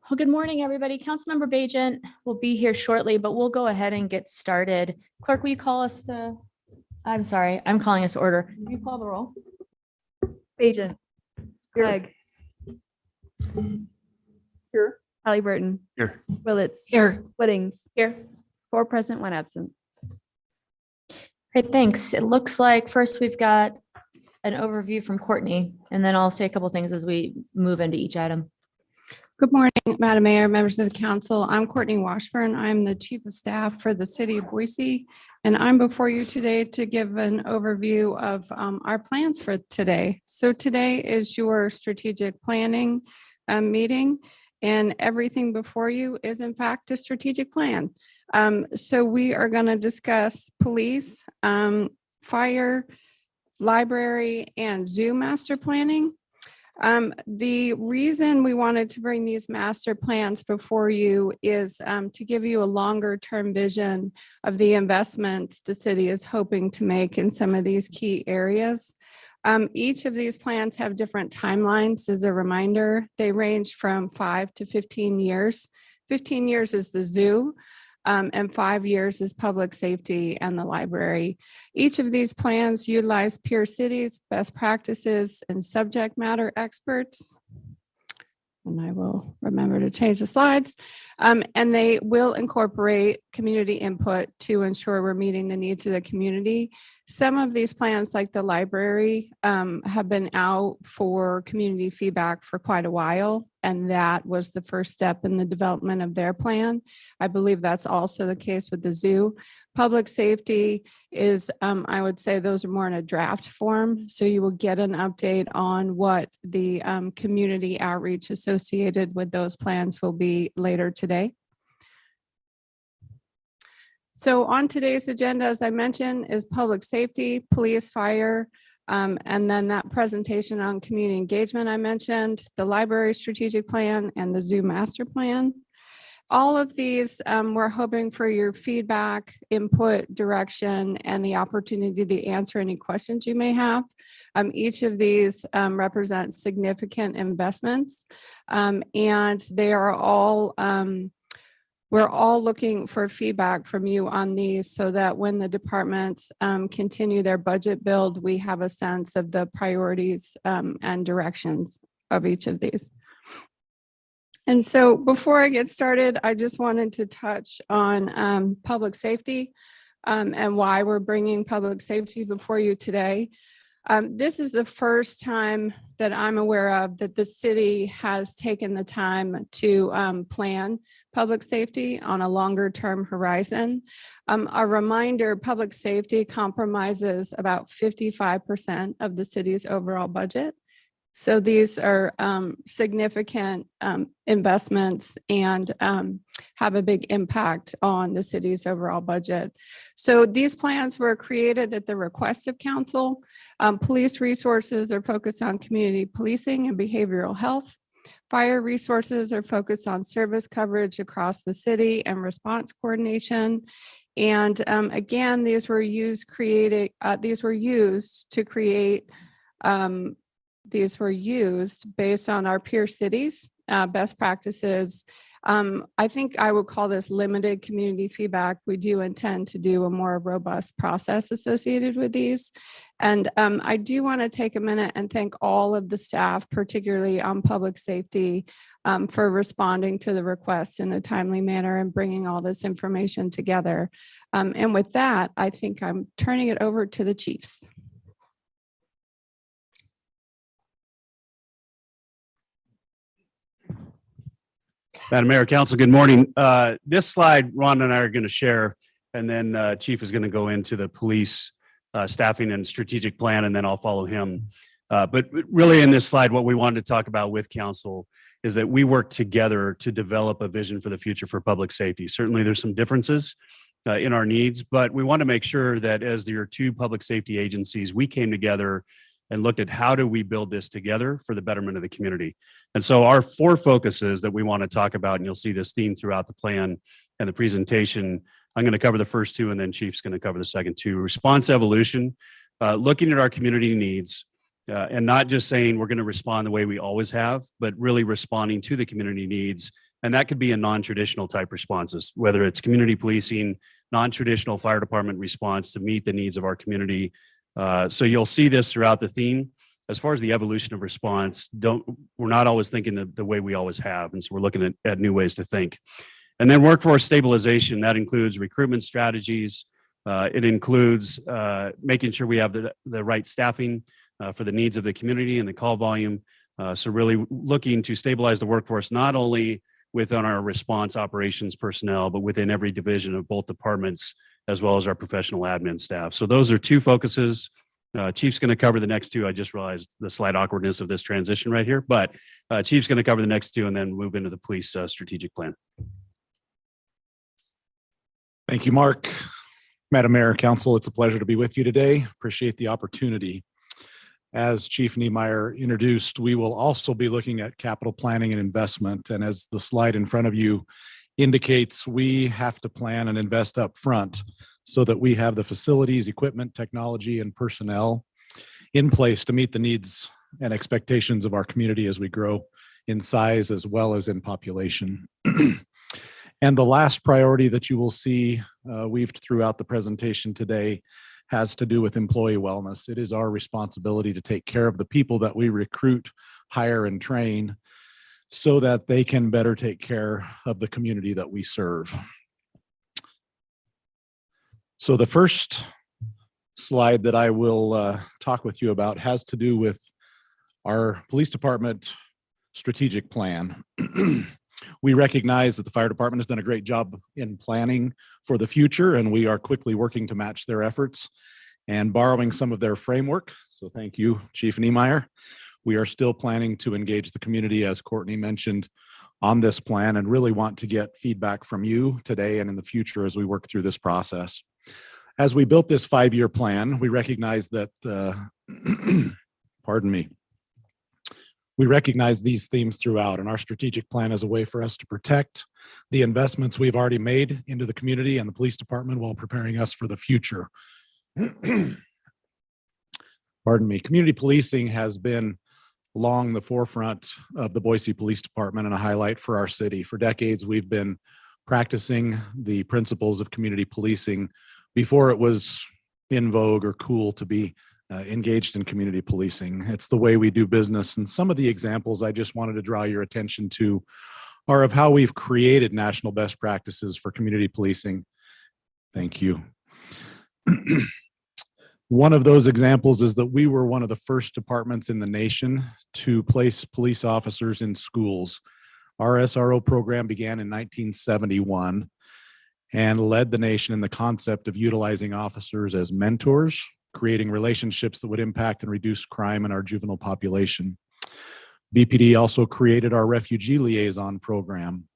Well, good morning, everybody. Councilmember Bajent will be here shortly, but we'll go ahead and get started. Clerk, will you call us to, I'm sorry, I'm calling us to order. Will you call the roll? Bajent. Here. Clegg. Here. Halliburton. Here. Willetts. Here. Whittings. Here. 4 present, 1 absent. Great, thanks. It looks like first we've got an overview from Courtney, and then I'll say a couple things as we move into each item. Good morning, Madam Mayor, members of the council. I'm Courtney Washburn. I'm the Chief of Staff for the City of Boise, and I'm before you today to give an overview of our plans for today. So today is your strategic planning meeting, and everything before you is in fact a strategic plan. So we are going to discuss police, fire, library, and zoo master planning. The reason we wanted to bring these master plans before you is to give you a longer term vision of the investments the city is hoping to make in some of these key areas. Each of these plans have different timelines. As a reminder, they range from 5 to 15 years. 15 years is the zoo. And 5 years is public safety and the library. Each of these plans utilize peer cities, best practices, and subject matter experts. And I will remember to change the slides. And they will incorporate community input to ensure we're meeting the needs of the community. Some of these plans, like the library, have been out for community feedback for quite a while, and that was the first step in the development of their plan. I believe that's also the case with the zoo. Public safety is, I would say those are more in a draft form, so you will get an update on what the community outreach associated with those plans will be later today. So on today's agenda, as I mentioned, is public safety, police, fire, and then that presentation on community engagement I mentioned, the library strategic plan, and the zoo master plan. All of these, we're hoping for your feedback, input, direction, and the opportunity to answer any questions you may have. Each of these represents significant investments, and they are all we're all looking for feedback from you on these so that when the departments continue their budget build, we have a sense of the priorities and directions of each of these. And so before I get started, I just wanted to touch on public safety and why we're bringing public safety before you today. This is the first time that I'm aware of that the city has taken the time to plan public safety on a longer term horizon. A reminder, public safety compromises about 55% of the city's overall budget. So these are significant investments and have a big impact on the city's overall budget. So these plans were created at the request of council. Police resources are focused on community policing and behavioral health. Fire resources are focused on service coverage across the city and response coordination. And again, these were used to create these were used based on our peer cities, best practices. I think I would call this limited community feedback. We do intend to do a more robust process associated with these. And I do want to take a minute and thank all of the staff, particularly on public safety, for responding to the requests in a timely manner and bringing all this information together. And with that, I think I'm turning it over to the chiefs. Madam Mayor, Council, good morning. This slide Ron and I are going to share, and then Chief is going to go into the police staffing and strategic plan, and then I'll follow him. But really in this slide, what we wanted to talk about with Council is that we work together to develop a vision for the future for public safety. Certainly there's some differences in our needs, but we want to make sure that as there are two public safety agencies, we came together and looked at how do we build this together for the betterment of the community. And so our 4 focuses that we want to talk about, and you'll see this theme throughout the plan and the presentation. I'm going to cover the first 2, and then Chief's going to cover the second 2. Response evolution, looking at our community needs, and not just saying we're going to respond the way we always have, but really responding to the community needs And that could be in non-traditional type responses, whether it's community policing, non-traditional fire department response to meet the needs of our community. So you'll see this throughout the theme. As far as the evolution of response, we're not always thinking the way we always have. And so we're looking at new ways to think. And then workforce stabilization, that includes recruitment strategies. It includes making sure we have the right staffing for the needs of the community and the call volume. So really looking to stabilize the workforce, not only within our response operations personnel, but within every division of both departments, as well as our professional admin staff. So those are two focuses. Chief's going to cover the next two. I just realized the slight awkwardness of this transition right here, but Chief's going to cover the next two and then move into the police strategic plan. Thank you, Mark. Madam Mayor, Council, it's a pleasure to be with you today. Appreciate the opportunity. As Chief Niemeyer introduced, we will also be looking at capital planning and investment. And as the slide in front of you indicates, we have to plan and invest up front so that we have the facilities, equipment, technology, and personnel in place to meet the needs and expectations of our community as we grow in size as well as in population. And the last priority that you will see weaved throughout the presentation today has to do with employee wellness. It is our responsibility to take care of the people that we recruit, hire, and train so that they can better take care of the community that we serve. So the first slide that I will talk with you about has to do with our police department strategic plan. We recognize that the fire department has done a great job in planning for the future, and we are quickly working to match their efforts and borrowing some of their framework. So thank you, Chief Niemeyer. We are still planning to engage the community, as Courtney mentioned, on this plan, and really want to get feedback from you today and in the future as we work through this process. As we built this 5-year plan, we recognize that, pardon me, we recognize these themes throughout, and our strategic plan is a way for us to protect the investments we've already made into the community and the police department while preparing us for the future. Pardon me. Community policing has been along the forefront of the Boise Police Department and a highlight for our city. For decades, we've been practicing the principles of community policing before it was in vogue or cool to be engaged in community policing. It's the way we do business. And some of the examples I just wanted to draw your attention to are of how we've created national best practices for community policing. Thank you. One of those examples is that we were one of the first departments in the nation to place police officers in schools. Our SRO program began in 1971 and led the nation in the concept of utilizing officers as mentors, creating relationships that would impact and reduce crime in our juvenile population. BPD also created our refugee liaison program,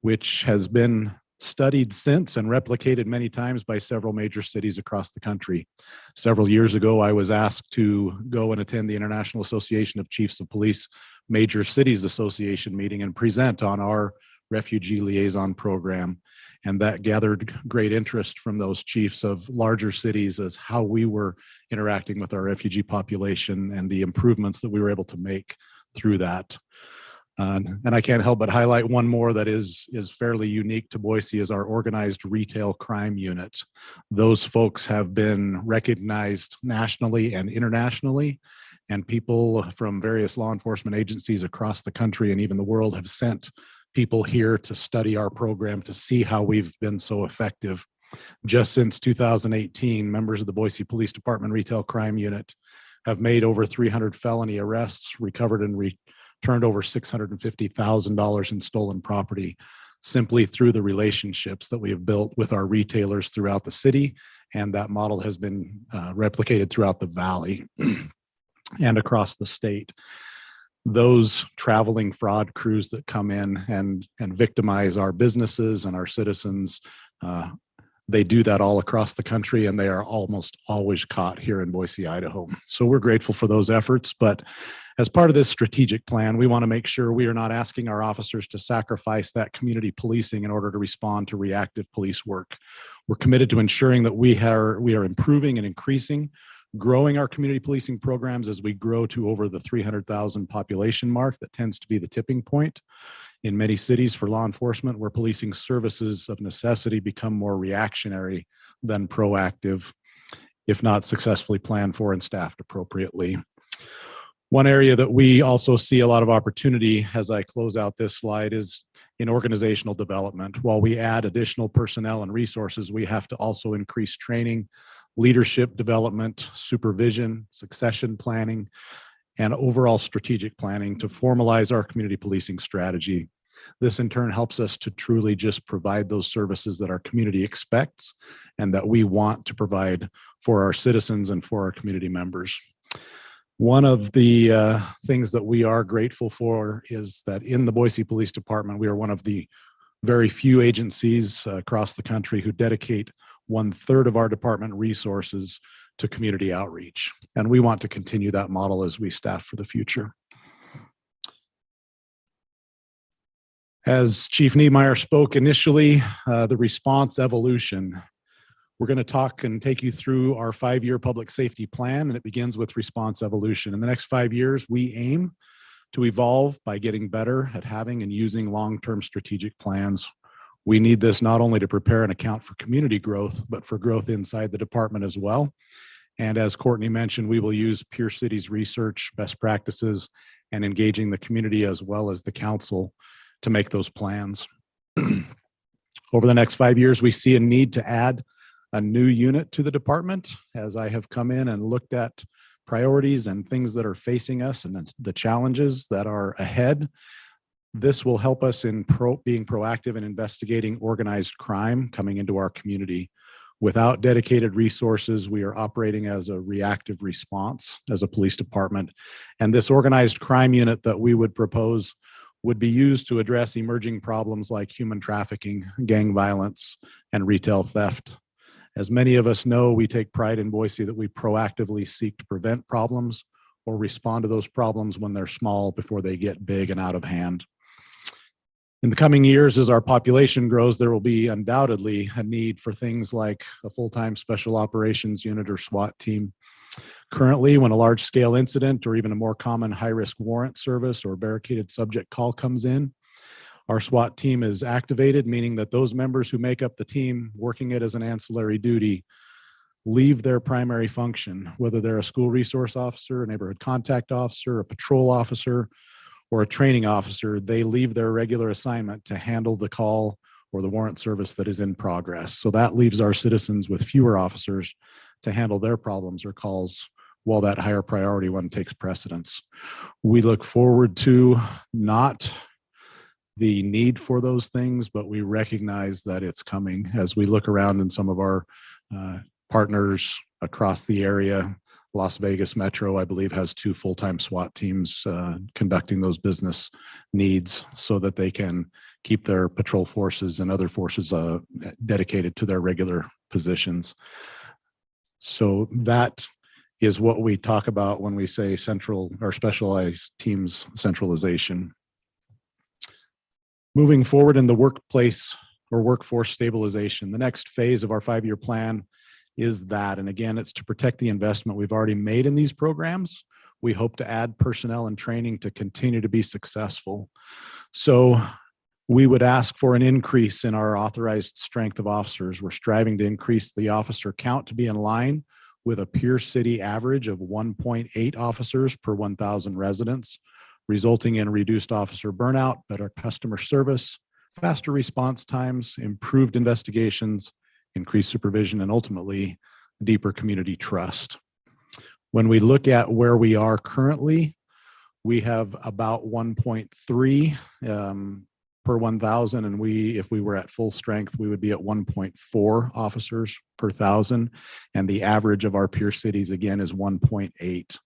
which has been studied since and replicated many times by several major cities across the country. Several years ago, I was asked to go and attend the International Association of Chiefs of Police Major Cities Association meeting and present on our refugee liaison program. And that gathered great interest from those chiefs of larger cities as how we were interacting with our refugee population and the improvements that we were able to make through that. And I can't help but highlight one more that is fairly unique to Boise is our organized retail crime unit. Those folks have been recognized nationally and internationally, and people from various law enforcement agencies across the country and even the world have sent people here to study our program to see how we've been so effective. Just since 2018, members of the Boise Police Department Retail Crime Unit have made over 300 felony arrests, recovered and returned over $650,000 in stolen property, simply through the relationships that we have built with our retailers throughout the city. And that model has been replicated throughout the valley and across the state. Those traveling fraud crews that come in and victimize our businesses and our citizens, they do that all across the country, and they are almost always caught here in Boise, Idaho. So we're grateful for those efforts. But as part of this strategic plan, we want to make sure we are not asking our officers to sacrifice that community policing in order to respond to reactive police work. We're committed to ensuring that we are improving and increasing, growing our community policing programs as we grow to over the 300,000 population mark that tends to be the tipping point in many cities for law enforcement, where policing services of necessity become more reactionary than proactive, if not successfully planned for and staffed appropriately. One area that we also see a lot of opportunity as I close out this slide is in organizational development. While we add additional personnel and resources, we have to also increase training, leadership development, supervision, succession planning, and overall strategic planning to formalize our community policing strategy. This in turn helps us to truly just provide those services that our community expects and that we want to provide for our citizens and for our community members. One of the things that we are grateful for is that in the Boise Police Department, we are one of the very few agencies across the country who dedicate 1/3 of our department resources to community outreach. And we want to continue that model as we staff for the future. As Chief Niemeyer spoke initially, the response evolution. We're going to talk and take you through our 5-year public safety plan, and it begins with response evolution. In the next 5 years, we aim to evolve by getting better at having and using long-term strategic plans. We need this not only to prepare and account for community growth, but for growth inside the department as well. And as Courtney mentioned, we will use Peer Cities research, best practices, and engaging the community as well as the council to make those plans. Over the next 5 years, we see a need to add a new unit to the department. As I have come in and looked at priorities and things that are facing us and the challenges that are ahead, this will help us in being proactive in investigating organized crime coming into our community. Without dedicated resources, we are operating as a reactive response as a police department. And this organized crime unit that we would propose would be used to address emerging problems like human trafficking, gang violence, and retail theft. As many of us know, we take pride in Boise that we proactively seek to prevent problems or respond to those problems when they're small before they get big and out of hand. In the coming years, as our population grows, there will be undoubtedly a need for things like a full-time special operations unit or SWAT team. Currently, when a large-scale incident or even a more common high-risk warrant service or barricaded subject call comes in, our SWAT team is activated, meaning that those members who make up the team working it as an ancillary duty leave their primary function, whether they're a school resource officer, a neighborhood contact officer, a patrol officer, or a training officer. They leave their regular assignment to handle the call or the warrant service that is in progress. So that leaves our citizens with fewer officers to handle their problems or calls while that higher priority one takes precedence. We look forward to not the need for those things, but we recognize that it's coming. As we look around in some of our partners across the area, Las Vegas Metro, I believe, has 2 full-time SWAT teams conducting those business needs so that they can keep their patrol forces and other forces dedicated to their regular positions. So that is what we talk about when we say central or specialized teams centralization. Moving forward in the workplace or workforce stabilization, the next phase of our 5-year plan is that. And again, it's to protect the investment we've already made in these programs. We hope to add personnel and training to continue to be successful. So we would ask for an increase in our authorized strength of officers. We're striving to increase the officer count to be in line with a peer city average of 1.8 officers per 1,000 residents, resulting in reduced officer burnout, better customer service, faster response times, improved investigations, increased supervision, and ultimately deeper community trust. When we look at where we are currently, we have about 1.3 per 1,000, and if we were at full strength, we would be at 1.4 officers per 1,000, and the average of our peer cities again is 1.8.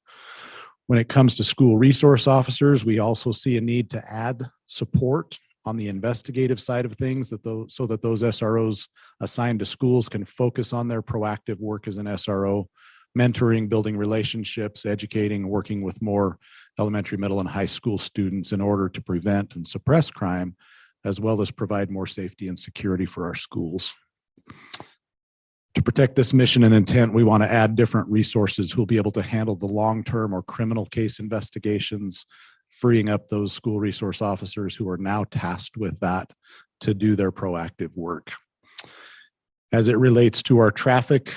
When it comes to school resource officers, we also see a need to add support on the investigative side of things so that those SROs assigned to schools can focus on their proactive work as an SRO, mentoring, building relationships, educating, working with more elementary, middle, and high school students in order to prevent and suppress crime, as well as provide more safety and security for our schools. To protect this mission and intent, we want to add different resources who will be able to handle the long-term or criminal case investigations, freeing up those school resource officers who are now tasked with that to do their proactive work. As it relates to our traffic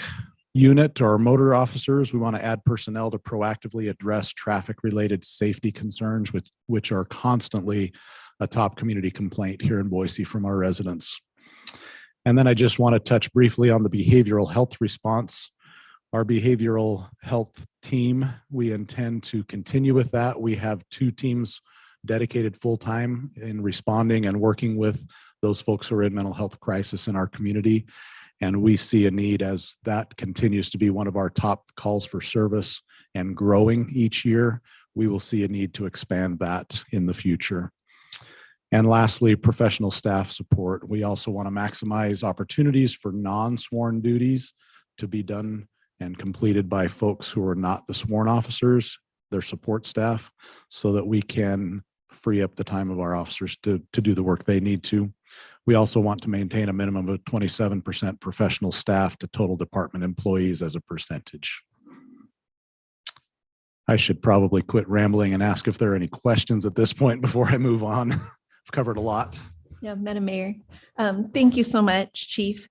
unit, our motor officers, we want to add personnel to proactively address traffic-related safety concerns, which are constantly a top community complaint here in Boise from our residents. And then I just want to touch briefly on the behavioral health response. Our behavioral health team, we intend to continue with that. We have 2 teams dedicated full-time in responding and working with those folks who are in mental health crisis in our community. And we see a need, as that continues to be one of our top calls for service and growing each year. We will see a need to expand that in the future. And lastly, professional staff support. We also want to maximize opportunities for non-sworn duties to be done and completed by folks who are not the sworn officers, their support staff, so that we can free up the time of our officers to do the work they need to. We also want to maintain a minimum of 27% professional staff to total department employees as a percentage. I should probably quit rambling and ask if there are any questions at this point before I move on. I've covered a lot. Yeah, Madam Mayor. Thank you so much, Chief.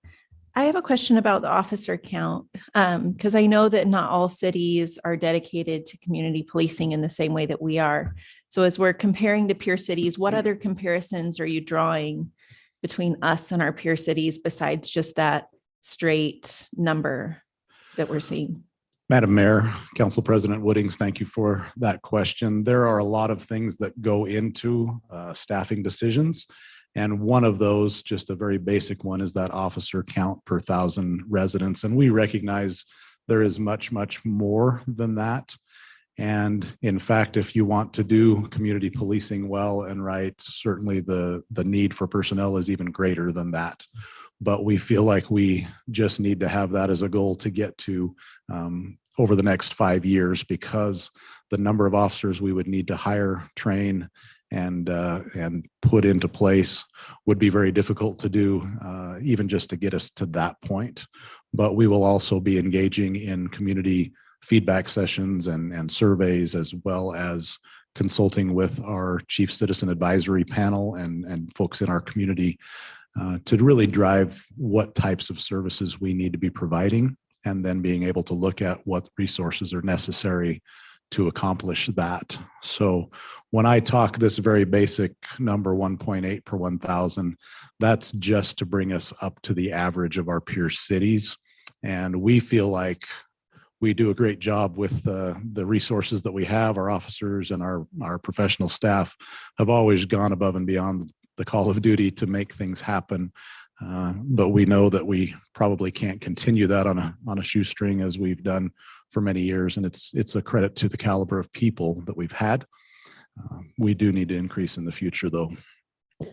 I have a question about the officer count, because I know that not all cities are dedicated to community policing in the same way that we are. So as we're comparing to peer cities, what other comparisons are you drawing between us and our peer cities besides just that straight number that we're seeing? Madam Mayor, Council President Woodings, thank you for that question. There are a lot of things that go into staffing decisions. And one of those, just a very basic one, is that officer count per 1,000 residents. And we recognize there is much, much more than that. And in fact, if you want to do community policing well and right, certainly the need for personnel is even greater than that. But we feel like we just need to have that as a goal to get to over the next 5 years, because the number of officers we would need to hire, train, and put into place would be very difficult to do, even just to get us to that point. But we will also be engaging in community feedback sessions and surveys, as well as consulting with our Chief Citizen Advisory Panel and folks in our community to really drive what types of services we need to be providing, and then being able to look at what resources are necessary to accomplish that. So when I talk this very basic number, 1.8 per 1,000, that's just to bring us up to the average of our peer cities. And we feel like we do a great job with the resources that we have. Our officers and our professional staff have always gone above and beyond the call of duty to make things happen. But we know that we probably can't continue that on a shoestring as we've done for many years. And it's a credit to the caliber of people that we've had. We do need to increase in the future, though. I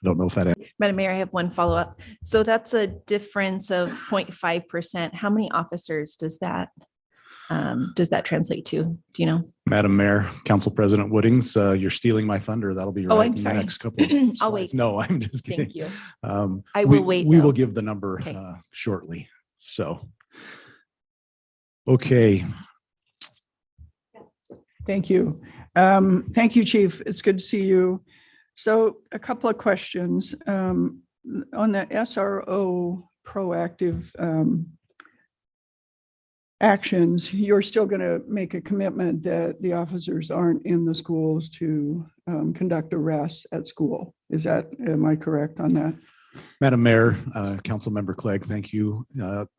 don't know if that. Madam Mayor, I have one follow-up. So that's a difference of 0.5%. How many officers does that translate to? Do you know? Madam Mayor, Council President Woodings, you're stealing my thunder. That'll be right I'm in the sorry. next couple of I'll slides. wait. No, I'm just kidding. Thank you. I will wait, We will though. give the number Okay. shortly. So, okay. Thank you. Thank you, Chief. It's good to see you. So a couple of questions. On the SRO proactive actions, you're still going to make a commitment that the officers aren't in the schools to conduct arrests at school. Am I correct on that? Madam Mayor, Councilmember Clegg, thank you.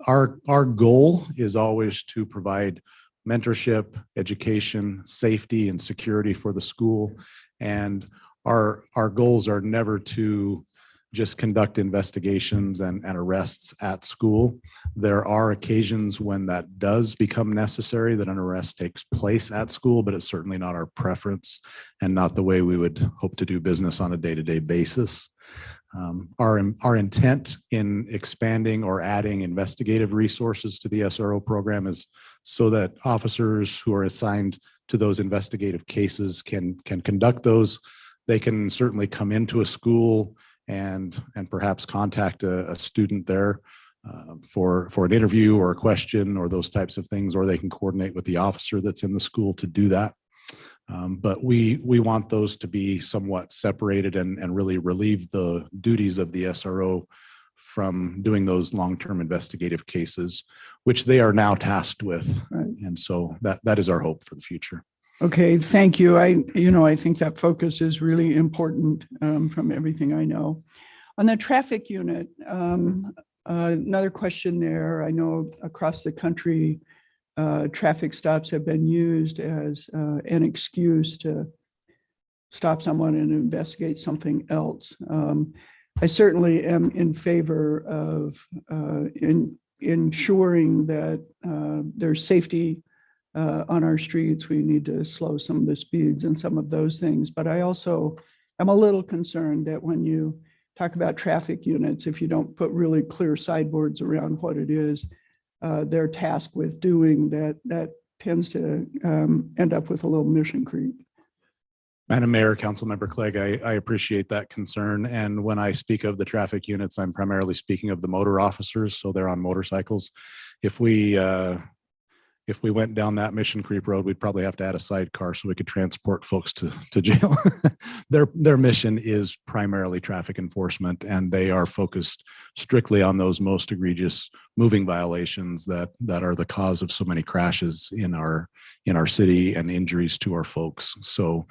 Our goal is always to provide mentorship, education, safety, and security for the school. And our goals are never to just conduct investigations and arrests at school. There are occasions when that does become necessary, that an arrest takes place at school, but it's certainly not our preference and not the way we would hope to do business on a day-to-day basis. Our intent in expanding or adding investigative resources to the SRO program is so that officers who are assigned to those investigative cases can conduct those. They can certainly come into a school and perhaps contact a student there for an interview or a question or those types of things, or they can coordinate with the officer that's in the school to do that. But we want those to be somewhat separated and really relieve the duties of the SRO from doing those long-term investigative cases, which they are now tasked with. Right. And so that is our hope for the future. Okay, thank you. I think that focus is really important from everything I know. On the traffic unit, another question there. I know across the country, traffic stops have been used as an excuse to stop someone and investigate something else. I certainly am in favor of ensuring that there's safety on our streets. We need to slow some of the speeds and some of those things. But I also am a little concerned that when you talk about traffic units, if you don't put really clear sideboards around what it is they're tasked with doing, that tends to end up with a little mission creep. Madam Mayor, Councilmember Clegg, I appreciate that concern. And when I speak of the traffic units, I'm primarily speaking of the motor officers. So they're on motorcycles. If we went down that mission creep road, we'd probably have to add a sidecar so we could transport folks to jail. Their mission is primarily traffic enforcement, and they are focused strictly on those most egregious moving violations that are the cause of so many crashes in our city and injuries to our folks. So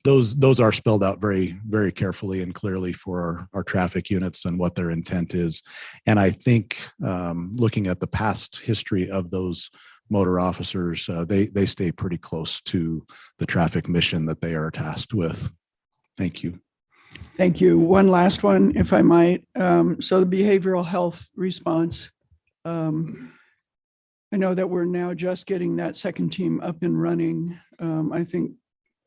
those are spelled out very, very carefully and clearly for our traffic units and what their intent is. And I think looking at the past history of those motor officers, they stay pretty close to the traffic mission that they are tasked with. Thank you. Thank you. One last one, if I might. So the behavioral health response, I know that we're now just getting that second team up and running. I think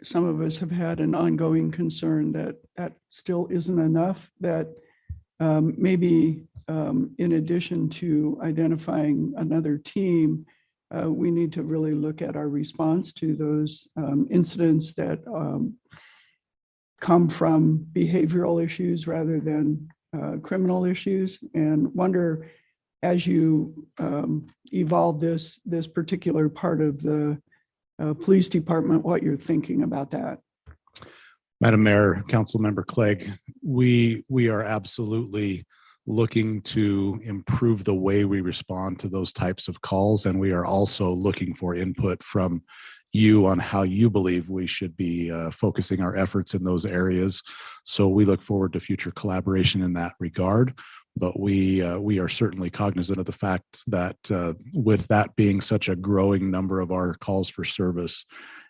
some of us have had an ongoing concern that still isn't enough, that maybe in addition to identifying another team, we need to really look at our response to those incidents that come from behavioral issues rather than criminal issues, and wonder, as you evolve this particular part of the police department, what you're thinking about that. Madam Mayor, Councilmember Clegg, we are absolutely looking to improve the way we respond to those types of calls. And we are also looking for input from you on how you believe we should be focusing our efforts in those areas. So we look forward to future collaboration in that regard. But we are certainly cognizant of the fact that with that being such a growing number of our calls for service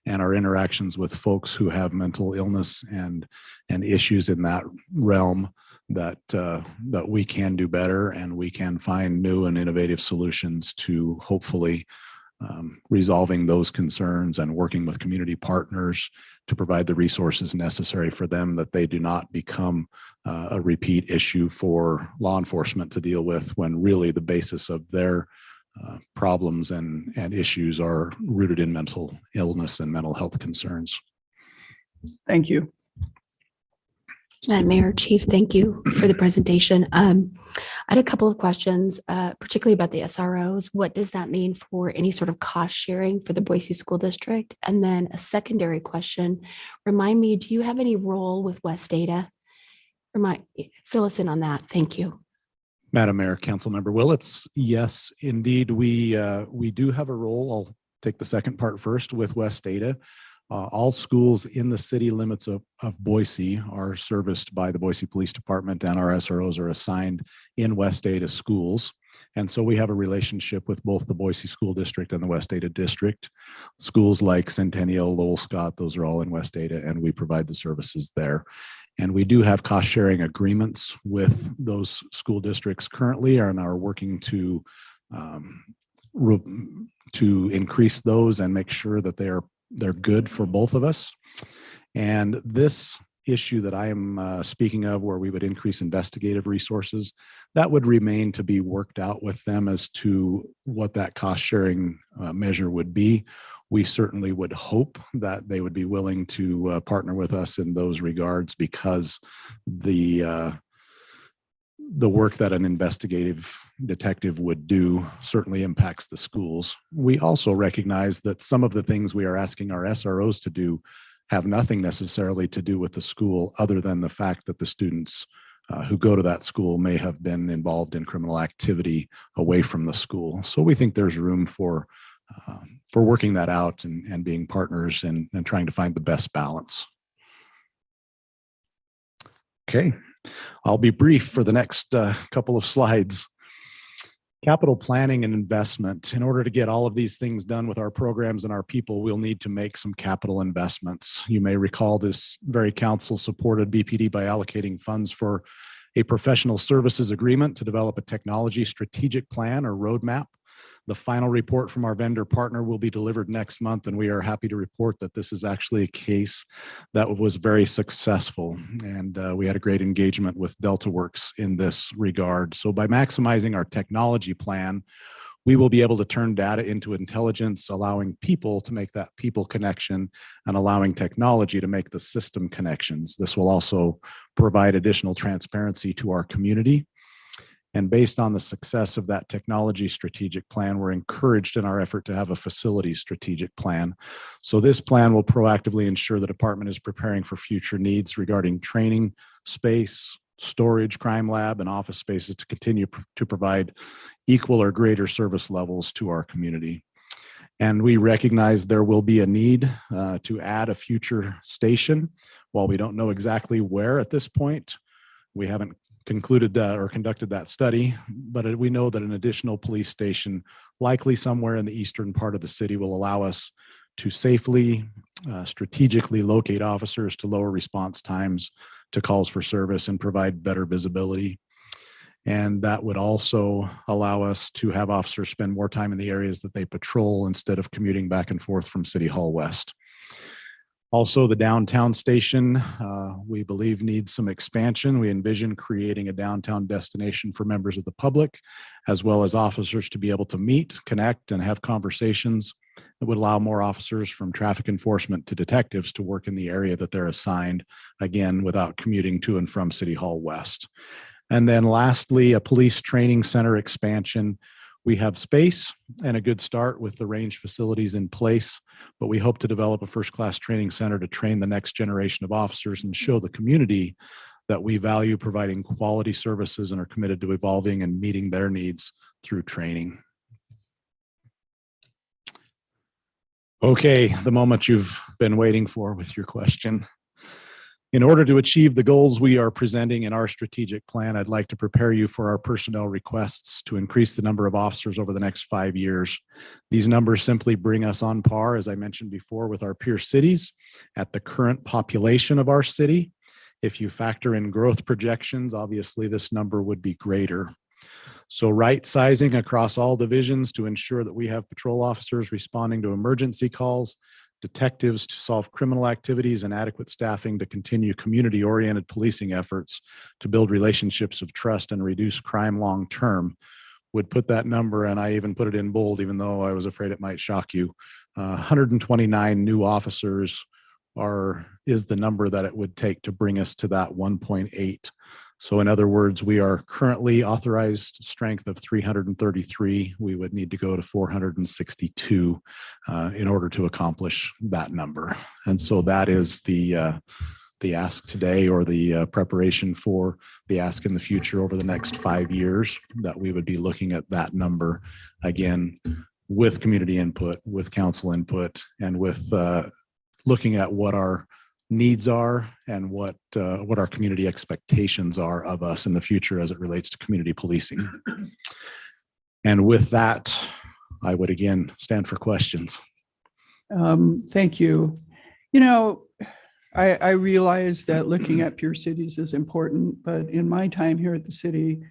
and our interactions with folks who have mental illness and issues in that realm, that we can do better and we can find new and innovative solutions to hopefully resolving those concerns and working with community partners to provide the resources necessary for them, that they do not become a repeat issue for law enforcement to deal with, when really the basis of their problems and issues are rooted in mental illness and mental health concerns. Thank you. Madam Mayor, Chief, thank you for the presentation. I had a couple of questions, particularly about the SROs. What does that mean for any sort of cost sharing for the Boise School District? And then a secondary question, remind me, do you have any role with West Data? Fill us in on that. Thank you. Madam Mayor, Councilmember Willits, yes, indeed, we do have a role. I'll take the second part first with West Data. All schools in the city limits of Boise are serviced by the Boise Police Department, and our SROs are assigned in West Data schools. And so we have a relationship with both the Boise School District and the West Data District. Schools like Centennial, Lowell Scott, those are all in West Data, and we provide the services there. And we do have cost sharing agreements with those school districts currently, and are working to increase those and make sure that they're good for both of us. And this issue that I am speaking of, where we would increase investigative resources, that would remain to be worked out with them as to what that cost sharing measure would be. We certainly would hope that they would be willing to partner with us in those regards, because the the work that an investigative detective would do certainly impacts the schools. We also recognize that some of the things we are asking our SROs to do have nothing necessarily to do with the school, other than the fact that the students who go to that school may have been involved in criminal activity away from the school. So we think there's room for working that out and being partners and trying to find the best balance. Okay, I'll be brief for the next couple of slides. Capital planning and investment. In order to get all of these things done with our programs and our people, we'll need to make some capital investments. You may recall this very council-supported BPD by allocating funds for a professional services agreement to develop a technology strategic plan or roadmap. The final report from our vendor partner will be delivered next month, and we are happy to report that this is actually a case that was very successful. And we had a great engagement with DeltaWorks in this regard. So by maximizing our technology plan, we will be able to turn data into intelligence, allowing people to make that people connection and allowing technology to make the system connections. This will also provide additional transparency to our community. And based on the success of that technology strategic plan, we're encouraged in our effort to have a facility strategic plan. So this plan will proactively ensure the department is preparing for future needs regarding training, space, storage, crime lab, and office spaces to continue to provide equal or greater service levels to our community. And we recognize there will be a need to add a future station. While we don't know exactly where at this point, we haven't concluded that or conducted that study, but we know that an additional police station, likely somewhere in the eastern part of the city, will allow us to safely, strategically locate officers, to lower response times to calls for service and provide better visibility. And that would also allow us to have officers spend more time in the areas that they patrol instead of commuting back and forth from City Hall West. Also, the downtown station, we believe, needs some expansion. We envision creating a downtown destination for members of the public, as well as officers to be able to meet, connect, and have conversations. It would allow more officers from traffic enforcement to detectives to work in the area that they're assigned, again, without commuting to and from City Hall West. And then lastly, a police training center expansion. We have space and a good start with the range facilities in place, but we hope to develop a first-class training center to train the next generation of officers and show the community that we value providing quality services and are committed to evolving and meeting their needs through training. Okay, the moment you've been waiting for with your question. In order to achieve the goals we are presenting in our strategic plan, I'd like to prepare you for our personnel requests to increase the number of officers over the next 5 years. These numbers simply bring us on par, as I mentioned before, with our peer cities at the current population of our city. If you factor in growth projections, obviously this number would be greater. So right sizing across all divisions to ensure that we have patrol officers responding to emergency calls, detectives to solve criminal activities, and adequate staffing to continue community-oriented policing efforts to build relationships of trust and reduce crime long-term would put that number, and I even put it in bold, even though I was afraid it might shock you, 129 new officers is the number that it would take to bring us to that 1.8. So in other words, we are currently authorized strength of 333. We would need to go to 462 in order to accomplish that number. And so that is the ask today, or the preparation for the ask in the future over the next 5 years, that we would be looking at that number again with community input, with council input, and with looking at what our needs are and what our community expectations are of us in the future as it relates to community policing. And with that, I would again stand for questions. Thank you. You know, I realize that looking at peer cities is important, but in my time here at the city,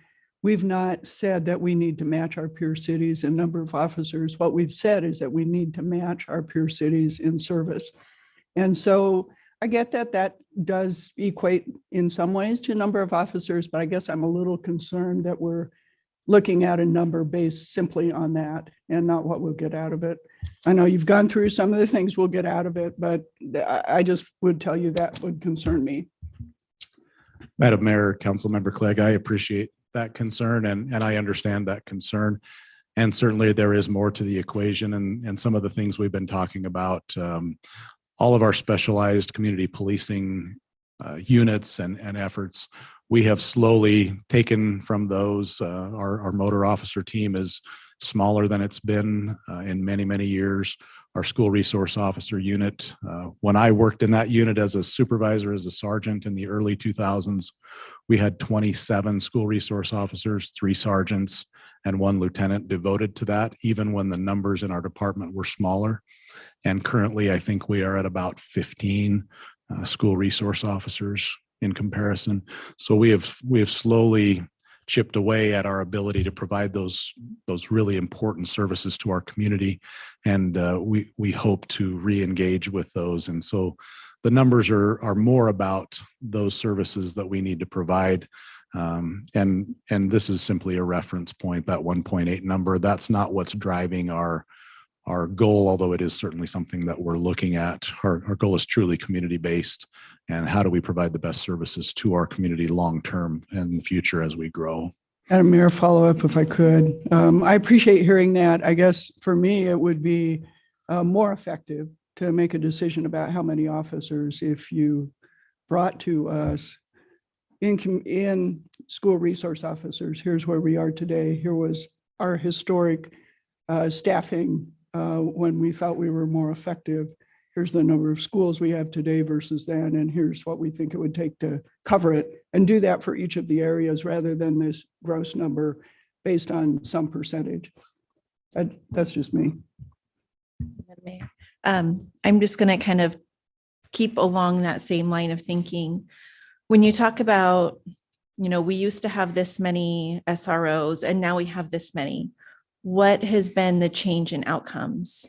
we've not said that we need to match our peer cities in number of officers. What we've said is that we need to match our peer cities in service. And so I get that that does equate in some ways to a number of officers, but I guess I'm a little concerned that we're looking at a number based simply on that and not what we'll get out of it. I know you've gone through some of the things we'll get out of it, but I just would tell you that would concern me. Madam Mayor, Councilmember Clegg, I appreciate that concern, and I understand that concern. And certainly there is more to the equation, and some of the things we've been talking about, all of our specialized community policing units and efforts, we have slowly taken from those. Our motor officer team is smaller than it's been in many, many years. Our school resource officer unit, when I worked in that unit as a supervisor, as a sergeant in the early 2000s, we had 27 school resource officers, 3 sergeants, and 1 lieutenant devoted to that, even when the numbers in our department were smaller. And currently, I think we are at about 15 school resource officers in comparison. So we have slowly chipped away at our ability to provide those really important services to our community, and we hope to re-engage with those. And so the numbers are more about those services that we need to provide. And this is simply a reference point, that 1.8 number. That's not what's driving our goal, although it is certainly something that we're looking at. Our goal is truly community-based, and how do we provide the best services to our community long-term and in the future as we grow. Madam Mayor, follow up if I could. I appreciate hearing that. I guess for me, it would be more effective to make a decision about how many officers, if you brought to us in school resource officers, here's where we are today. Here was our historic staffing when we thought we were more effective. Here's the number of schools we have today versus then, and here's what we think it would take to cover it, and do that for each of the areas rather than this gross number based on some percentage. That's just me. I'm just going to kind of keep along that same line of thinking. When you talk about, we used to have this many SROs and now we have this many. What has been the change in outcomes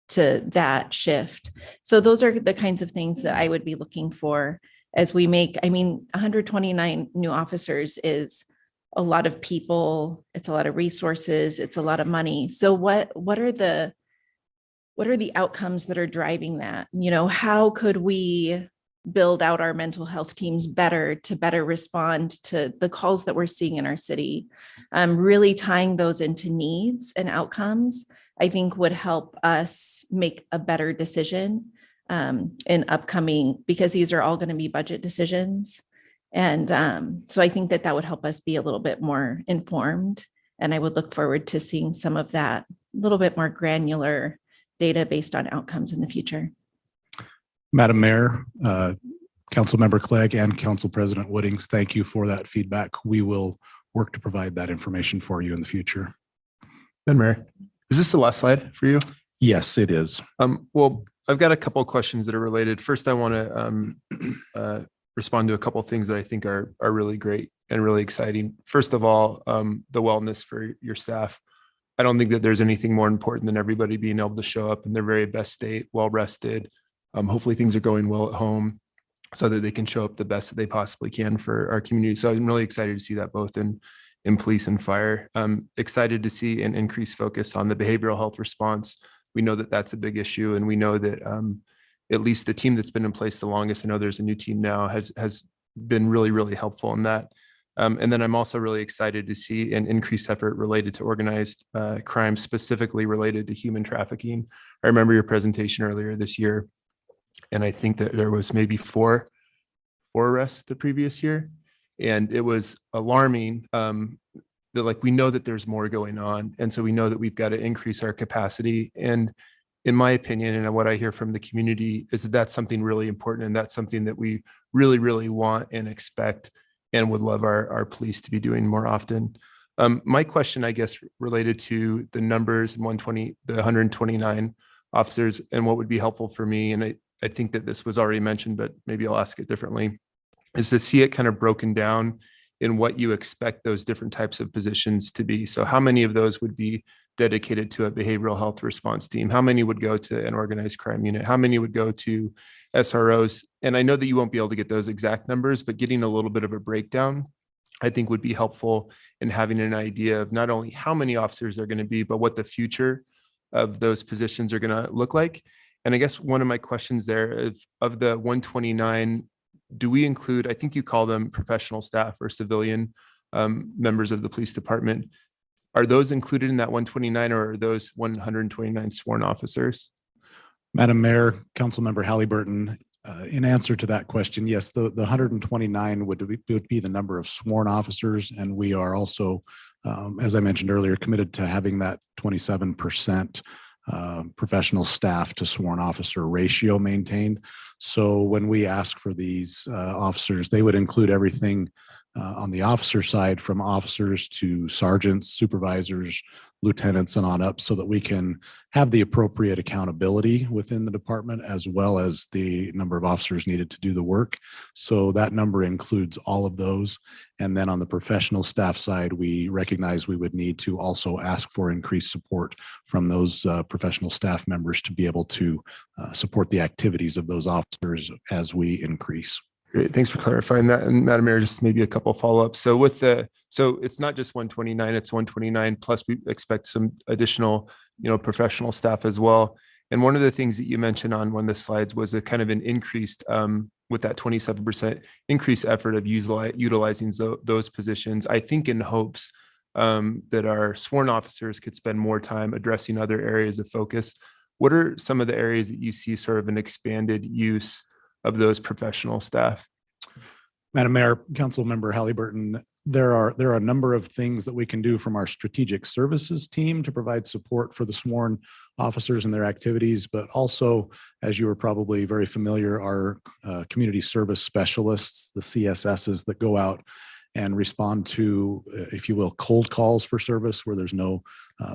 to that shift? So those are the kinds of things that I would be looking for as we make, 129 new officers is a lot of people. It's a lot of resources. It's a lot of money. So what are the outcomes that are driving that? How could we build out our mental health teams better to better respond to the calls that we're seeing in our city? Really tying those into needs and outcomes, I think would help us make a better decision in upcoming, because these are all going to be budget decisions. And so I think that would help us be a little bit more informed. And I would look forward to seeing some of that little bit more granular data based on outcomes in the future. Madam Mayor, Councilmember Clegg, and Council President Woodings, thank you for that feedback. We will work to provide that information for you in the future. Madam Mayor, is this the last slide for you? Yes, it is. Well, I've got a couple of questions that are related. First, I want to respond to a couple of things that I think are really great and really exciting. First of all, the wellness for your staff. I don't think that there's anything more important than everybody being able to show up in their very best state, well rested. Hopefully things are going well at home so that they can show up the best that they possibly can for our community. So I'm really excited to see that both in police and fire. Excited to see an increased focus on the behavioral health response. We know that that's a big issue, and we know that at least the team that's been in place the longest, I know there's a new team now, has been really, really helpful in that. And then I'm also really excited to see an increased effort related to organized crime, specifically related to human trafficking. I remember your presentation earlier this year, and I think that there was maybe four arrests the previous year. And it was alarming that we know that there's more going on. And so we know that we've got to increase our capacity. And in my opinion, and what I hear from the community, is that that's something really important. And that's something that we really, really want and expect and would love our police to be doing more often. My question, I guess, related to the numbers and the 129 officers, and what would be helpful for me, and I think that this was already mentioned, but maybe I'll ask it differently, is to see it kind of broken down in what you expect those different types of positions to be. So how many of those would be dedicated to a behavioral health response team? How many would go to an organized crime unit? How many would go to SROs? And I know that you won't be able to get those exact numbers, but getting a little bit of a breakdown, I think, would be helpful in having an idea of not only how many officers they're going to be, but what the future of those positions are going to look like. And I guess one of my questions there is, of the 129, do we include, I think you call them professional staff or civilian members of the police department. Are those included in that 129 or are those 129 sworn officers? Madam Mayor, Councilmember Halliburton, in answer to that question, yes, the 129 would be the number of sworn officers. And we are also, as I mentioned earlier, committed to having that 27% professional staff to sworn officer ratio maintained. So when we ask for these officers, they would include everything on the officer side, from officers to sergeants, supervisors, lieutenants, and on up, so that we can have the appropriate accountability within the department, as well as the number of officers needed to do the work. So that number includes all of those. And then on the professional staff side, we recognize we would need to also ask for increased support from those professional staff members to be able to support the activities of those officers as we increase. Great. Thanks for clarifying that. And Madam Mayor, just maybe a couple of follow-ups. So so it's not just 129, it's 129 plus we expect some additional, professional staff as well. And one of the things that you mentioned on one of the slides was a kind of an increased, with that 27% increased effort of utilizing those positions, I think in hopes that our sworn officers could spend more time addressing other areas of focus. What are some of the areas that you see sort of an expanded use of those professional staff? Madam Mayor, Councilmember Halliburton, there are a number of things that we can do from our strategic services team to provide support for the sworn officers and their activities, but also, as you are probably very familiar, our community service specialists, the CSSs that go out and respond to, if you will, cold calls for service where there's no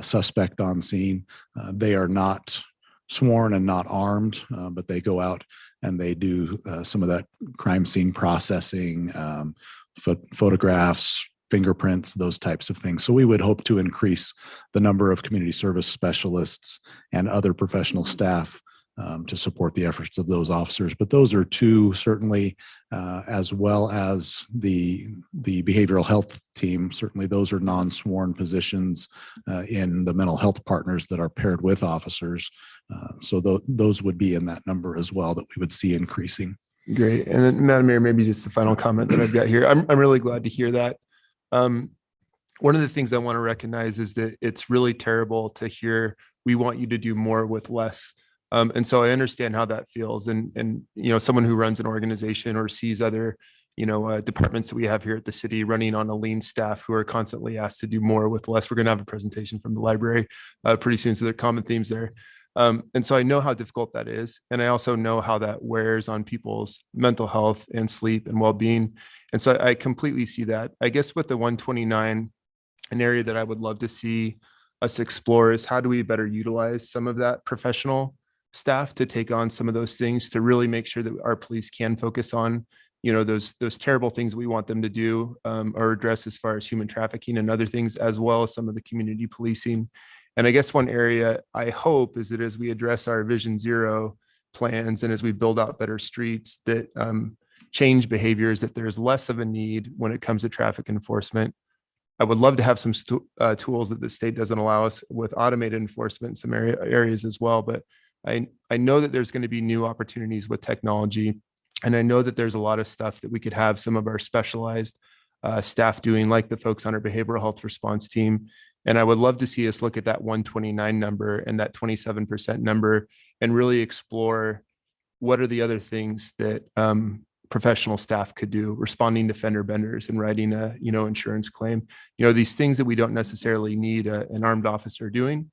suspect on scene. They are not sworn and not armed, but they go out and they do some of that crime scene processing, photographs, fingerprints, those types of things. So we would hope to increase the number of community service specialists and other professional staff to support the efforts of those officers. But those are two, certainly, as well as the behavioral health team. Certainly those are non-sworn positions in the mental health partners that are paired with officers. So those would be in that number as well that we would see increasing. Great. And then Madam Mayor, maybe just the final comment that I've got here. I'm really glad to hear that. One of the things I want to recognize is that it's really terrible to hear, we want you to do more with less. And so I understand how that feels. And someone who runs an organization or sees other, departments that we have here at the city running on a lean staff who are constantly asked to do more with less. We're going to have a presentation from the library pretty soon. So there are common themes there. And so I know how difficult that is. And I also know how that wears on people's mental health and sleep and well-being. And so I completely see that. I guess with the 129, an area that I would love to see us explore is how do we better utilize some of that professional staff to take on some of those things to really make sure that our police can focus on, those terrible things we want them to do or address as far as human trafficking and other things, as well as some of the community policing. And I guess one area I hope is that as we address our Vision Zero plans and as we build out better streets that change behaviors, that there's less of a need when it comes to traffic enforcement. I would love to have some tools that the state doesn't allow us with automated enforcement in some areas as well. But I know that there's going to be new opportunities with technology. And I know that there's a lot of stuff that we could have some of our specialized staff doing, like the folks on our behavioral health response team. And I would love to see us look at that 129 number and that 27% number and really explore what are the other things that professional staff could do, responding to fender benders and writing a, insurance claim, these things that we don't necessarily need an armed officer doing.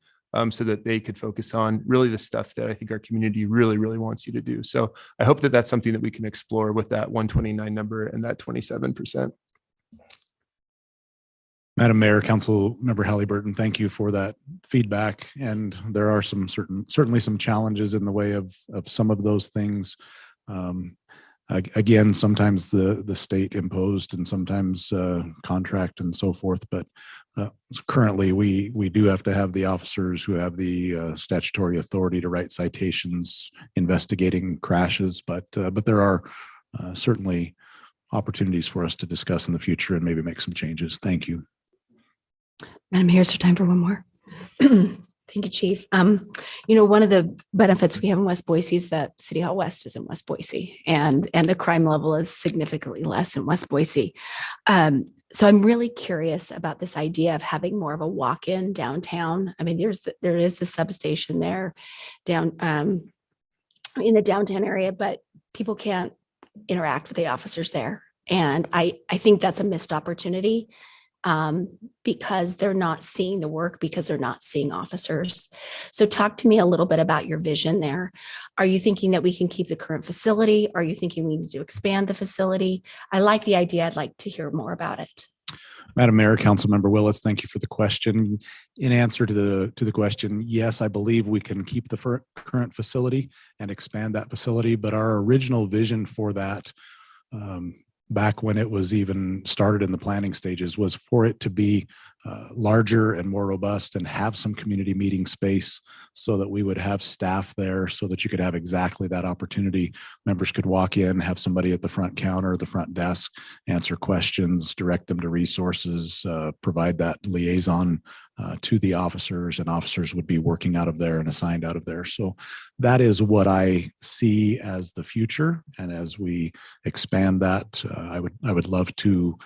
So that they could focus on really the stuff that I think our community really, really wants you to do. So I hope that that's something that we can explore with that 129 number and that 27%. Madam Mayor, Councilmember Halliburton, thank you for that feedback. And there are certainly some challenges in the way of some of those things. Again, sometimes the state imposed and sometimes contract and so forth. But currently, we do have to have the officers who have the statutory authority to write citations investigating crashes. But there are certainly opportunities for us to discuss in the future and maybe make some changes. Thank you. Madam Mayor, is there time for one more? Thank you, Chief. One of the benefits we have in West Boise is that City Hall West is in West Boise, and the crime level is significantly less in West Boise. So I'm really curious about this idea of having more of a walk-in downtown. I mean, there is the substation there down in the downtown area, but people can't interact with the officers there. And I think that's a missed opportunity because they're not seeing the work, because they're not seeing officers. So talk to me a little bit about your vision there. Are you thinking that we can keep the current facility? Are you thinking we need to expand the facility? I like the idea. I'd like to hear more about it. Madam Mayor, Councilmember Willetts, thank you for the question. In answer to the question, yes, I believe we can keep the current facility and expand that facility, but our original vision for that back when it was even started in the planning stages was for it to be larger and more robust and have some community meeting space so that we would have staff there so that you could have exactly that opportunity. Members could walk in, have somebody at the front counter, the front desk, answer questions, direct them to resources, provide that liaison to the officers, and officers would be working out of there and assigned out of there. So that is what I see as the future. And as we expand that, I would love to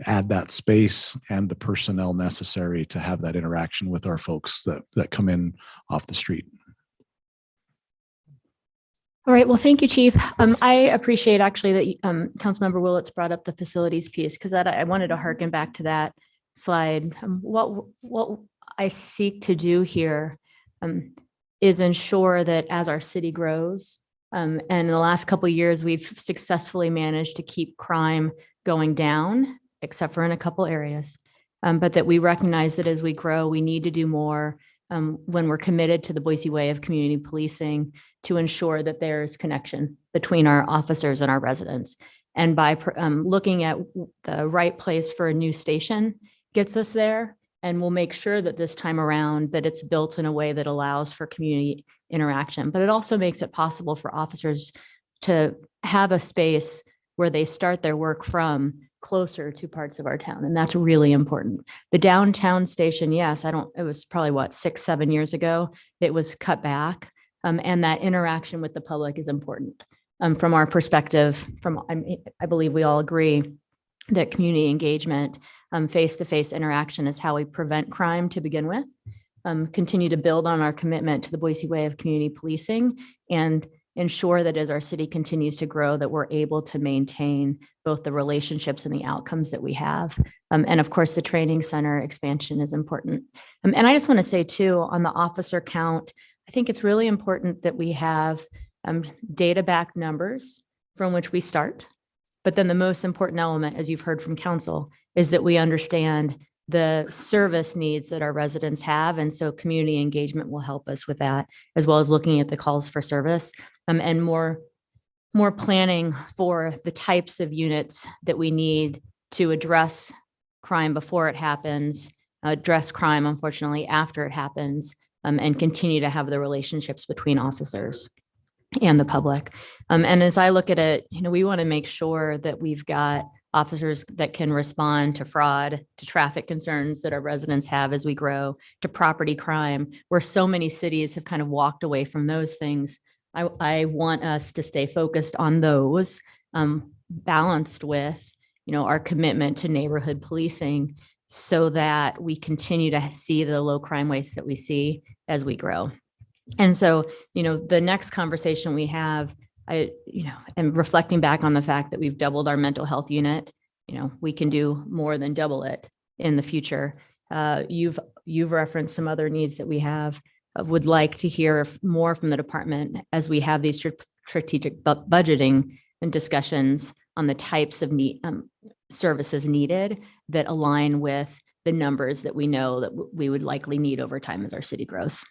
add that space and the personnel necessary to have that interaction with our folks that come in off the street. All right. Well, thank you, Chief. I appreciate actually that Councilmember Willetts brought up the facilities piece, because I wanted to harken back to that slide. What I seek to do here is ensure that as our city grows, and in the last couple of years, we've successfully managed to keep crime going down, except for in a couple areas, but that we recognize that as we grow, we need to do more when we're committed to the Boise way of community policing to ensure that there's connection between our officers and our residents. And by looking at the right place for a new station gets us there, and we'll make sure that this time around that it's built in a way that allows for community interaction, but it also makes it possible for officers to have a space where they start their work from closer to parts of our town. And that's really important. The downtown station, yes, it was probably 6-7 years ago, it was cut back. And that interaction with the public is important. From our perspective, I believe we all agree that community engagement, face-to-face interaction is how we prevent crime to begin with, continue to build on our commitment to the Boise way of community policing, and ensure that as our city continues to grow, that we're able to maintain both the relationships and the outcomes that we have. And of course, the training center expansion is important. And I just want to say too, on the officer count, I think it's really important that we have data-backed numbers from which we start. But then the most important element, as you've heard from council, is that we understand the service needs that our residents have. And so community engagement will help us with that, as well as looking at the calls for service and more planning for the types of units that we need to address crime before it happens, address crime, unfortunately, after it happens, and continue to have the relationships between officers and the public. And as I look at it, we want to make sure that we've got officers that can respond to fraud, to traffic concerns that our residents have as we grow, to property crime, where so many cities have kind of walked away from those things. I want us to stay focused on those, balanced with, our commitment to neighborhood policing, so that we continue to see the low crime rates that we see as we grow. And so, the next conversation we have, I am reflecting back on the fact that we've doubled our mental health unit. We can do more than double it in the future. You've referenced some other needs that we have. Would like to hear more from the department as we have these strategic budgeting and discussions on the types of services needed that align with the numbers that we know that we would likely need over time as our city grows.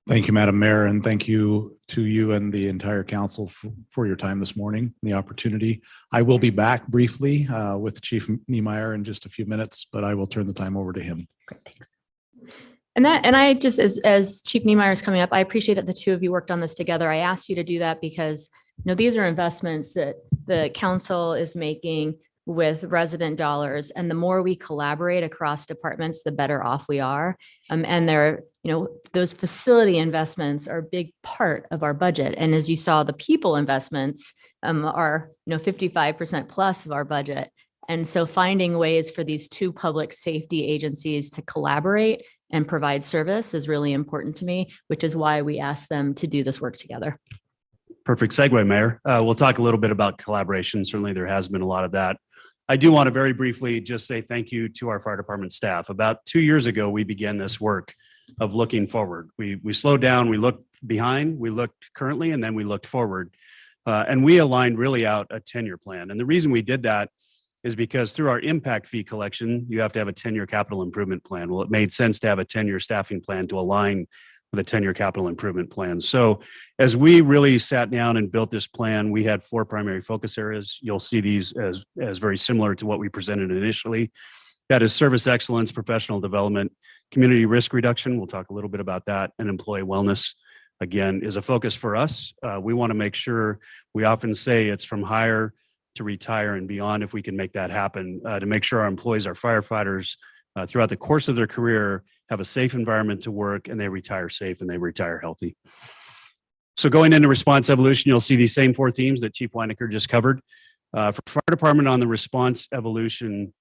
Thank you, Madam Mayor, and thank you to you and the entire council for your time this morning and the opportunity. I will be back briefly with Chief Niemeyer in just a few minutes, but I will turn the time over to him. Great, thanks. And I just, as Chief Niemeyer is coming up, I appreciate that the two of you worked on this together. I asked you to do that because, these are investments that the council is making with resident dollars. And the more we collaborate across departments, the better off we are. And those facility investments are a big part of our budget. And as you saw, the people investments are, 55% plus of our budget. And so finding ways for these two public safety agencies to collaborate and provide service is really important to me, which is why we asked them to do this work together. Perfect segue, Mayor. We'll talk a little bit about collaboration. Certainly there has been a lot of that. I do want to very briefly just say thank you to our fire department staff. About 2 years ago, we began this work of looking forward. We slowed down, we looked behind, we looked currently, and then we looked forward. And we aligned really out a 10-year plan. And the reason we did that is because through our impact fee collection, you have to have a 10-year capital improvement plan. Well, it made sense to have a 10-year staffing plan to align with a 10-year capital improvement plan. So as we really sat down and built this plan, we had 4 primary focus areas. You'll see these as very similar to what we presented initially. That is service excellence, professional development, community risk reduction. We'll talk a little bit about that, and employee wellness. Again, is a focus for us. We want to make sure, we often say it's from hire to retire and beyond, if we can make that happen, to make sure our employees, our firefighters, throughout the course of their career, have a safe environment to work, and they retire safe and they retire healthy. So going into response evolution, you'll see these same 4 themes that Chief Weinecker just covered. For fire department on the response evolution,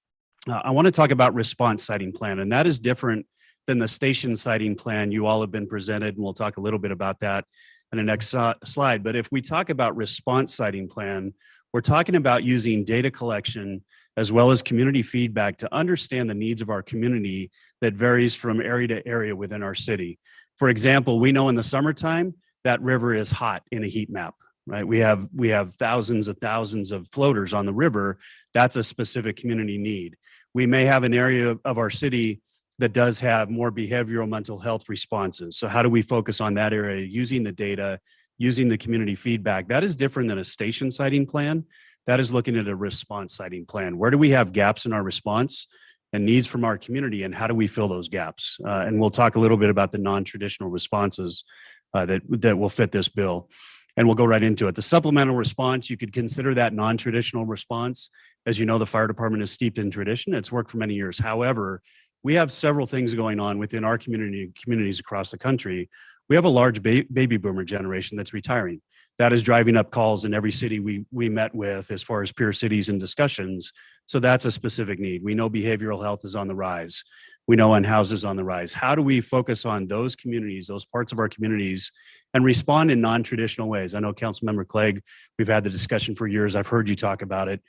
I want to talk about response siting plan, and that is different than the station siting plan you all have been presented, and we'll talk a little bit about that in the next slide. But if we talk about response siting plan, we're talking about using data collection as well as community feedback to understand the needs of our community that varies from area to area within our city. For example, we know in the summertime that river is hot in a heat map, right? We have thousands of floaters on the river. That's a specific community need. We may have an area of our city that does have more behavioral mental health responses. So how do we focus on that area using the data, using the community feedback? That is different than a station siting plan. That is looking at a response siting plan. Where do we have gaps in our response and needs from our community, and how do we fill those gaps? And we'll talk a little bit about the non-traditional responses that will fit this bill. And we'll go right into it. The supplemental response, you could consider that non-traditional response. As you know, the fire department is steeped in tradition. It's worked for many years. However, we have several things going on within our community and communities across the country. We have a large baby boomer generation that's retiring. That is driving up calls in every city we met with as far as peer cities and discussions. So that's a specific need. We know behavioral health is on the rise. We know unhoused is on the rise. How do we focus on those communities, those parts of our communities, and respond in non-traditional ways? I know Councilmember Clegg, we've had the discussion for years. I've heard you talk about it.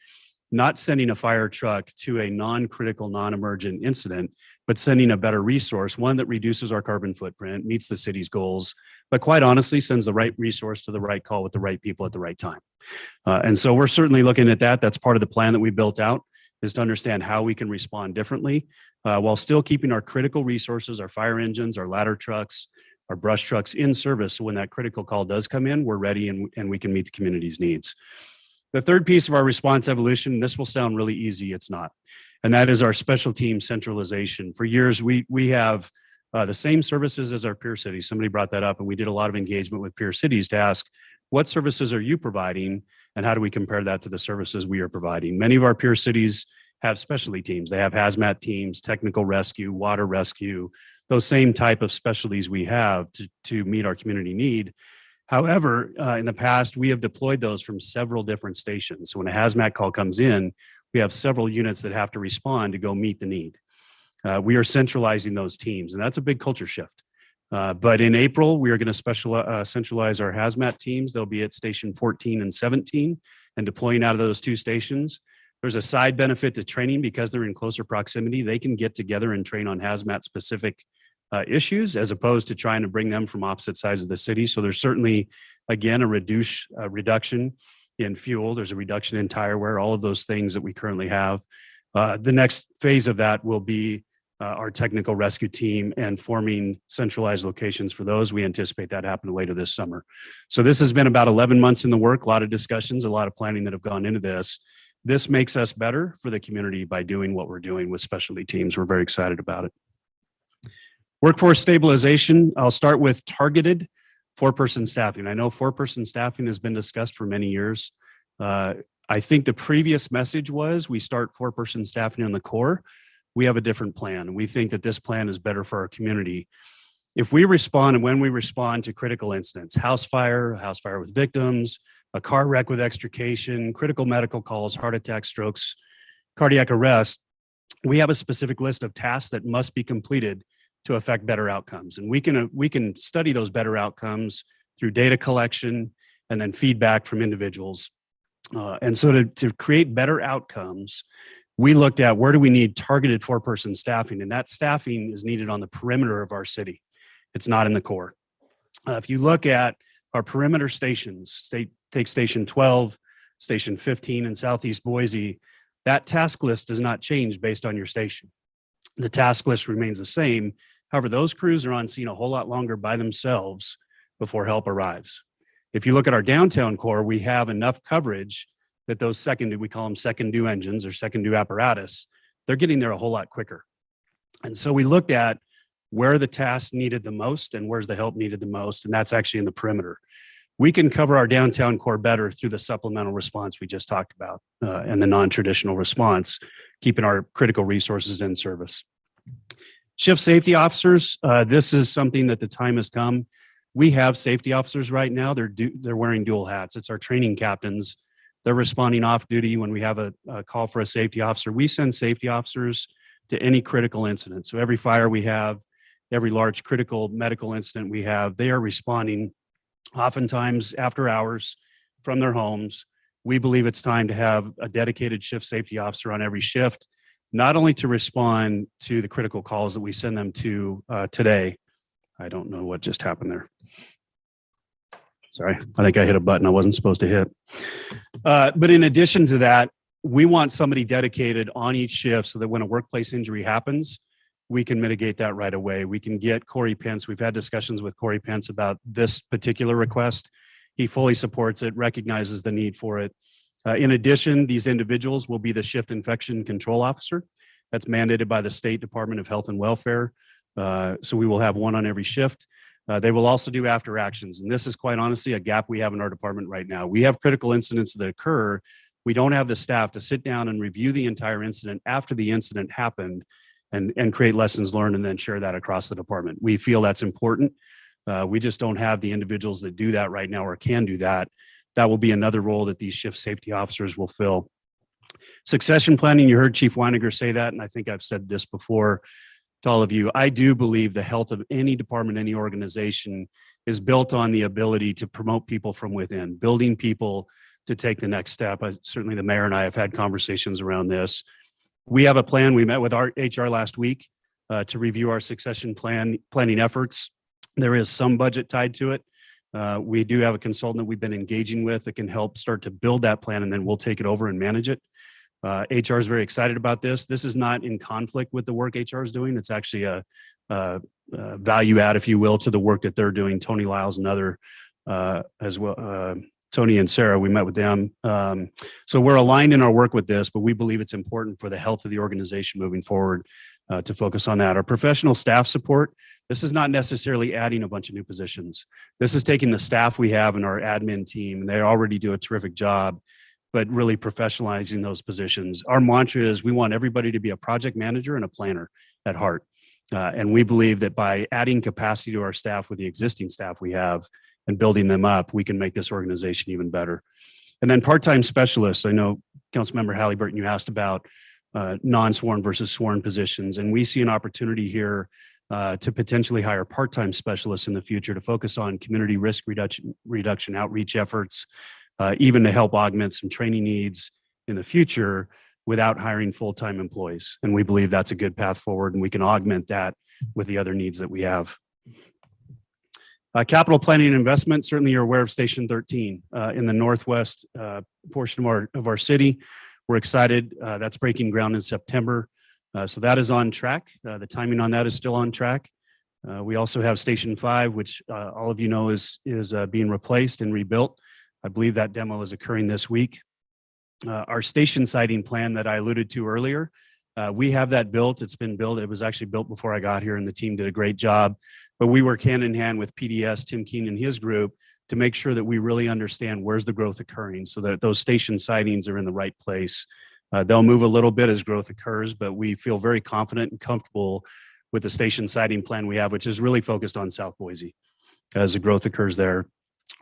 Not sending a fire truck to a non-critical, non-emergent incident, but sending a better resource, one that reduces our carbon footprint, meets the city's goals, but quite honestly, sends the right resource to the right call with the right people at the right time. And so we're certainly looking at that. That's part of the plan that we built out, is to understand how we can respond differently while still keeping our critical resources, our fire engines, our ladder trucks, our brush trucks in service. So when that critical call does come in, we're ready and we can meet the community's needs. The third piece of our response evolution, this will sound really easy, it's not. And that is our special team centralization. For years, we have the same services as our peer cities. Somebody brought that up, and we did a lot of engagement with peer cities to ask, what services are you providing, and how do we compare that to the services we are providing? Many of our peer cities have specialty teams. They have hazmat teams, technical rescue, water rescue, those same type of specialties we have to meet our community need. However, in the past, we have deployed those from several different stations. So when a hazmat call comes in, we have several units that have to respond to go meet the need. We are centralizing those teams, and that's a big culture shift. But in April, we are going to centralize our hazmat teams. They'll be at station 14 and 17 and deploying out of those 2 stations. There's a side benefit to training because they're in closer proximity. They can get together and train on hazmat specific issues as opposed to trying to bring them from opposite sides of the city. So there's certainly, again, a reduction in fuel. There's a reduction in tire wear, all of those things that we currently have. The next phase of that will be our technical rescue team and forming centralized locations for those. We anticipate that happening later this summer. So this has been about 11 months in the work, a lot of discussions, a lot of planning that have gone into this. This makes us better for the community by doing what we're doing with specialty teams. We're very excited about it. Workforce stabilization, I'll start with targeted 4-person staffing. I know 4-person staffing has been discussed for many years. I think the previous message was we start 4-person staffing on the core. We have a different plan. We think that this plan is better for our community. If we respond and when we respond to critical incidents, house fire with victims, a car wreck with extrication, critical medical calls, heart attacks, strokes, cardiac arrest, we have a specific list of tasks that must be completed to affect better outcomes. And we can study those better outcomes through data collection and then feedback from individuals. And so to create better outcomes, we looked at where do we need targeted 4-person staffing, and that staffing is needed on the perimeter of our city. It's not in the core. If you look at our perimeter stations, take Station 12, Station 15 in Southeast Boise, that task list does not change based on your station. The task list remains the same. However, those crews are on scene a whole lot longer by themselves before help arrives. If you look at our downtown core, we have enough coverage that those we call them second due engines or second due apparatus, they're getting there a whole lot quicker. And so we looked at where the tasks needed the most and where's the help needed the most, and that's actually in the perimeter. We can cover our downtown core better through the supplemental response we just talked about and the non-traditional response, keeping our critical resources in service. Shift safety officers, this is something that the time has come. We have safety officers right now. They're wearing dual hats. It's our training captains. They're responding off duty when we have a call for a safety officer. We send safety officers to any critical incident. So every fire we have, every large critical medical incident we have, they are responding oftentimes after hours from their homes. We believe it's time to have a dedicated shift safety officer on every shift, not only to respond to the critical calls that we send them to today. I don't know what just happened there. Sorry, I think I hit a button I wasn't supposed to hit. But in addition to that, we want somebody dedicated on each shift so that when a workplace injury happens, we can mitigate that right away. We can get Corey Pence. We've had discussions with Corey Pence about this particular request. He fully supports it, recognizes the need for it. In addition, these individuals will be the shift infection control officer. That's mandated by the State Department of Health and Welfare. So we will have one on every shift. They will also do after actions. And this is quite honestly a gap we have in our department right now. We have critical incidents that occur. We don't have the staff to sit down and review the entire incident after the incident happened and create lessons learned and then share that across the department. We feel that's important. We just don't have the individuals that do that right now or can do that. That will be another role that these shift safety officers will fill. Succession planning, you heard Chief Weiniger say that, and I think I've said this before to all of you. I do believe the health of any department, any organization is built on the ability to promote people from within, building people to take the next step. Certainly the mayor and I have had conversations around this. We have a plan. We met with our HR last week to review our succession planning efforts. There is some budget tied to it. We do have a consultant that we've been engaging with that can help start to build that plan, and then we'll take it over and manage it. HR is very excited about this. This is not in conflict with the work HR is doing. It's actually a value add, if you will, to the work that they're doing. Tony Lyles and other as well. Tony and Sarah, we met with them. So we're aligned in our work with this, but we believe it's important for the health of the organization moving forward to focus on that. Our professional staff support, this is not necessarily adding a bunch of new positions. This is taking the staff we have in our admin team, and they already do a terrific job, but really professionalizing those positions. Our mantra is we want everybody to be a project manager and a planner at heart. And we believe that by adding capacity to our staff with the existing staff we have and building them up, we can make this organization even better. And then part-time specialists. I know Councilmember Halliburton, you asked about non-sworn versus sworn positions. And we see an opportunity here to potentially hire part-time specialists in the future to focus on community risk reduction outreach efforts, even to help augment some training needs in the future without hiring full-time employees. And we believe that's a good path forward, and we can augment that with the other needs that we have. Capital planning and investment, certainly you're aware of Station 13 in the northwest portion of our city. We're excited. That's breaking ground in September. So that is on track. The timing on that is still on track. We also have Station 5, which all of you know is being replaced and rebuilt. I believe that demo is occurring this week. Our station siting plan that I alluded to earlier, we have that built. It's been built. It was actually built before I got here, and the team did a great job. But we work hand in hand with PDS, Tim Keene and his group, to make sure that we really understand where's the growth occurring so that those station sightings are in the right place. They'll move a little bit as growth occurs, but we feel very confident and comfortable with the station siting plan we have, which is really focused on South Boise as the growth occurs there.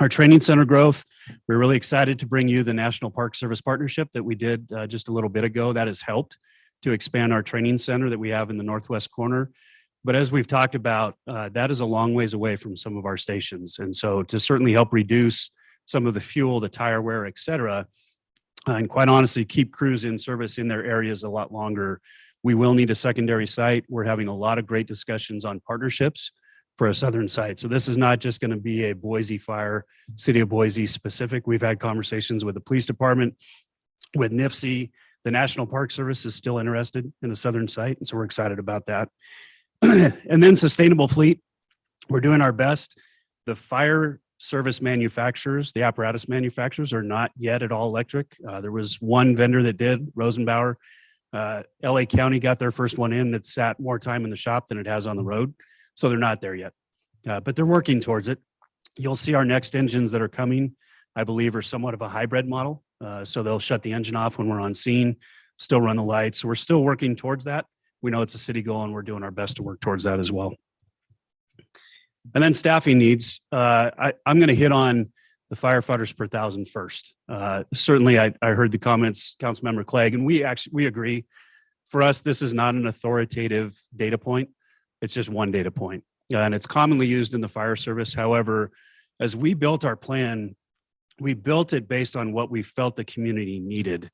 Our training center growth, we're really excited to bring you the National Park Service partnership that we did just a little bit ago. That has helped to expand our training center that we have in the northwest corner. But as we've talked about, that is a long ways away from some of our stations. And so to certainly help reduce some of the fuel, the tire wear, et cetera, and quite honestly, keep crews in service in their areas a lot longer, we will need a secondary site. We're having a lot of great discussions on partnerships for a southern site. So this is not just going to be a Boise Fire, City of Boise specific. We've had conversations with the police department, with NIFC. The National Park Service is still interested in a southern site, and so we're excited about that. And then sustainable fleet, we're doing our best. The fire service manufacturers, the apparatus manufacturers are not yet at all electric. There was one vendor that did, Rosenbauer. LA County got their first one in that sat more time in the shop than it has on the road. So they're not there yet, but they're working towards it. You'll see our next engines that are coming, I believe, are somewhat of a hybrid model. So they'll shut the engine off when we're on scene, still run the lights. So we're still working towards that. We know it's a city goal and we're doing our best to work towards that as well. And then staffing needs. I'm going to hit on the firefighters per thousand first. Certainly, I heard the comments, Councilmember Clegg, and we agree. For us, this is not an authoritative data point. It's just one data point, and it's commonly used in the fire service. However, as we built our plan, we built it based on what we felt the community needed,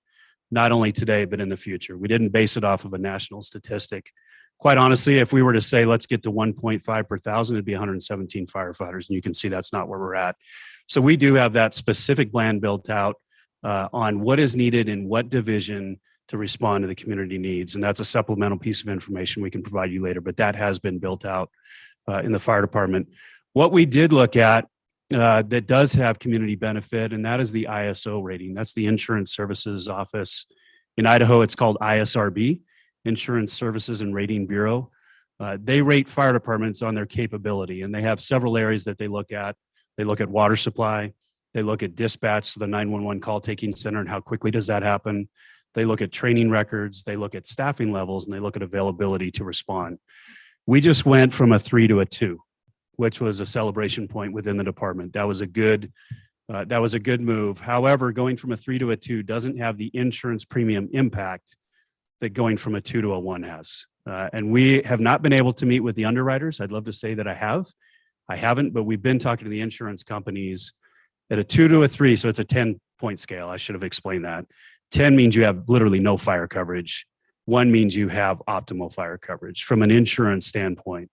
not only today, but in the future. We didn't base it off of a national statistic. Quite honestly, if we were to say, let's get to 1.5 per thousand, it'd be 117 firefighters. And you can see that's not where we're at. So we do have that specific plan built out on what is needed in what division to respond to the community needs. And that's a supplemental piece of information we can provide you later, but that has been built out in the fire department. What we did look at that does have community benefit, and that is the ISO rating. That's the Insurance Services Office. In Idaho, it's called ISRB, Insurance Services and Rating Bureau. They rate fire departments on their capability, and they have several areas that they look at. They look at water supply. They look at dispatch to the 911 call taking center and how quickly does that happen. They look at training records, they look at staffing levels, and they look at availability to respond. We just went from a 3 to a 2, which was a celebration point within the department. That was a good move. However, going from a 3 to a 2 doesn't have the insurance premium impact that going from a 2 to a 1 has. And we have not been able to meet with the underwriters. I'd love to say that I have. I haven't, but we've been talking to the insurance companies at a 2 to a 3. So it's a 10-point scale. I should have explained that. 10 means you have literally no fire coverage. 1 means you have optimal fire coverage from an insurance standpoint.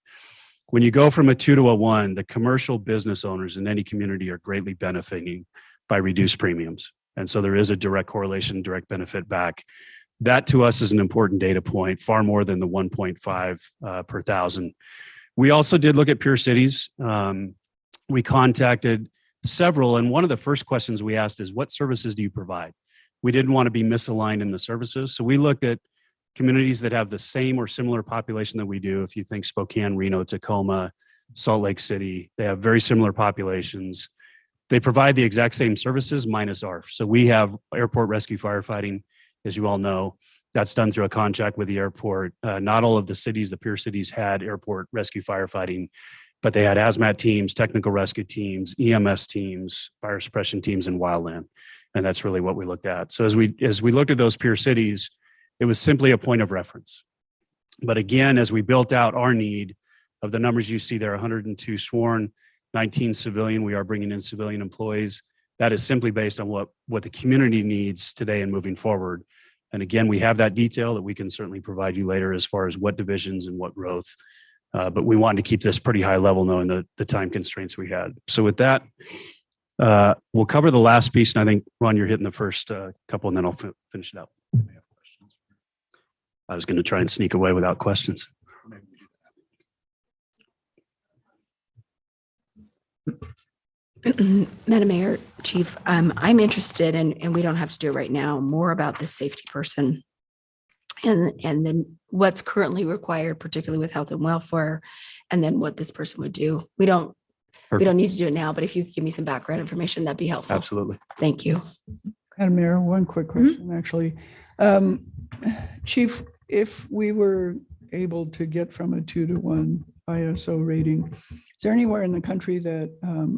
When you go from a 2 to a 1, the commercial business owners in any community are greatly benefiting by reduced premiums. And so there is a direct correlation, direct benefit back. That to us is an important data point, far more than the 1.5 per thousand. We also did look at peer cities. We contacted several, and one of the first questions we asked is, what services do you provide? We didn't want to be misaligned in the services. So we looked at communities that have the same or similar population that we do. If you think Spokane, Reno, Tacoma, Salt Lake City, they have very similar populations. They provide the exact same services minus ARF. So we have airport rescue firefighting, as you all know. That's done through a contract with the airport. Not all of the cities, the peer cities, had airport rescue firefighting, but they had hazmat teams, technical rescue teams, EMS teams, fire suppression teams, and wildland. And that's really what we looked at. So as we looked at those peer cities, it was simply a point of reference. But again, as we built out our need of the numbers you see there, 102 sworn, 19 civilian, we are bringing in civilian employees. That is simply based on what the community needs today and moving forward. And again, we have that detail that we can certainly provide you later as far as what divisions and what growth. But we wanted to keep this pretty high level knowing the time constraints we had. So with that, we'll cover the last piece. And I think, Ron, you're hitting the first couple, and then I'll finish it up. I was going to try and sneak away without questions. Madam Mayor, Chief, I'm interested in, and we don't have to do it right now, more about the safety person and then what's currently required, particularly with health and welfare, and then what this person would do. We don't need to do it now, but if you could give me some background information, that'd be helpful. Absolutely. Thank you. Madam Mayor, one quick question, actually. Chief, if we were able to get from a 2 to 1 ISO rating. Is there anywhere in the country that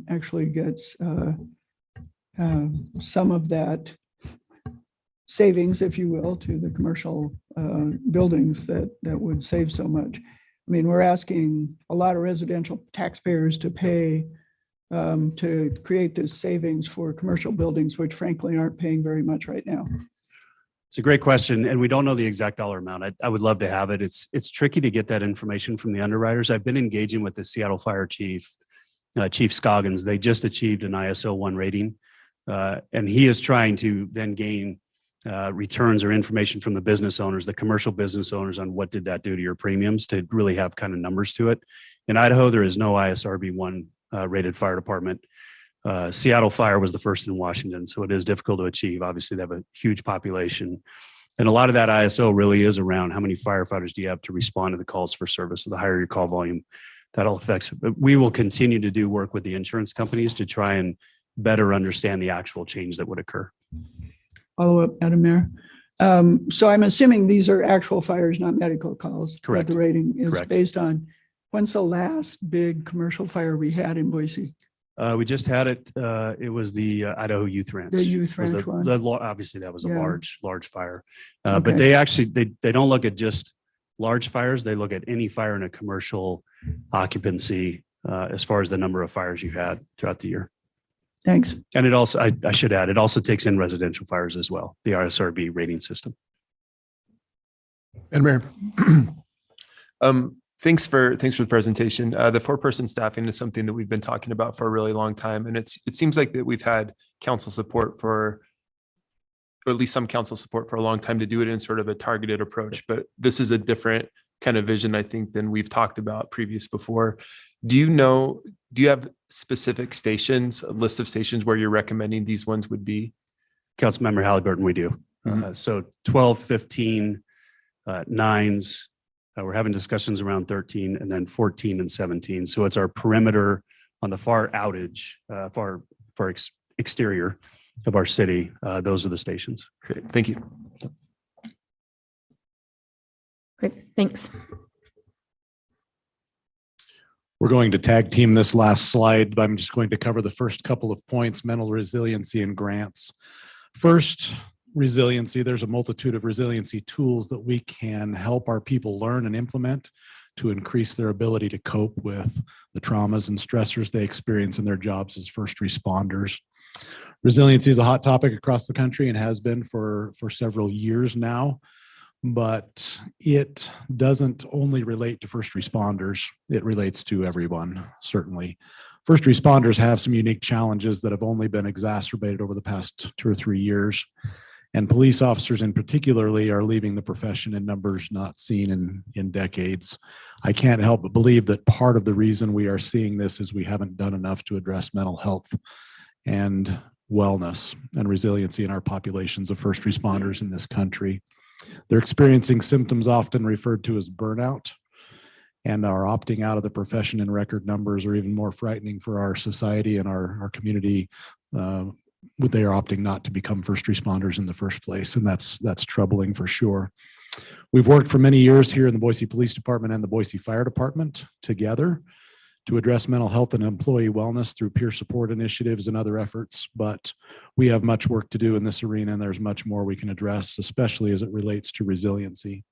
actually gets some of that savings, if you will, to the commercial buildings that would save so much? I mean, we're asking a lot of residential taxpayers to pay to create this savings for commercial buildings, which frankly aren't paying very much right now. It's a great question, and we don't know the exact dollar amount. I would love to have it. It's tricky to get that information from the underwriters. I've been engaging with the Seattle Fire Chief, Chief Scoggins. They just achieved an ISO 1 rating, and he is trying to then gain returns or information from the business owners, the commercial business owners, on what did that do to your premiums, to really have kind of numbers to it. In Idaho, there is no ISRB 1 rated fire department. Seattle Fire was the first in Washington, so it is difficult to achieve. Obviously, they have a huge population. And a lot of that ISO really is around how many firefighters do you have to respond to the calls for service. So the higher your call volume, that all affects it. But we will continue to do work with the insurance companies to try and better understand the actual change that would occur. Follow up, Madam Mayor. So I'm assuming these are actual fires, not medical calls. that Correct. The rating is Correct. based on. When's the last big commercial fire we had in Boise? We just had it. It was the Idaho Youth Ranch. The Youth Was Ranch one? Obviously, that was a Yeah. large fire. Okay. But they actually, they don't look at just large fires. They look at any fire in a commercial occupancy as far as the number of fires you had throughout the year. Thanks. And it also, I should add, it also takes in residential fires as well, the ISRB rating system. And Mayor, thanks for the presentation. The 4-person staffing is something that we've been talking about for a really long time, and it seems like that we've had council support for, or at least some council support for a long time to do it in sort of a targeted approach. But this is a different kind of vision, I think, than we've talked about before. Do you have specific stations, a list of stations where you're recommending these ones would be? Councilmember Halliburton, we do. So 12, 15, 9s. We're having discussions around 13, and then 14 and 17. So it's our perimeter on the far outage, far exterior of our city. Those are the stations. Great, thank you. Great, thanks. We're going to tag team this last slide, but I'm just going to cover the first couple of points: mental resiliency and grants. First, resiliency. There's a multitude of resiliency tools that we can help our people learn and implement to increase their ability to cope with the traumas and stressors they experience in their jobs as first responders. Resiliency is a hot topic across the country and has been for several years now, but it doesn't only relate to first responders. It relates to everyone, certainly. First responders have some unique challenges that have only been exacerbated over the past 2 or 3 years. And police officers in particularly are leaving the profession in numbers not seen in decades. I can't help but believe that part of the reason we are seeing this is we haven't done enough to address mental health and wellness and resiliency in our populations of first responders in this country. They're experiencing symptoms often referred to as burnout, and are opting out of the profession in record numbers, or even more frightening for our society and our community. They are opting not to become first responders in the first place, and that's troubling for sure. We've worked for many years here in the Boise Police Department and the Boise Fire Department together to address mental health and employee wellness through peer support initiatives and other efforts, but we have much work to do in this arena, and there's much more we can address, especially as it relates to resiliency.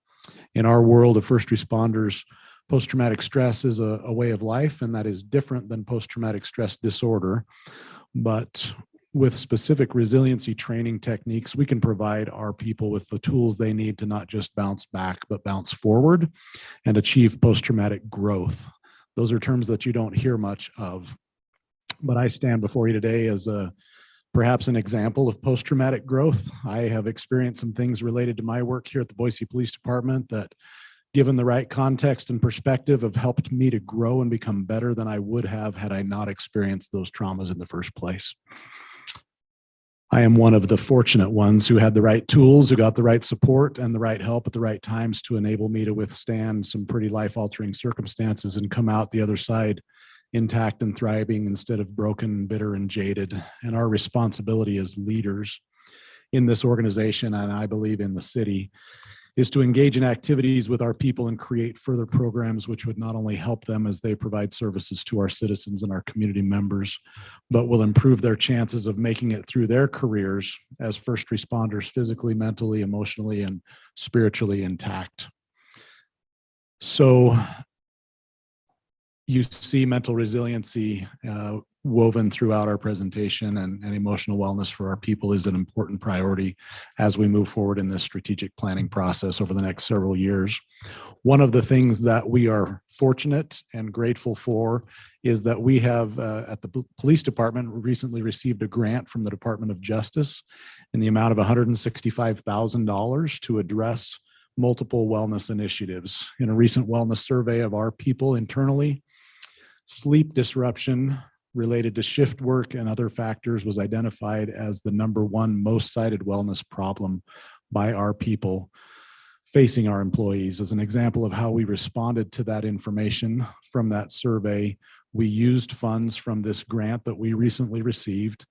In our world of first responders, post-traumatic stress is a way of life, and that is different than post-traumatic stress disorder. But with specific resiliency training techniques, we can provide our people with the tools they need to not just bounce back, but bounce forward and achieve post-traumatic growth. Those are terms that you don't hear much of, but I stand before you today as perhaps an example of post-traumatic growth. I have experienced some things related to my work here at the Boise Police Department that, given the right context and perspective, have helped me to grow and become better than I would have had I not experienced those traumas in the first place. I am one of the fortunate ones who had the right tools, who got the right support and the right help at the right times to enable me to withstand some pretty life-altering circumstances and come out the other side intact and thriving instead of broken, bitter, and jaded. And our responsibility as leaders in this organization, and I believe in the city, is to engage in activities with our people and create further programs which would not only help them as they provide services to our citizens and our community members, but will improve their chances of making it through their careers as first responders physically, mentally, emotionally, and spiritually intact. So you see mental resiliency woven throughout our presentation, and emotional wellness for our people is an important priority as we move forward in this strategic planning process over the next several years. One of the things that we are fortunate and grateful for is that we have at the police department recently received a grant from the Department of Justice in the amount of $165,000 to address multiple wellness initiatives. In a recent wellness survey of our people internally, sleep disruption related to shift work and other factors was identified as the #1 most cited wellness problem by our people facing our employees. As an example of how we responded to that information from that survey, we used funds from this grant that we recently received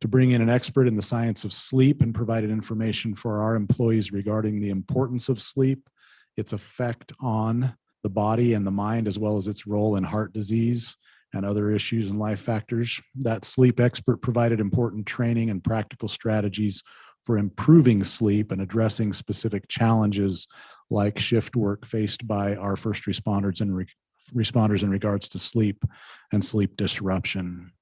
to bring in an expert in the science of sleep and provided information for our employees regarding the importance of sleep, its effect on the body and the mind, as well as its role in heart disease and other issues and life factors. That sleep expert provided important training and practical strategies for improving sleep and addressing specific challenges like shift work faced by our first responders and responders in regards to sleep and sleep disruption.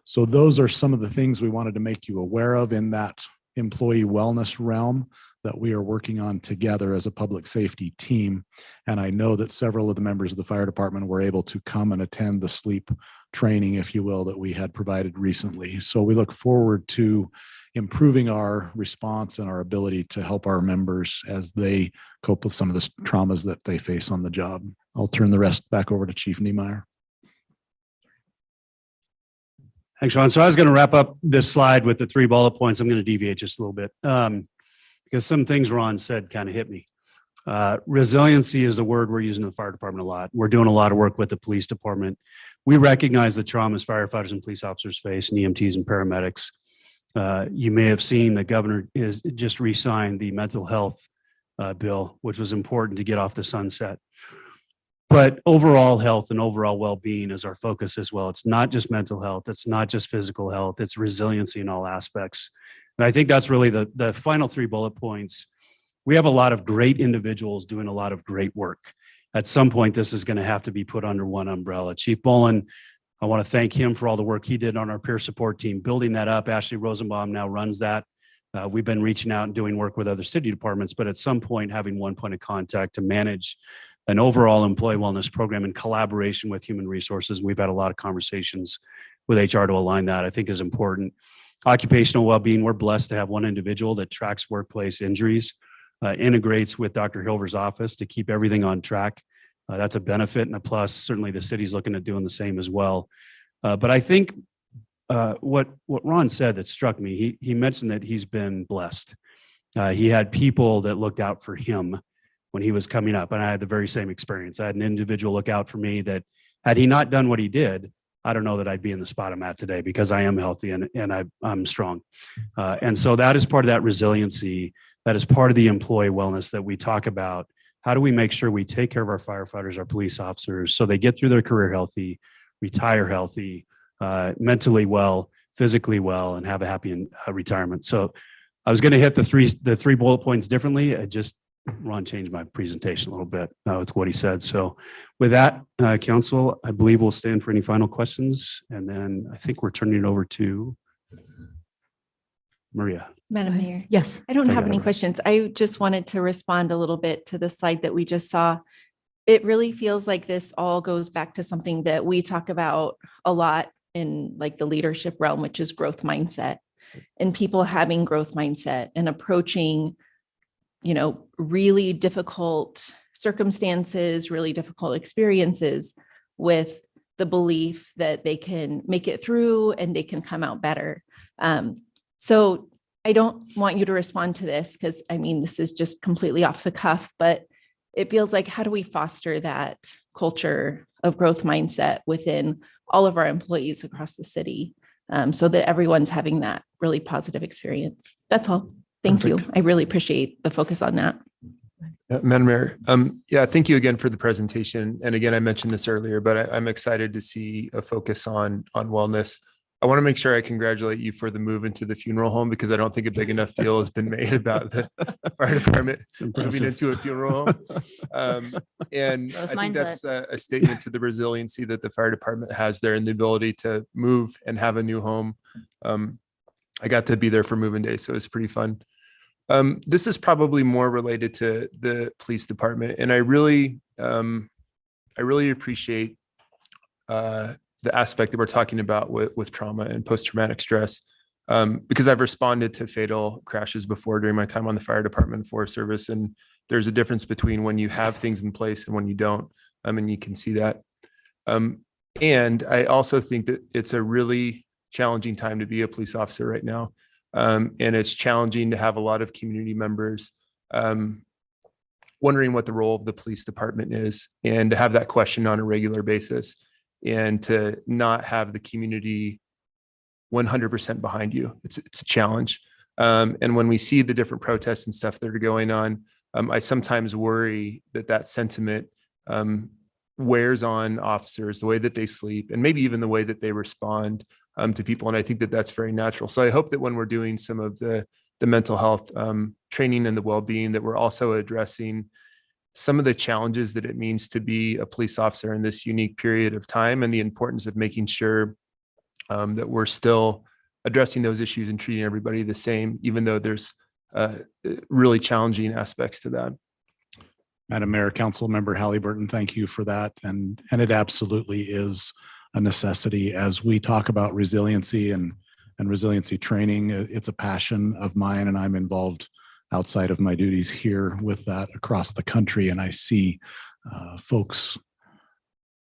So those are some of the things we wanted to make you aware of in that employee wellness realm that we are working on together as a public safety team. And I know that several of the members of the fire department were able to come and attend the sleep training, if you will, that we had provided recently. So we look forward to improving our response and our ability to help our members as they cope with some of the traumas that they face on the job. I'll turn the rest back over to Chief Niemeyer. Thanks, Ron. So I was going to wrap up this slide with the 3 bullet points. I'm going to deviate just a little bit because some things Ron said kind of hit me. Resiliency is a word we're using in the fire department a lot. We're doing a lot of work with the police department. We recognize the traumas firefighters and police officers face, and EMTs and paramedics. You may have seen the governor is just re-signed the mental health bill, which was important to get off the sunset. But overall health and overall well-being is our focus as well. It's not just mental health. It's not just physical health. It's resiliency in all aspects. And I think that's really the final 3 bullet points. We have a lot of great individuals doing a lot of great work. At some point, this is going to have to be put under one umbrella. Chief Bolin, I want to thank him for all the work he did on our peer support team, building that up. Ashley Rosenbaum now runs that. We've been reaching out and doing work with other city departments, but at some point, having one point of contact to manage an overall employee wellness program in collaboration with human resources. We've had a lot of conversations with HR to align that, I think is important. Occupational well-being, we're blessed to have one individual that tracks workplace injuries, integrates with Dr. Hilver's office to keep everything on track. That's a benefit and a plus. Certainly the city's looking at doing the same as well. But I think what Ron said that struck me, he mentioned that he's been blessed. He had people that looked out for him when he was coming up. And I had the very same experience. I had an individual look out for me that had he not done what he did, I don't know that I'd be in the spot I'm at today because I am healthy and I'm strong. And so that is part of that resiliency. That is part of the employee wellness that we talk about. How do we make sure we take care of our firefighters, our police officers, so they get through their career healthy, retire healthy, mentally well, physically well, and have a happy retirement. So I was going to hit the three bullet points differently. Ron changed my presentation a little bit with what he said. So with that, council, I believe we'll stand for any final questions. And then I think we're turning it over to Maria. Madam Mayor. Yes. I don't Take have it any over. questions. I just wanted to respond a little bit to the slide that we just saw. It really feels like this all goes back to something that we talk about a lot in like the leadership realm, which is growth mindset, and people having growth mindset and approaching, really difficult circumstances, really difficult experiences with the belief that they can make it through and they can come out better. So I don't want you to respond to this because this is just completely off the cuff, but it feels like, how do we foster that culture of growth mindset within all of our employees across the city so that everyone's having that really positive experience? That's all. Thank you. I really appreciate the focus on that. Madam Mayor, yeah, thank you again for the presentation. And again, I mentioned this earlier, but I'm excited to see a focus on wellness. I want to make sure I congratulate you for the move into the funeral home, because I don't think a big enough deal has been made about the fire department moving into a funeral home. And Growth I think mindset. that's a statement to the resiliency that the fire department has there and the ability to move and have a new home. I got to be there for moving day, so it's pretty fun. This is probably more related to the police department, and I really appreciate the aspect that we're talking about with trauma and post-traumatic stress, because I've responded to fatal crashes before during my time on the fire department and Forest Service, and there's a difference between when you have things in place and when you don't, and you can see that. And I also think that it's a really challenging time to be a police officer right now. And it's challenging to have a lot of community members wondering what the role of the police department is, and to have that question on a regular basis, and to not have the community 100% behind you. It's a challenge. And when we see the different protests and stuff that are going on, I sometimes worry that sentiment wears on officers, the way that they sleep, and maybe even the way that they respond to people. And I think that that's very natural. So I hope that when we're doing some of the mental health training and the well-being, that we're also addressing some of the challenges that it means to be a police officer in this unique period of time, and the importance of making sure that we're still addressing those issues and treating everybody the same, even though there's really challenging aspects to that. Madam Mayor, Council Member Halliburton, thank you for that. And it absolutely is a necessity as we talk about resiliency and resiliency training. It's a passion of mine, and I'm involved outside of my duties here with that across the country. And I see folks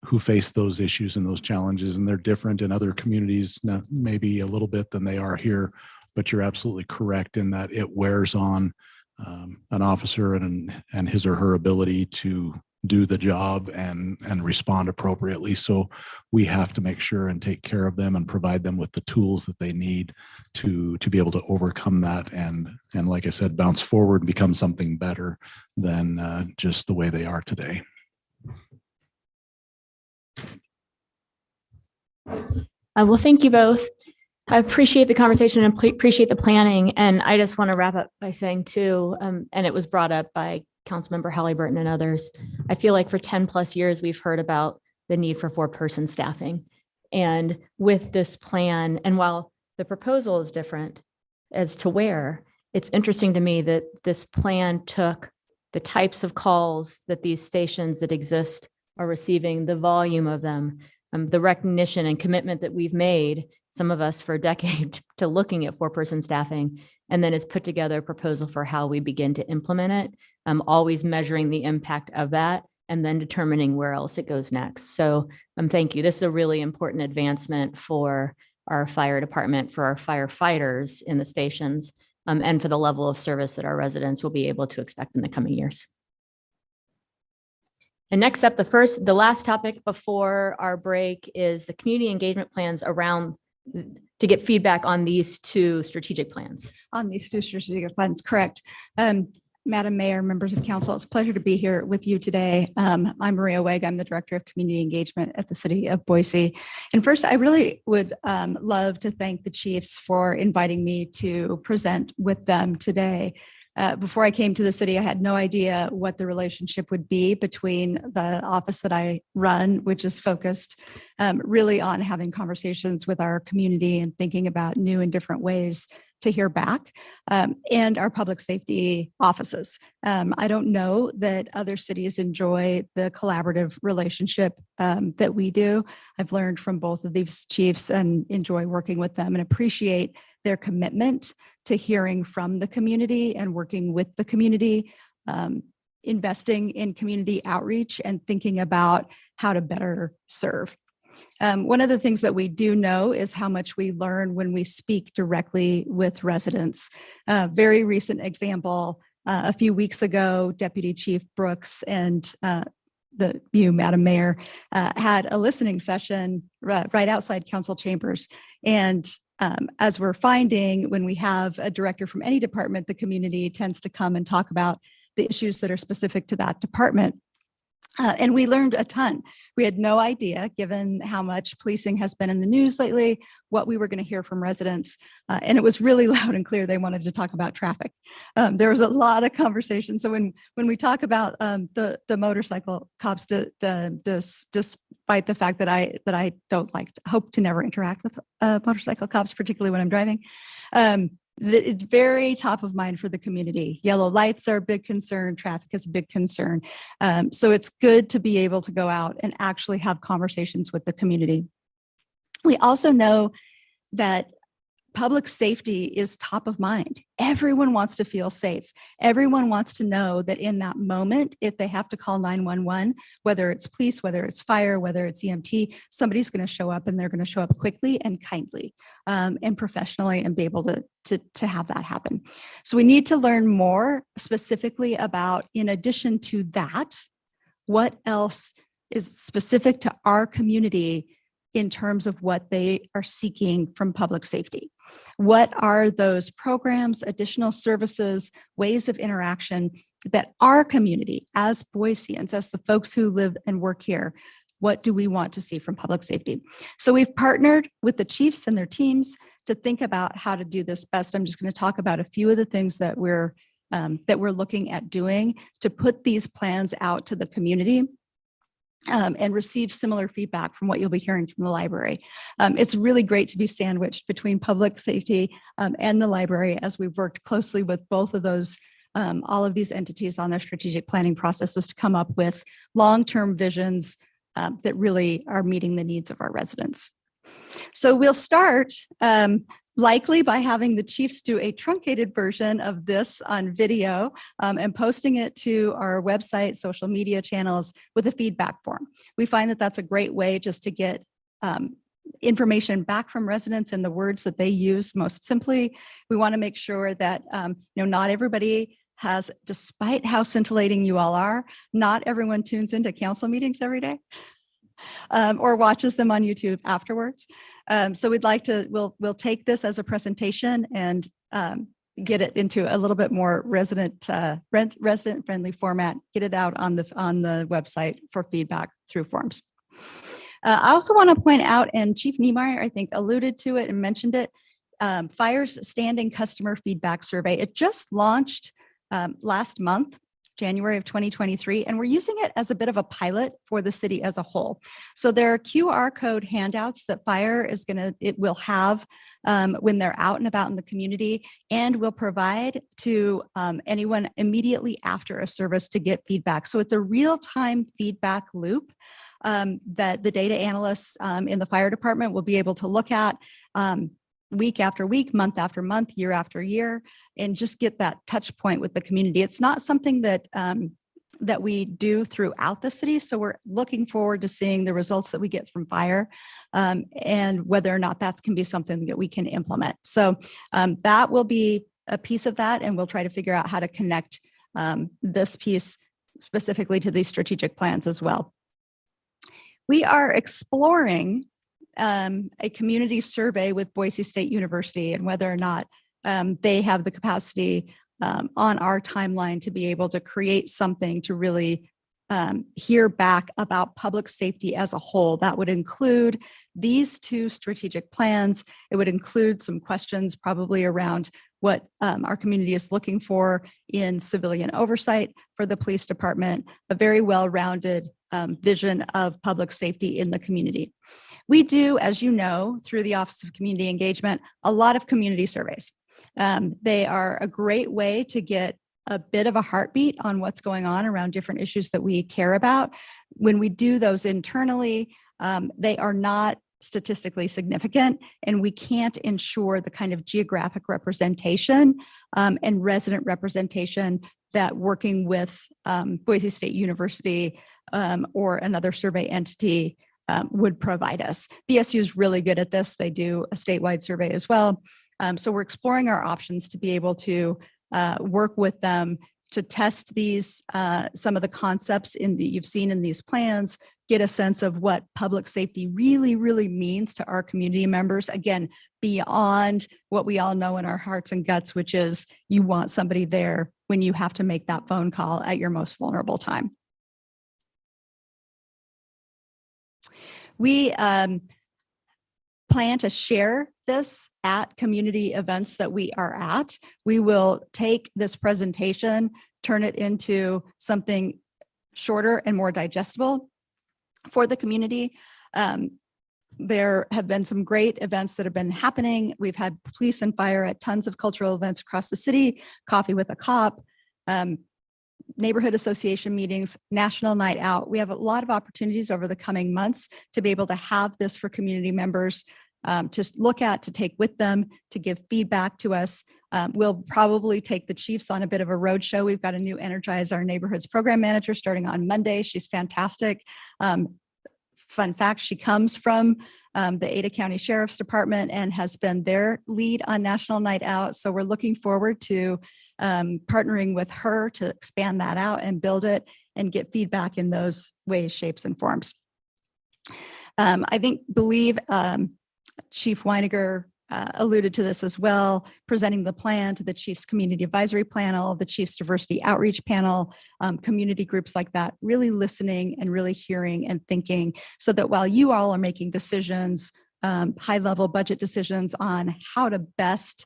who face those issues and those challenges, and they're different in other communities, maybe a little bit than they are here, but you're absolutely correct in that it wears on an officer and his or her ability to do the job and respond appropriately. So we have to make sure and take care of them and provide them with the tools that they need to be able to overcome that and like I said, bounce forward and become something better than just the way they are today. Well, thank you both. I appreciate the conversation and appreciate the planning. And I just want to wrap up by saying too, and it was brought up by Councilmember Halliburton and others, I feel like for 10 plus years, we've heard about the need for 4-person staffing. And with this plan, and while the proposal is different as to where, it's interesting to me that this plan took the types of calls that these stations that exist are receiving, the volume of them, the recognition and commitment that we've made, some of us for a decade, to looking at 4-person staffing, and then it's put together a proposal for how we begin to implement it, always measuring the impact of that and then determining where else it goes next. So thank you. This is a really important advancement for our fire department, for our firefighters in the stations, and for the level of service that our residents will be able to expect in the coming years. And next up, the last topic before our break is the community engagement plans around to get feedback on these 2 strategic plans. On these 2 strategic plans, correct. Madam Mayor, members of council, it's a pleasure to be here with you today. I'm Maria Wegg. I'm the Director of Community Engagement at the City of Boise. And first, I really would love to thank the chiefs for inviting me to present with them today. Before I came to the city, I had no idea what the relationship would be between the office that I run, which is focused really on having conversations with our community and thinking about new and different ways to hear back, and our public safety offices. I don't know that other cities enjoy the collaborative relationship that we do. I've learned from both of these chiefs and enjoy working with them and appreciate their commitment to hearing from the community and working with the community, investing in community outreach and thinking about how to better serve. One of the things that we do know is how much we learn when we speak directly with residents. Very recent example, a few weeks ago, Deputy Chief Brooks and you, Madam Mayor, had a listening session right outside council chambers. And as we're finding, when we have a director from any department, the community tends to come and talk about the issues that are specific to that department. And we learned a ton. We had no idea, given how much policing has been in the news lately, what we were going to hear from residents. And it was really loud and clear they wanted to talk about traffic. There was a lot of conversation. So when we talk about the motorcycle cops, despite the fact that I don't hope to never interact with motorcycle cops, particularly when I'm driving, it's very top of mind for the community. Yellow lights are a big concern. Traffic is a big concern. So it's good to be able to go out and actually have conversations with the community. We also know that public safety is top of mind. Everyone wants to feel safe. Everyone wants to know that in that moment, if they have to call 911, whether it's police, whether it's fire, whether it's EMT, somebody's going to show up, and they're going to show up quickly and kindly and professionally, and be able to have that happen. So we need to learn more specifically about, in addition to that, what else is specific to our community in terms of what they are seeking from public safety. What are those programs, additional services, ways of interaction that our community, as Boiseans, as the folks who live and work here, what do we want to see from public safety? So we've partnered with the chiefs and their teams to think about how to do this best. I'm just going to talk about a few of the things that we're looking at doing to put these plans out to the community. And receive similar feedback from what you'll be hearing from the library. It's really great to be sandwiched between public safety and the library, as we've worked closely with both of those, all of these entities on their strategic planning processes to come up with long-term visions that really are meeting the needs of our residents. So we'll start likely by having the chiefs do a truncated version of this on video and posting it to our website, social media channels with a feedback form. We find that that's a great way just to get information back from residents in the words that they use most simply. We want to make sure that not everybody has, despite how scintillating you all are, not everyone tunes into council meetings every day. Or watches them on YouTube afterwards. So we'd like to, we'll take this as a presentation and get it into a little bit more resident friendly format, get it out on the website for feedback through forms. I also want to point out, and Chief Niemeyer, I think, alluded to it and mentioned it, Fire's standing customer feedback survey. It just launched last month, January of 2023, and we're using it as a bit of a pilot for the city as a whole. So there are QR code handouts that Fire will have when they're out and about in the community, and will provide to anyone immediately after a service to get feedback. So it's a real-time feedback loop that the data analysts in the fire department will be able to look at week after week, month after month, year after year, and just get that touch point with the community. It's not something that that we do throughout the city. So we're looking forward to seeing the results that we get from Fire and whether or not that can be something that we can implement. So that will be a piece of that, and we'll try to figure out how to connect this piece specifically to these strategic plans as well. We are exploring a community survey with Boise State University, and whether or not they have the capacity on our timeline to be able to create something to really hear back about public safety as a whole. That would include these two strategic plans. It would include some questions probably around what our community is looking for in civilian oversight for the police department, a very well-rounded vision of public safety in the community. We do, as you know, through the Office of Community Engagement, a lot of community surveys. They are a great way to get a bit of a heartbeat on what's going on around different issues that we care about. When we do those internally, they are not statistically significant, and we can't ensure the kind of geographic representation and resident representation that working with Boise State University or another survey entity would provide us. BSU is really good at this. They do a statewide survey as well. So we're exploring our options to be able to work with them to test these, some of the concepts you've seen in these plans, get a sense of what public safety really, really means to our community members. Again, beyond what we all know in our hearts and guts, which is you want somebody there when you have to make that phone call at your most vulnerable time. We plan to share this at community events that we are at. We will take this presentation, turn it into something shorter and more digestible for the community. There have been some great events that have been happening. We've had police and fire at tons of cultural events across the city, coffee with a cop, neighborhood association meetings, national night out. We have a lot of opportunities over the coming months to be able to have this for community members to look at, to take with them, to give feedback to us. We'll probably take the chiefs on a bit of a road show. We've got a new Energize Our Neighborhoods program manager starting on Monday. She's fantastic. Fun fact, she comes from the Ada County Sheriff's Department and has been their lead on National Night Out. So we're looking forward to partnering with her to expand that out and build it and get feedback in those ways, shapes, and forms. Believe Chief Weiniger alluded to this as well, presenting the plan to the Chiefs Community Advisory Panel, the Chiefs Diversity Outreach Panel, community groups like that, really listening and really hearing and thinking so that while you all are making decisions, high-level budget decisions on how to best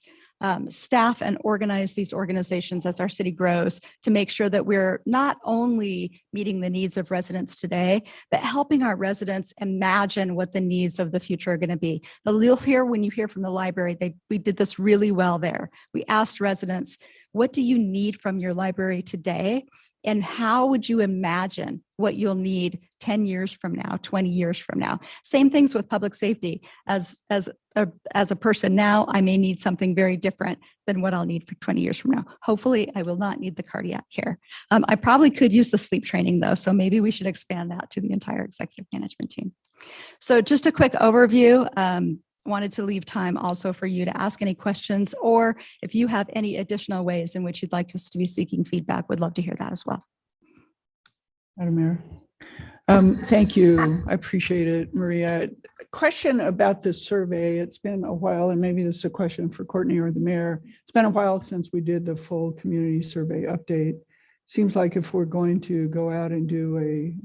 staff and organize these organizations as our city grows to make sure that we're not only meeting the needs of residents today, but helping our residents imagine what the needs of the future are going to be. You'll hear when you hear from the library, we did this really well there. We asked residents, what do you need from your library today? And how would you imagine what you'll need 10 years from now, 20 years from now? Same things with public safety. As a person now, I may need something very different than what I'll need for 20 years from now. Hopefully, I will not need the cardiac care. I probably could use the sleep training though, so maybe we should expand that to the entire executive management team. So just a quick overview. Wanted to leave time also for you to ask any questions, or if you have any additional ways in which you'd like us to be seeking feedback, would love to hear that as well. Madam Mayor. Thank you. I appreciate it, Maria. Question about this survey. It's been a while, and maybe this is a question for Courtney or the mayor. It's been a while since we did the full community survey update. Seems like if we're going to go out and do a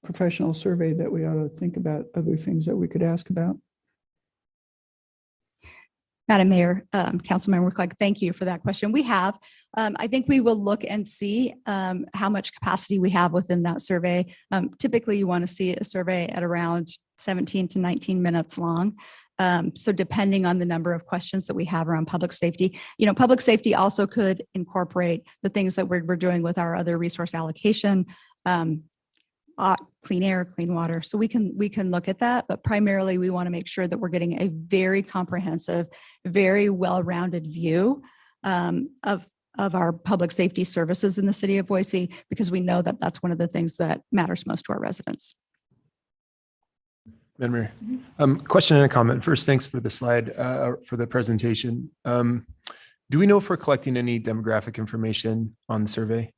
professional survey, that we ought to think about other things that we could ask about. Madam Mayor, Councilmember Clegg, thank you for that question. We have, I think we will look and see how much capacity we have within that survey. Typically, you want to see a survey at around 17 to 19 minutes long. So depending on the number of questions that we have around public safety, public safety also could incorporate the things that we're doing with our other resource allocation, clean air, clean water. So we can look at that, but primarily we want to make sure that we're getting a very comprehensive, very well-rounded view of our public safety services in the city of Boise, because we know that that's one of the things that matters most to our residents. Madam Mayor, question and a comment. First, thanks for the slide for the presentation. Do we know if we're collecting any demographic information on the survey?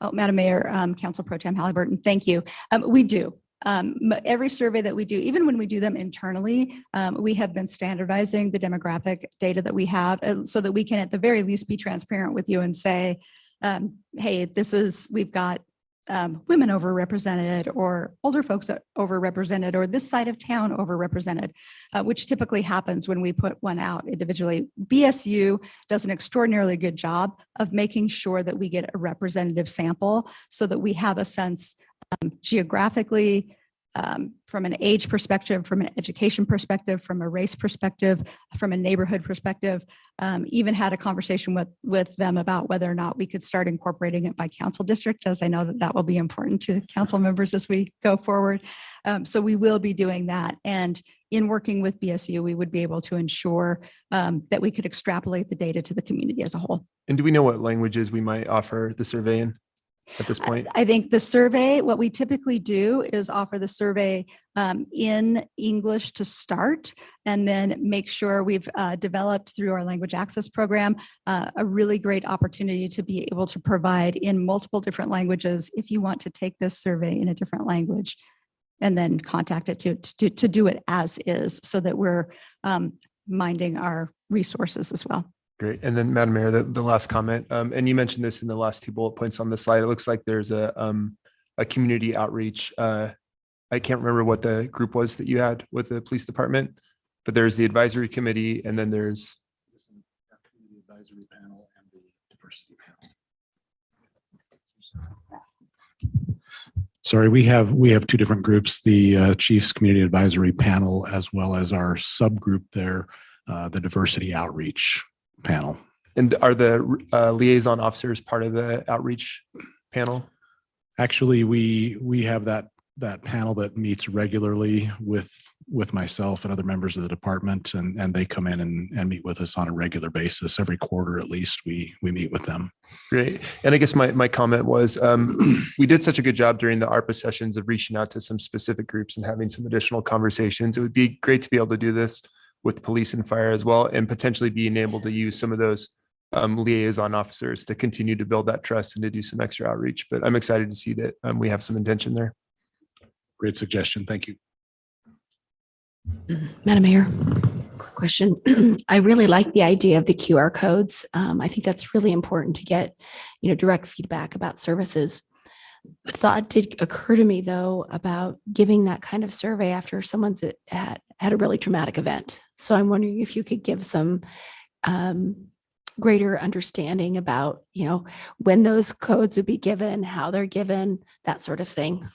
Oh, Madam Mayor, Council Pro Tem Halliburton, thank you. We do. Every survey that we do, even when we do them internally, we have been standardizing the demographic data that we have so that we can at the very least be transparent with you and say, hey, we've got women overrepresented, or older folks overrepresented, or this side of town overrepresented, which typically happens when we put one out individually. BSU does an extraordinarily good job of making sure that we get a representative sample so that we have a sense geographically, from an age perspective, from an education perspective, from a race perspective, from a neighborhood perspective. Even had a conversation with them about whether or not we could start incorporating it by council district, as I know that will be important to council members as we go forward. So we will be doing that. And in working with BSU, we would be able to ensure that we could extrapolate the data to the community as a whole. And do we know what languages we might offer the survey in? at this point? I think the survey, what we typically do is offer the survey in English to start, and then make sure we've developed through our language access program a really great opportunity to be able to provide in multiple different languages if you want to take this survey in a different language, and then contact it to do it as is, so that we're minding our resources as well. Great. And then Madam Mayor, the last comment, and you mentioned this in the last 2 bullet points on the slide. It looks like there's a community outreach. I can't remember what the group was that you had with the police department, but there's the advisory committee, and then there's the advisory panel and the diversity panel. Sorry, we have 2 different groups, the Chiefs Community Advisory Panel, as well as our subgroup there, the Diversity Outreach Panel. And are the liaison officers part of the outreach panel? Actually, we have that panel that meets regularly with myself and other members of the department, and they come in and meet with us on a regular basis. Every quarter, at least, we meet with them. Great. And I guess my comment was, we did such a good job during the ARPA sessions of reaching out to some specific groups and having some additional conversations. It would be great to be able to do this with police and fire as well, and potentially being able to use some of those liaison officers to continue to build that trust and to do some extra outreach. But I'm excited to see that we have some intention there. Great suggestion. Thank you. Madam Mayor, quick question. I really like the idea of the QR codes. I think that's really important to get, direct feedback about services. A thought did occur to me, though, about giving that kind of survey after someone's had a really traumatic event. So I'm wondering if you could give some greater understanding about, when those codes would be given, how they're given, that sort of thing.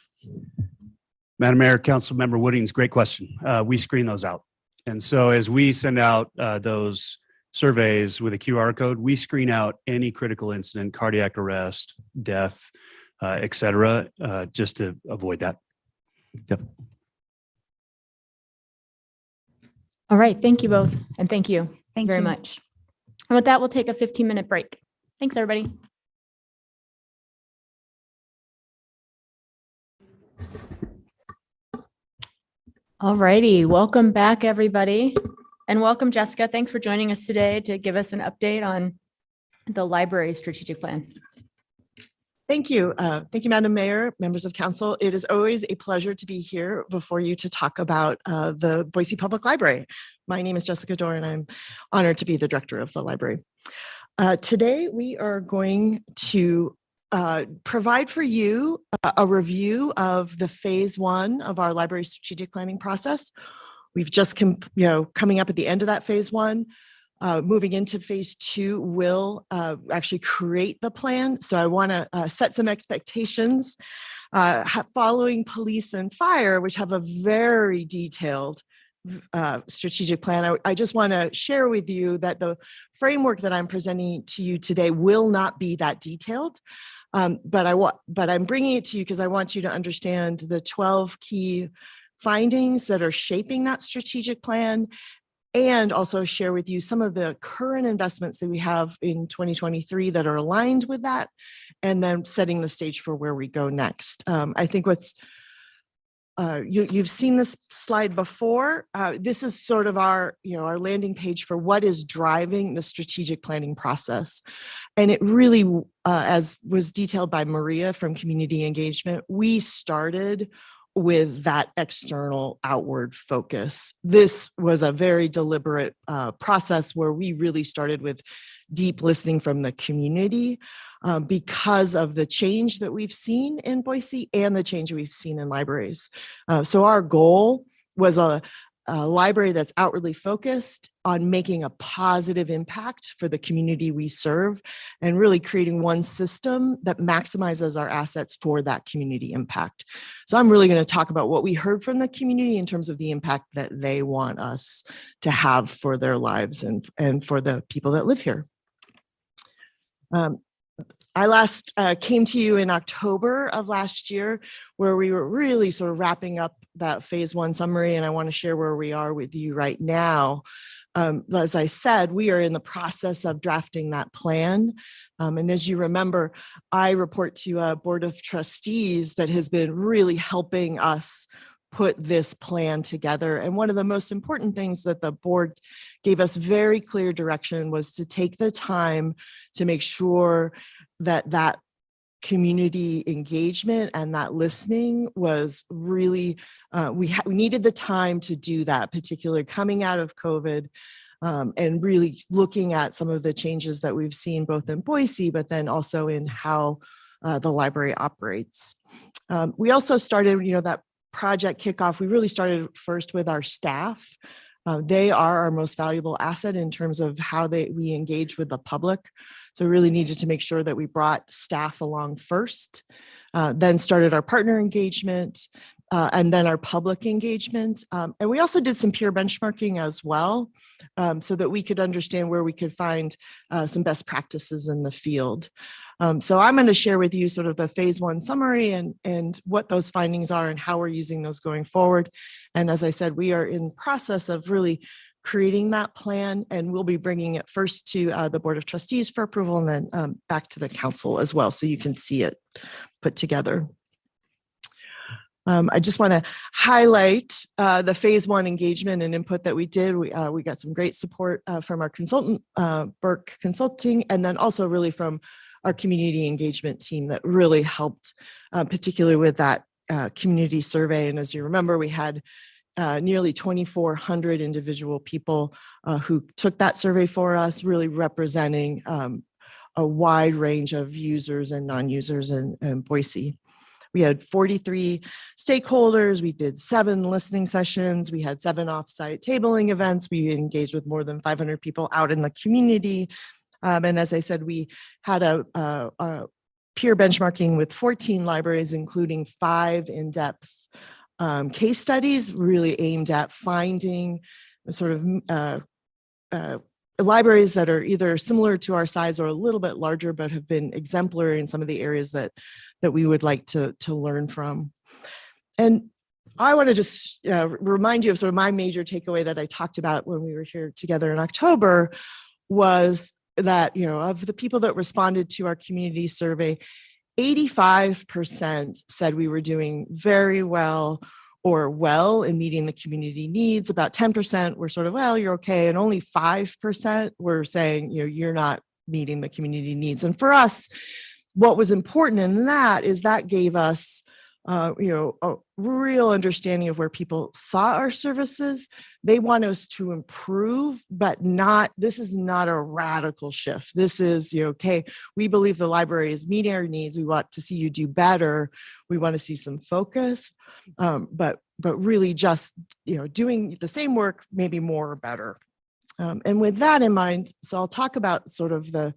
Madam Mayor, Councilmember Woodings, great question. We screen those out. And so as we send out those surveys with a QR code, we screen out any critical incident, cardiac arrest, death, et cetera, just to avoid that. Yep. All right. Thank you both. And thank you Thank very you. much. And with that, we'll take a 15-minute break. Thanks, everybody. All righty. Welcome back, everybody. And welcome, Jessica. Thanks for joining us today to give us an update on the library strategic plan. Thank you. Thank you, Madam Mayor, members of council. It is always a pleasure to be here before you to talk about the Boise Public Library. My name is Jessica Dorr, and I'm honored to be the director of the library. Today, we are going to provide for you a review of the phase 1 of our library strategic planning process. We've just coming up at the end of that phase 1. Moving into phase 2 will actually create the plan. So I want to set some expectations. Following police and fire, which have a very detailed strategic plan, I just want to share with you that the framework that I'm presenting to you today will not be that detailed. But I'm bringing it to you because I want you to understand the 12 key findings that are shaping that strategic plan, and also share with you some of the current investments that we have in 2023 that are aligned with that, and then setting the stage for where we go next. I think you've seen this slide before. This is sort of our landing page for what is driving the strategic planning process. And it really, as was detailed by Maria from community engagement, we started with that external outward focus. This was a very deliberate process where we really started with deep listening from the community because of the change that we've seen in Boise and the change we've seen in libraries. So our goal was a library that's outwardly focused on making a positive impact for the community we serve, and really creating one system that maximizes our assets for that community impact. So I'm really going to talk about what we heard from the community in terms of the impact that they want us to have for their lives and for the people that live here. I last came to you in October of last year, where we were really sort of wrapping up that phase 1 summary, and I want to share where we are with you right now. As I said, we are in the process of drafting that plan. And as you remember, I report to a board of trustees that has been really helping us put this plan together. And one of the most important things that the board gave us very clear direction was to take the time to make sure that that community engagement and that listening was really, we needed the time to do that, particularly coming out of COVID, and really looking at some of the changes that we've seen both in Boise, but then also in how the library operates. We also started, that project kickoff. We really started first with our staff. They are our most valuable asset in terms of how we engage with the public. So we really needed to make sure that we brought staff along first, then started our partner engagement, and then our public engagement. And we also did some peer benchmarking as well, so that we could understand where we could find some best practices in the field. So I'm going to share with you sort of the phase 1 summary and what those findings are and how we're using those going forward. And as I said, we are in process of really creating that plan, and we'll be bringing it first to the Board of Trustees for approval and then back to the council as well, so you can see it put together. I just want to highlight the phase 1 engagement and input that we did. We got some great support from our consultant, Burke Consulting, and then also really from our community engagement team that really helped, particularly with that community survey. And as you remember, we had nearly 2,400 individual people who took that survey for us, really representing a wide range of users and non-users in Boise. We had 43 stakeholders. We did 7 listening sessions. We had 7 offsite tabling events. We engaged with more than 500 people out in the community. And as I said, we had a peer benchmarking with 14 libraries, including 5 in-depth case studies, really aimed at finding sort of libraries that are either similar to our size or a little bit larger, but have been exemplary in some of the areas that we would like to learn from. And I want to just remind you of sort of my major takeaway that I talked about when we were here together in October was that, of the people that responded to our community survey, 85% said we were doing very well or well in meeting the community needs. About 10% were sort of, well, you're okay. And only 5% were saying, you're not meeting the community needs. And for us, what was important in that is that gave us a real understanding of where people saw our services. They want us to improve, but this is not a radical shift. This is, okay, we believe the library is meeting our needs. We want to see you do better. We want to see some focus, but really just, doing the same work, maybe more or better. And with that in mind, so I'll talk about sort of the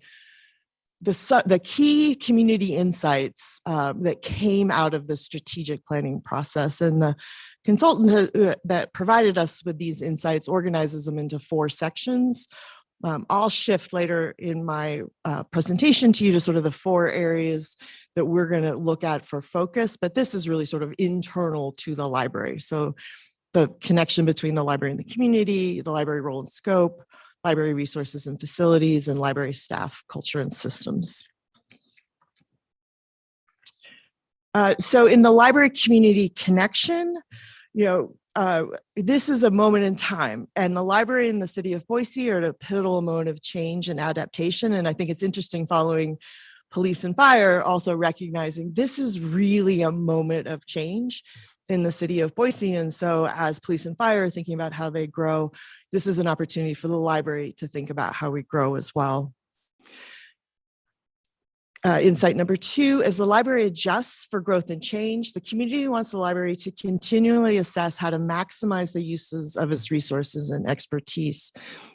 key community insights that came out of the strategic planning process. And the consultant that provided us with these insights organizes them into 4 sections. I'll shift later in my presentation to you to sort of the 4 areas that we're going to look at for focus, but this is really sort of internal to the library. So the connection between the library and the community, the library role and scope, library resources and facilities, and library staff, culture and systems. So in the library community connection, this is a moment in time, and the library in the city of Boise are at a pivotal moment of change and adaptation. And I think it's interesting following police and fire, also recognizing this is really a moment of change in the city of Boise. And so as police and fire are thinking about how they grow, this is an opportunity for the library to think about how we grow as well. Insight number 2, as the library adjusts for growth and change, the community wants the library to continually assess how to maximize the uses of its resources and expertise.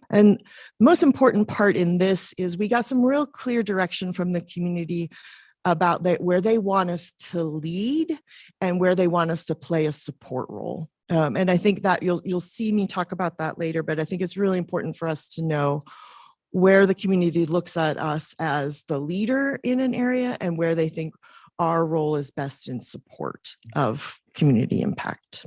And the most important part in this is we got some real clear direction from the community about where they want us to lead and where they want us to play a support role. And I think that you'll see me talk about that later, but I think it's really important for us to know where the community looks at us as the leader in an area and where they think our role is best in support of community impact.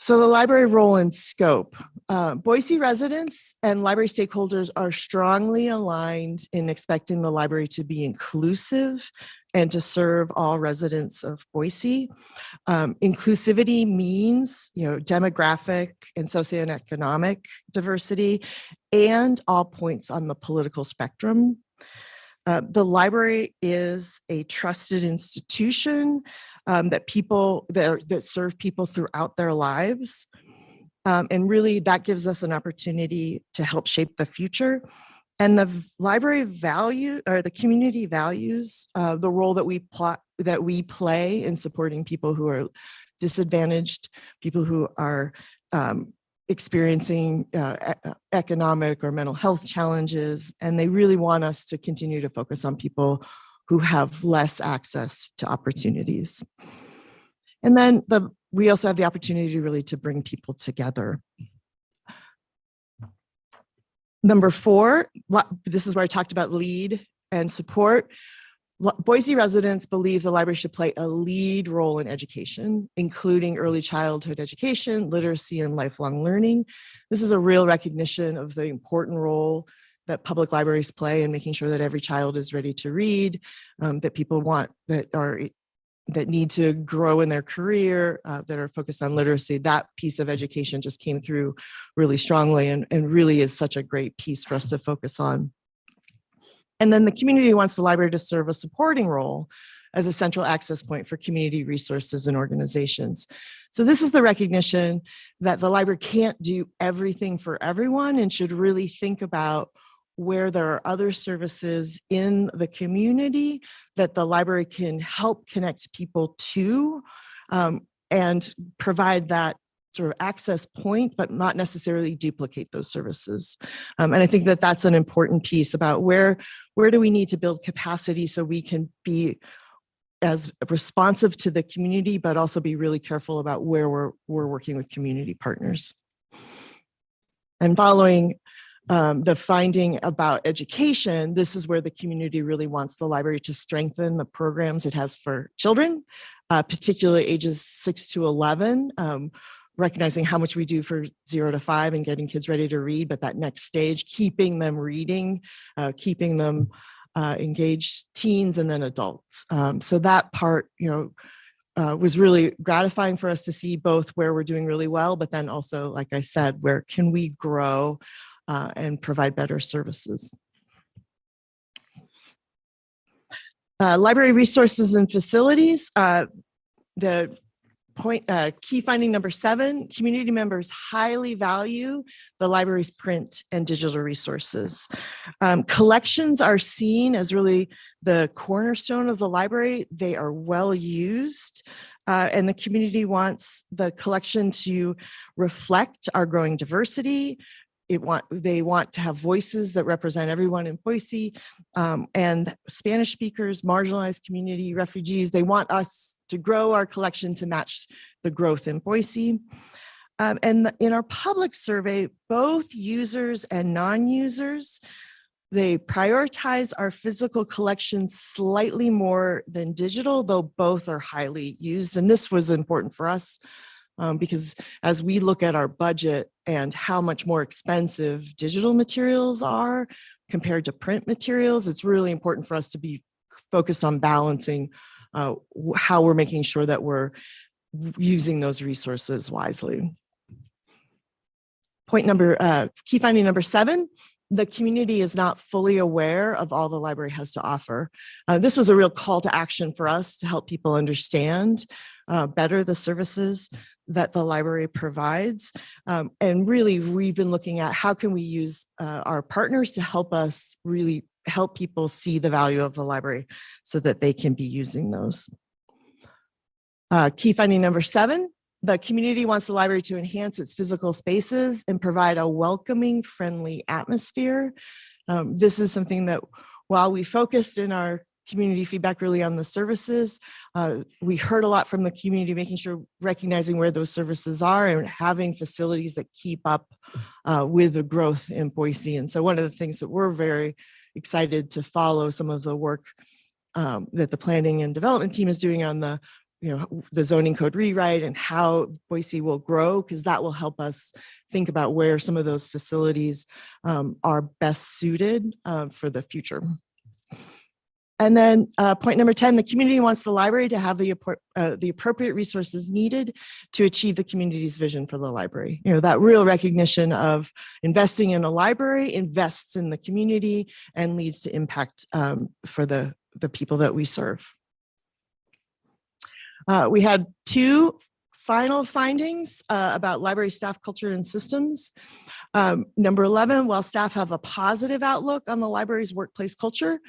So the library role and scope. Boise residents and library stakeholders are strongly aligned in expecting the library to be inclusive and to serve all residents of Boise. Inclusivity means, demographic and socioeconomic diversity and all points on the political spectrum. The library is a trusted institution that serve people throughout their lives. And really that gives us an opportunity to help shape the future. And the library value, or the community values the role that we play in supporting people who are disadvantaged, people who are experiencing economic or mental health challenges. And they really want us to continue to focus on people who have less access to opportunities. And then we also have the opportunity really to bring people together. Number 4, this is where I talked about lead and support. Boise residents believe the library should play a lead role in education, including early childhood education, literacy, and lifelong learning. This is a real recognition of the important role that public libraries play in making sure that every child is ready to read, that people that need to grow in their career, that are focused on literacy. That piece of education just came through really strongly and really is such a great piece for us to focus on. And then the community wants the library to serve a supporting role as a central access point for community resources and organizations. So this is the recognition that the library can't do everything for everyone and should really think about where there are other services in the community that the library can help connect people to, and provide that sort of access point, but not necessarily duplicate those services. And I think that that's an important piece about where do we need to build capacity so we can be as responsive to the community, but also be really careful about where we're working with community partners. And following the finding about education, this is where the community really wants the library to strengthen the programs it has for children, particularly ages 6 to 11, recognizing how much we do for 0 to 5 and getting kids ready to read, but that next stage, keeping them reading, keeping them engaged, teens and then adults. So that part, was really gratifying for us to see both where we're doing really well, but then also, like I said, where can we grow and provide better services. Library resources and facilities. The key finding number 7, community members highly value the library's print and digital resources. Collections are seen as really the cornerstone of the library. They are well used, and the community wants the collection to reflect our growing diversity. They want to have voices that represent everyone in Boise, and Spanish speakers, marginalized community, refugees. They want us to grow our collection to match the growth in Boise. And in our public survey, both users and non-users, they prioritize our physical collection slightly more than digital, though both are highly used. And this was important for us. Because as we look at our budget and how much more expensive digital materials are compared to print materials, it's really important for us to be focused on balancing how we're making sure that we're using those resources wisely. Key finding number 7, the community is not fully aware of all the library has to offer. This was a real call to action for us to help people understand better the services that the library provides. And really, we've been looking at how can we use our partners to help us really help people see the value of the library so that they can be using those. Key finding number 7, the community wants the library to enhance its physical spaces and provide a welcoming, friendly atmosphere. This is something that while we focused in our community feedback really on the services, we heard a lot from the community, recognizing where those services are and having facilities that keep up with the growth in Boise. And so one of the things that we're very excited to follow some of the work that the planning and development team is doing on the the zoning code rewrite and how Boise will grow, because that will help us think about where some of those facilities are best suited for the future. And then point number 10, the community wants the library to have the appropriate resources needed to achieve the community's vision for the library. That real recognition of investing in a library invests in the community and leads to impact for the people that we serve. We had 2 final findings about library staff culture and systems. Number 11, while staff have a positive outlook on the library's workplace culture,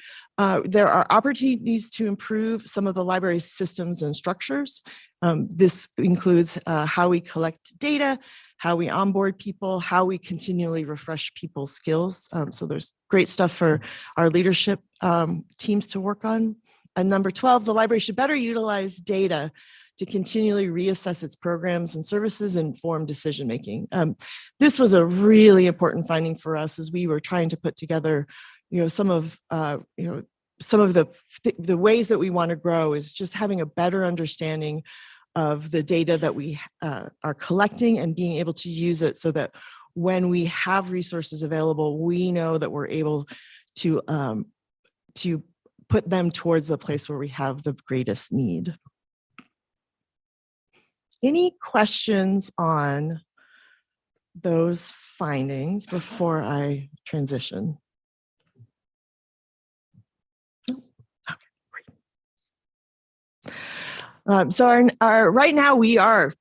there are opportunities to improve some of the library's systems and structures. This includes how we collect data, how we onboard people, how we continually refresh people's skills. So there's great stuff for our leadership teams to work on. And number 12, the library should better utilize data to continually reassess its programs and services and inform decision-making. This was a really important finding for us as we were trying to put together, some of the ways that we want to grow is just having a better understanding of the data that we are collecting and being able to use it so that when we have resources available, we know that we're able to put them towards the place where we have the greatest need. Any questions on those findings before I transition? Okay, great. So right now we are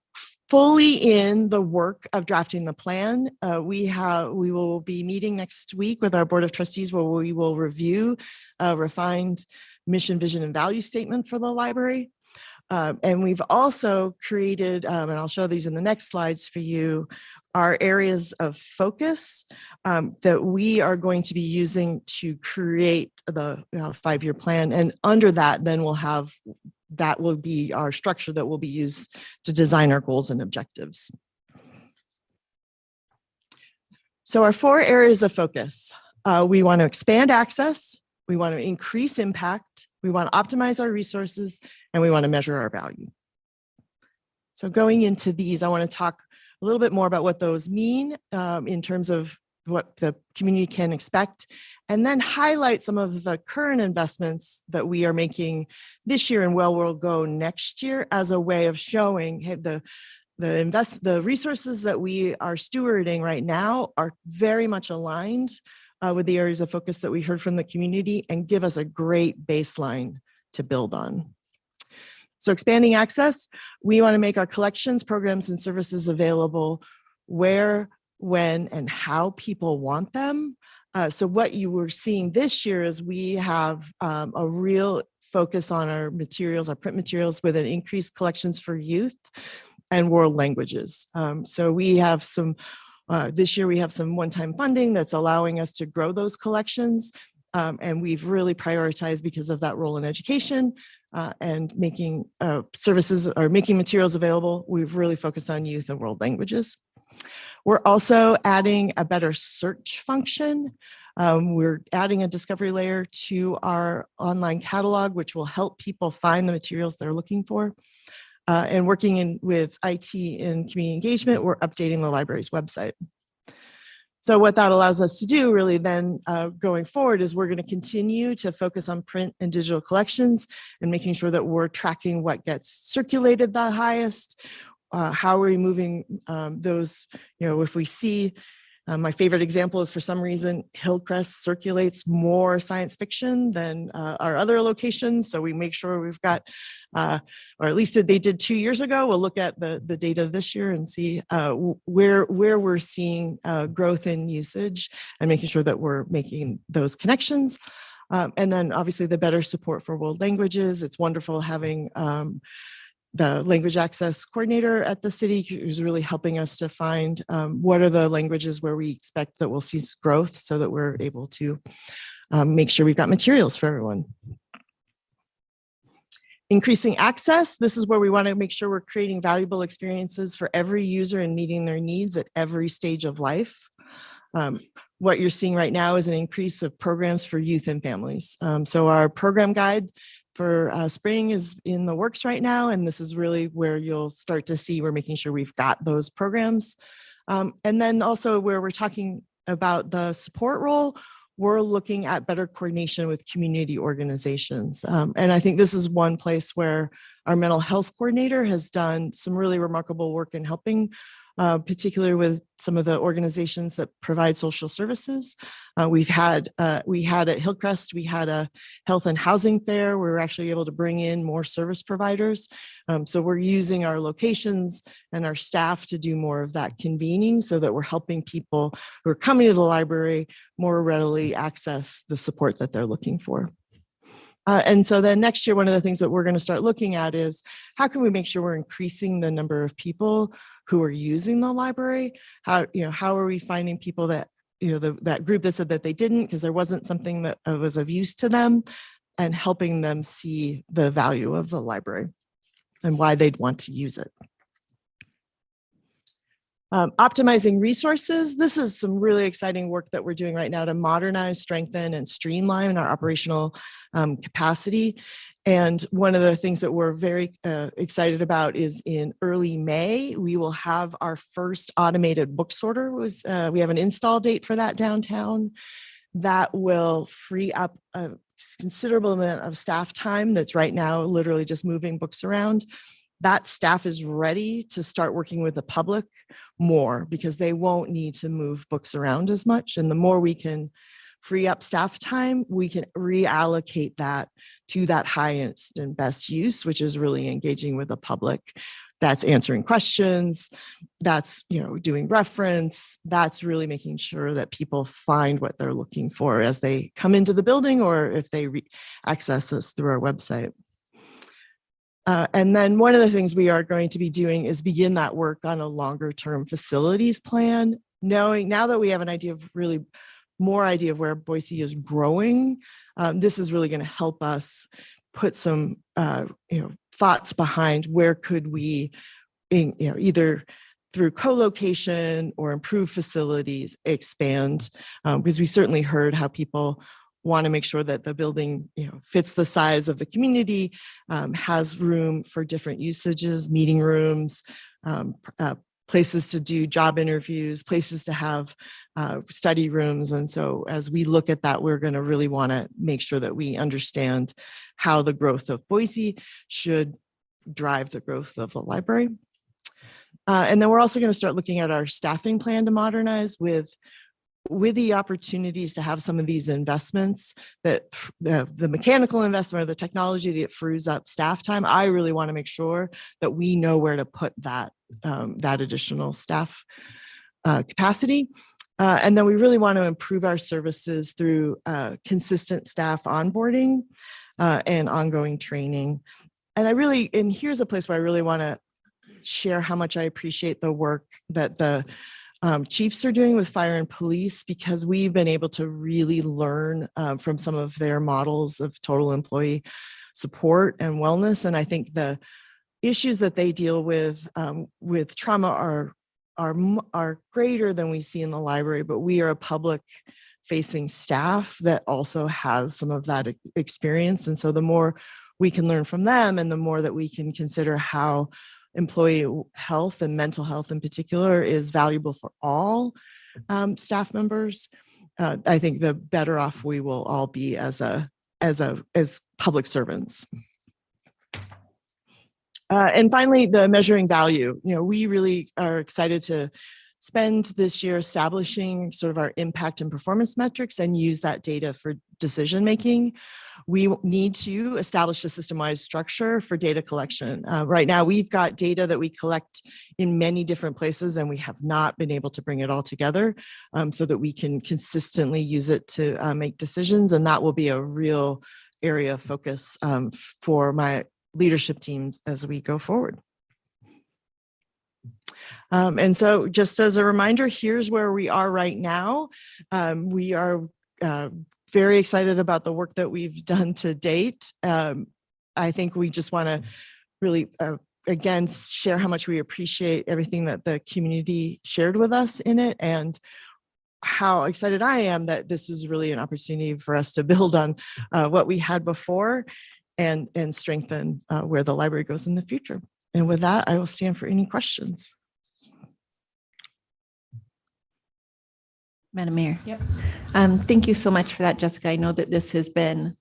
fully in the work of drafting the plan. We will be meeting next week with our Board of Trustees where we will review a refined mission, vision, and value statement for the library. And we've also created, and I'll show these in the next slides for you, our areas of focus that we are going to be using to create the 5-year plan. And under that, then that will be our structure that will be used to design our goals and objectives. So our 4 areas of focus, we want to expand access, we want to increase impact, we want to optimize our resources, and we want to measure our value. So going into these, I want to talk a little bit more about what those mean in terms of what the community can expect, and then highlight some of the current investments that we are making this year and where we'll go next year as a way of showing hey, the resources that we are stewarding right now are very much aligned with the areas of focus that we heard from the community and give us a great baseline to build on. So expanding access, we want to make our collections, programs, and services available where, when, and how people want them. So what you were seeing this year is we have a real focus on our materials, our print materials, with an increased collections for youth and world languages. So we have some, this year we have some one-time funding that's allowing us to grow those collections. And we've really prioritized because of that role in education and making services or making materials available. We've really focused on youth and world languages. We're also adding a better search function. We're adding a discovery layer to our online catalog, which will help people find the materials they're looking for. And working with IT and community engagement, we're updating the library's website. So what that allows us to do really then going forward is we're going to continue to focus on print and digital collections and making sure that we're tracking what gets circulated the highest. How are we moving those, if we see, my favorite example is for some reason, Hillcrest circulates more science fiction than our other locations. So we make sure we've got, or at least they did 2 years ago. We'll look at the data this year and see where we're seeing growth in usage and making sure that we're making those connections. And then obviously the better support for world languages. It's wonderful having the language access coordinator at the city who's really helping us to find what are the languages where we expect that we'll see growth so that we're able to make sure we've got materials for everyone. Increasing access, this is where we want to make sure we're creating valuable experiences for every user and meeting their needs at every stage of life. What you're seeing right now is an increase of programs for youth and families. So our program guide for spring is in the works right now. And this is really where you'll start to see we're making sure we've got those programs. And then also where we're talking about the support role, we're looking at better coordination with community organizations. And I think this is one place where our mental health coordinator has done some really remarkable work in helping, particularly with some of the organizations that provide social services. We had at Hillcrest, we had a health and housing fair. We were actually able to bring in more service providers. So we're using our locations and our staff to do more of that convening so that we're helping people who are coming to the library more readily access the support that they're looking for. And so then next year, one of the things that we're going to start looking at is how can we make sure we're increasing the number of people who are using the library? How are we finding people that, that group that said that they didn't because there wasn't something that was of use to them, and helping them see the value of the library and why they'd want to use it. Optimizing resources. This is some really exciting work that we're doing right now to modernize, strengthen, and streamline our operational capacity. And one of the things that we're very excited about is in early May, we will have our first automated book sorter. We have an install date for that downtown that will free up a considerable amount of staff time that's right now literally just moving books around. That staff is ready to start working with the public more because they won't need to move books around as much. And the more we can free up staff time, we can reallocate that to that highest and best use, which is really engaging with the public. That's answering questions, that's doing reference, that's really making sure that people find what they're looking for as they come into the building or if they access us through our website. And then one of the things we are going to be doing is begin that work on a longer term facilities plan, knowing now that we have an idea of really more idea of where Boise is growing. This is really going to help us put some thoughts behind where could we, either through co-location or improved facilities, expand, because we certainly heard how people want to make sure that the building fits the size of the community, has room for different usages, meeting rooms, places to do job interviews, places to have study rooms. And so as we look at that, we're going to really want to make sure that we understand how the growth of Boise should drive the growth of the library. And then we're also going to start looking at our staffing plan to modernize with the opportunities to have some of these investments, that the mechanical investment or the technology that frees up staff time. I really want to make sure that we know where to put that additional staff capacity. And then we really want to improve our services through consistent staff onboarding and ongoing training. And here's a place where I really want to share how much I appreciate the work that the chiefs are doing with fire and police, because we've been able to really learn from some of their models of total employee support and wellness. And I think the issues that they deal with trauma are greater than we see in the library, but we are a public facing staff that also has some of that experience. And so the more we can learn from them and the more that we can consider how employee health and mental health in particular is valuable for all staff members, I think the better off we will all be as public servants. And finally, the measuring value. We really are excited to spend this year establishing sort of our impact and performance metrics and use that data for decision making. We need to establish a system-wide structure for data collection. Right now, we've got data that we collect in many different places, and we have not been able to bring it all together so that we can consistently use it to make decisions. And that will be a real area of focus for my leadership teams as we go forward. And so just as a reminder, here's where we are right now. We are very excited about the work that we've done to date. I think we just want to really, again, share how much we appreciate everything that the community shared with us in it, and how excited I am that this is really an opportunity for us to build on what we had before. and strengthen where the library goes in the future. And with that, I will stand for any questions. Madam Mayor. Yep. Thank you so much for that, Jessica. I know that this has been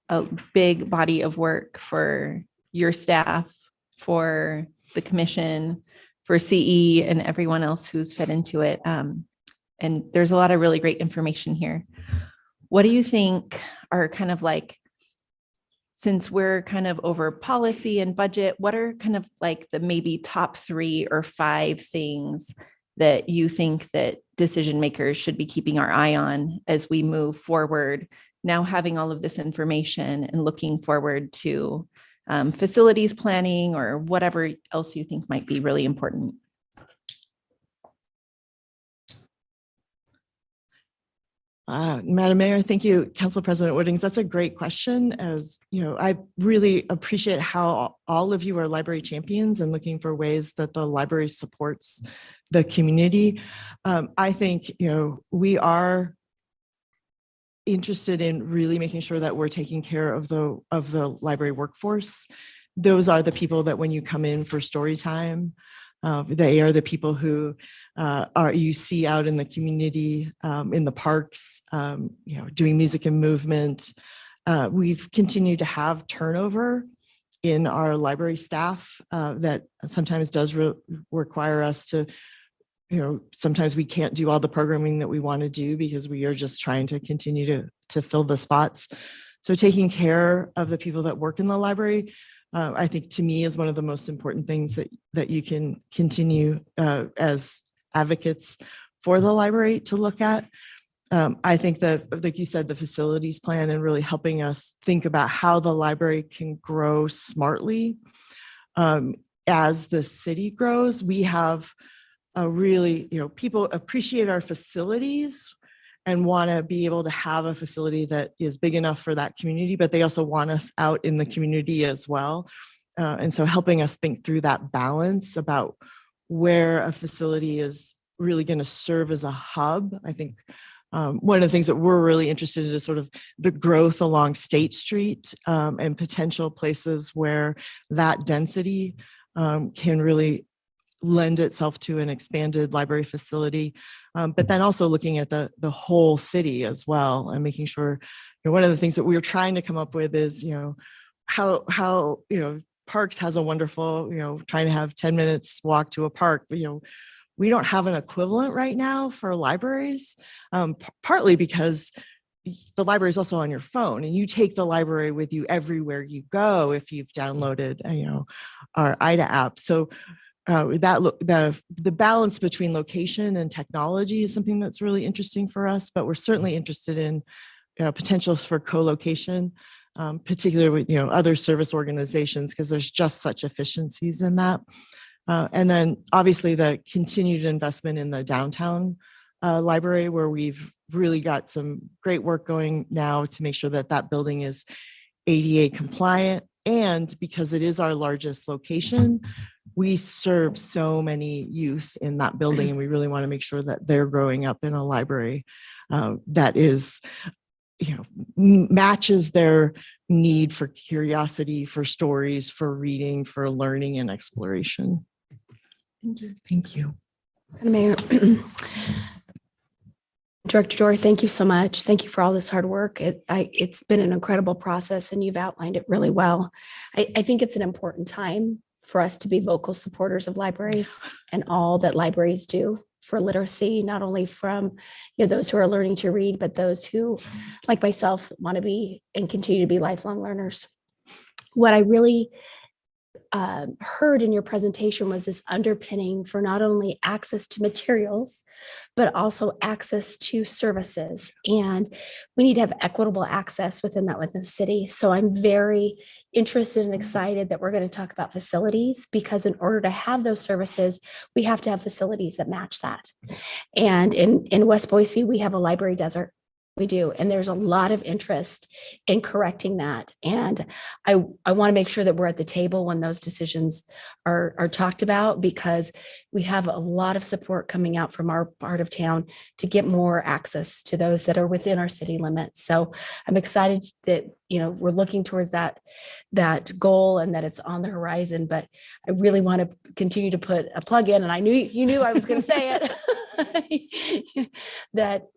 a big body of work for your staff, for the commission, for CE and everyone else who's fed into it. And there's a lot of really great information here. What do you think are kind of like, since we're kind of over policy and budget, what are kind of like the maybe top 3 or 5 things that you think that decision makers should be keeping our eye on as we move forward, now having all of this information and looking forward to facilities planning or whatever else you think might be really important? Madam Mayor, thank you, Council President Woodings. That's a great question. As you know, I really appreciate how all of you are library champions and looking for ways that the library supports the community. I think, we are interested in really making sure that we're taking care of the library workforce. Those are the people that when you come in for story time, they are the people who you see out in the community, in the parks, doing music and movement. We've continued to have turnover in our library staff that sometimes does require us to, sometimes we can't do all the programming that we want to do because we are just trying to continue to fill the spots. So taking care of the people that work in the library, I think to me is one of the most important things that you can continue as advocates for the library to look at. I think that, like you said, the facilities plan and really helping us think about how the library can grow smartly. As the city grows, we have a really, people appreciate our facilities and want to be able to have a facility that is big enough for that community, but they also want us out in the community as well. And so helping us think through that balance about where a facility is really going to serve as a hub. I think one of the things that we're really interested in is sort of the growth along State Street and potential places where that density can really lend itself to an expanded library facility, but then also looking at the whole city as well and making sure, one of the things that we were trying to come up with is, how Parks has a wonderful, trying to have 10 minutes walk to a park, but, we don't have an equivalent right now for libraries, partly because the library is also on your phone and you take the library with you everywhere you go if you've downloaded, our IDA app. So the balance between location and technology is something that's really interesting for us, but we're certainly interested in potentials for co-location, particularly with other service organizations, because there's just such efficiencies in that. And then obviously the continued investment in the downtown library, where we've really got some great work going now to make sure that that building is ADA compliant. And because it is our largest location, we serve so many youth in that building, and we really want to make sure that they're growing up in a library that is, matches their need for curiosity, for stories, for reading, for learning and exploration. Thank you. Thank you. Madam Mayor. Director Dorr, thank you so much. Thank you for all this hard work. It's been an incredible process and you've outlined it really well. I think it's an important time for us to be vocal supporters of libraries and all that libraries do for literacy, not only from those who are learning to read, but those who, like myself, want to be and continue to be lifelong learners. What I really heard in your presentation was this underpinning for not only access to materials, but also access to services. And we need to have equitable access within the city. So I'm very interested and excited that we're going to talk about facilities, because in order to have those services, we have to have facilities that match that. And in West Boise, we have a library desert. We do. And there's a lot of interest in correcting that. And I want to make sure that we're at the table when those decisions are talked about, because we have a lot of support coming out from our part of town to get more access to those that are within our city limits. So I'm excited that, we're looking towards that goal and that it's on the horizon, but I really want to continue to put a plug in. And I knew you knew I was going to say it, that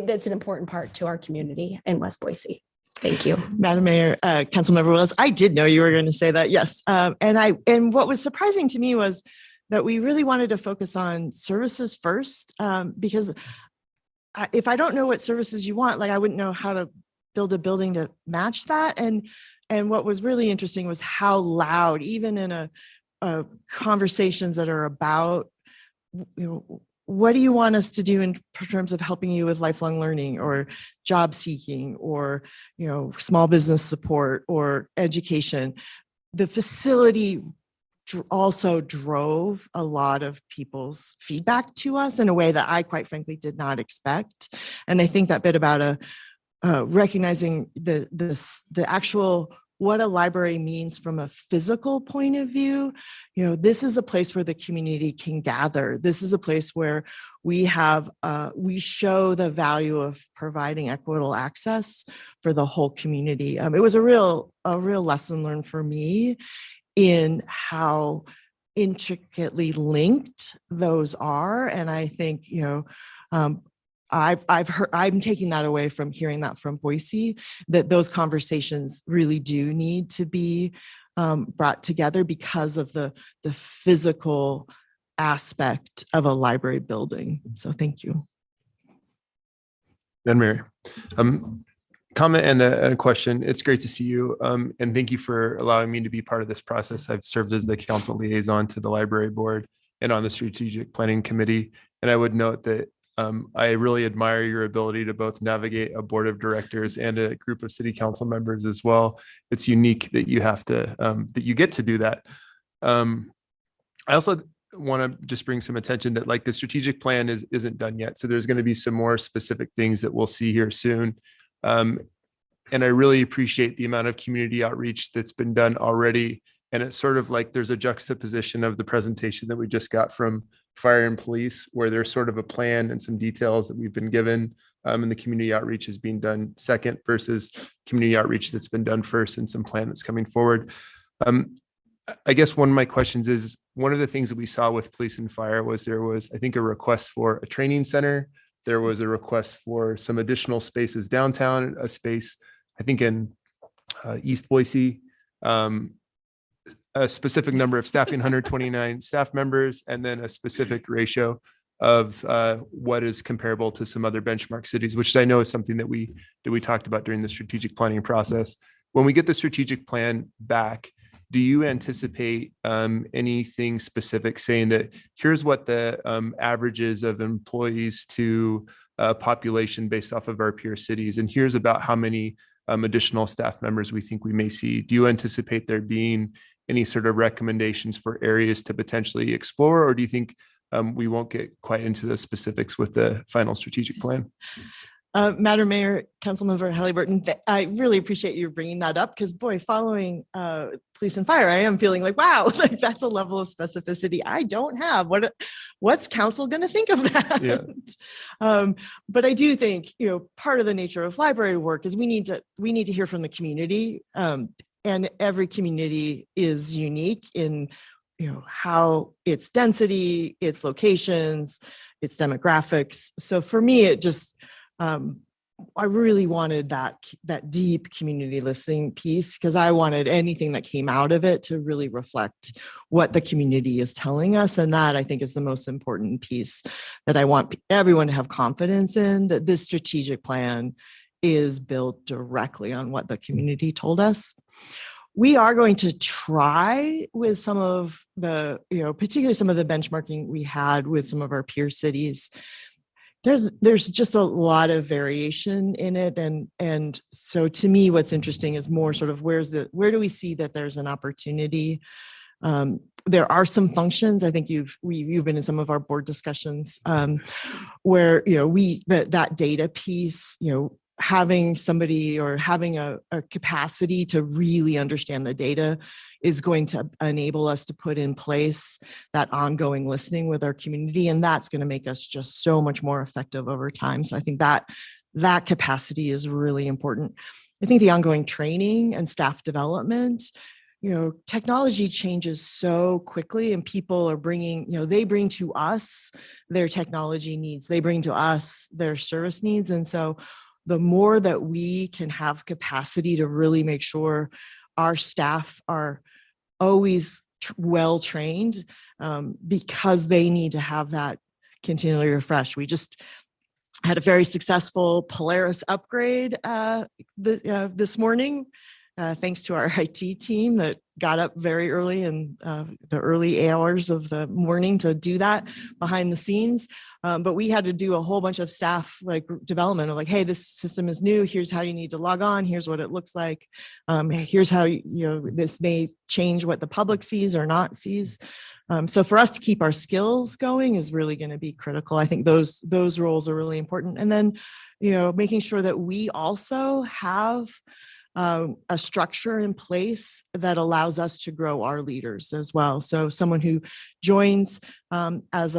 that's an important part to our community in West Boise. Thank you. Madam Mayor, Councilmember Willis, I did know you were going to say that. Yes. And what was surprising to me was that we really wanted to focus on services first, because if I don't know what services you want, I wouldn't know how to build a building to match that. And what was really interesting was how loud, even in conversations that are about, what do you want us to do in terms of helping you with lifelong learning or job seeking or, small business support or education? The facility also drove a lot of people's feedback to us in a way that I quite frankly did not expect. And I think that bit about recognizing the actual what a library means from a physical point of view. This is a place where the community can gather. This is a place where we show the value of providing equitable access for the whole community. It was a real lesson learned for me in how intricately linked those are. And I think, I'm taking that away from hearing that from Boise, that those conversations really do need to be brought together because of the physical aspect of a library building. So thank you. Madam Mayor, comment and a question. It's great to see you. And thank you for allowing me to be part of this process. I've served as the council liaison to the library board and on the strategic planning committee. And I would note that I really admire your ability to both navigate a board of directors and a group of city council members as well. It's unique that you have to, that you get to do that. I also want to just bring some attention that the strategic plan isn't done yet. So there's going to be some more specific things that we'll see here soon. And I really appreciate the amount of community outreach that's been done already. And it's sort of like there's a juxtaposition of the presentation that we just got from fire and police, where there's sort of a plan and some details that we've been given, and the community outreach is being done second versus community outreach that's been done first and some plan that's coming forward. I guess one of my questions is, one of the things that we saw with police and fire was there was, I think, a request for a training center. There was a request for some additional spaces downtown, a space, I think, in East Boise, a specific number of staffing, 129 staff members, and then a specific ratio of what is comparable to some other benchmark cities, which I know is something that we talked about during the strategic planning process. When we get the strategic plan back, do you anticipate anything specific saying that here's what the averages of employees to population based off of our peer cities, and here's about how many additional staff members we think we may see? Do you anticipate there being any sort of recommendations for areas to potentially explore, or do you think we won't get quite into the specifics with the final strategic plan? Madam Mayor, Councilmember Halliburton, I really appreciate you bringing that up, because boy, following police and fire, I am feeling wow, that's a level of specificity I don't have. What's council going to think of that? Yeah. But I do think, part of the nature of library work is we need to hear from the community, and every community is unique in how its density, its locations, its demographics. So for me, it just I really wanted that deep community listening piece, because I wanted anything that came out of it to really reflect what the community is telling us. And that, I think, is the most important piece that I want everyone to have confidence in, that this strategic plan is built directly on what the community told us. We are going to try with some of the, particularly some of the benchmarking we had with some of our peer cities. There's just a lot of variation in it. And so to me, what's interesting is more sort of where do we see that there's an opportunity There are some functions, I think you've been in some of our board discussions, where, that data piece, having somebody or having a capacity to really understand the data is going to enable us to put in place that ongoing listening with our community. And that's going to make us just so much more effective over time. So I think that capacity is really important. I think the ongoing training and staff development, technology changes so quickly, and people are bringing, they bring to us their technology needs, they bring to us their service needs. And so the more that we can have capacity to really make sure our staff are always well trained, because they need to have that continually refreshed. We just had a very successful Polaris upgrade this morning, thanks to our IT team that got up very early in the early hours of the morning to do that behind the scenes. But we had to do a whole bunch of staff development of hey, this system is new. Here's how you need to log on. Here's what it looks like. Here's how this may change what the public sees or not sees. So for us to keep our skills going is really going to be critical. I think those roles are really important. And then, making sure that we also have a structure in place that allows us to grow our leaders as well. So someone who joins as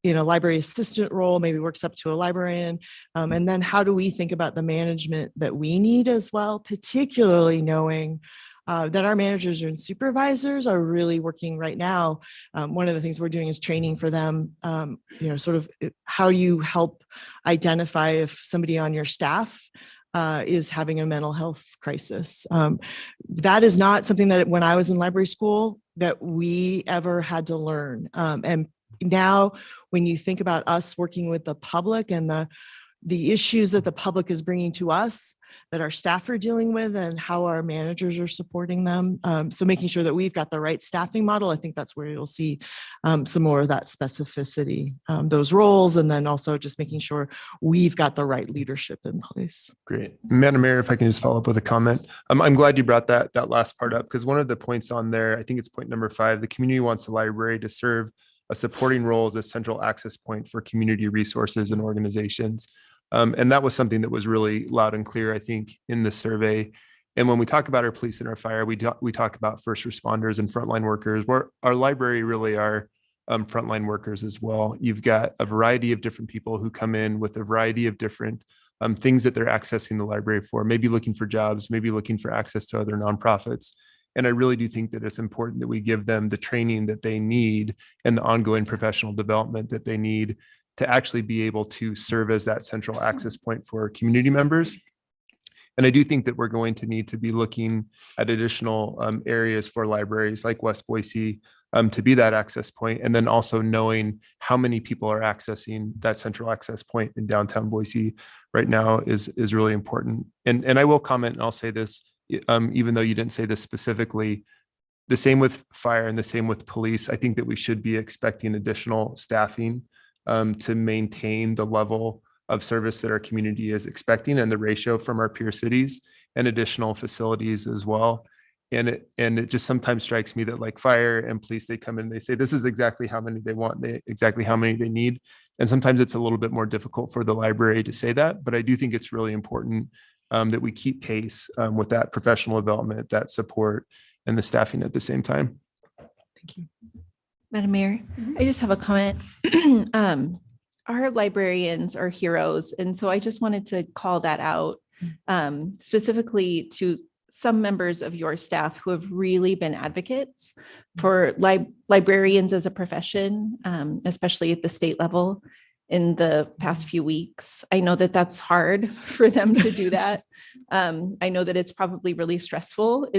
in a library assistant role, maybe works up to a librarian. And then how do we think about the management that we need as well, particularly knowing that our managers and supervisors are really working right now. One of the things we're doing is training for them, sort of how you help identify if somebody on your staff is having a mental health crisis. That is not something that when I was in library school that we ever had to learn. And now when you think about us working with the public and the issues that the public is bringing to us that our staff are dealing with and how our managers are supporting them. So making sure that we've got the right staffing model, I think that's where you'll see some more of that specificity, those roles, and then also just making sure we've got the right leadership in place. Great. Madam Mayor, if I can just follow up with a comment. I'm glad you brought that last part up, because one of the points on there, I think it's point number 5, the community wants the library to serve a supporting role as a central access point for community resources and organizations. And that was something that was really loud and clear, I think, in the survey. And when we talk about our police and our fire, we talk about first responders and frontline workers, where our library really are frontline workers as well. You've got a variety of different people who come in with a variety of different things that they're accessing the library for, maybe looking for jobs, maybe looking for access to other nonprofits. And I really do think that it's important that we give them the training that they need and the ongoing professional development that they need to actually be able to serve as that central access point for community members. And I do think that we're going to need to be looking at additional areas for libraries like West Boise to be that access point, and then also knowing how many people are accessing that central access point in downtown Boise right now is really important. And I will comment, and I'll say this, even though you didn't say this specifically, the same with fire and the same with police. I think that we should be expecting additional staffing to maintain the level of service that our community is expecting and the ratio from our peer cities, and additional facilities as well. And it just sometimes strikes me that like fire and police, they come in, they say, this is exactly how many they want, exactly how many they need. And sometimes it's a little bit more difficult for the library to say that, but I do think it's really important that we keep pace with that professional development, that support, and the staffing at the same time. Thank you. Madam Mayor, I just have a comment. Our librarians are heroes. And so I just wanted to call that out specifically to some members of your staff who have really been advocates for librarians as a profession, especially at the state level in the past few weeks. I know that that's hard for them to do that. I know that it's probably really stressful.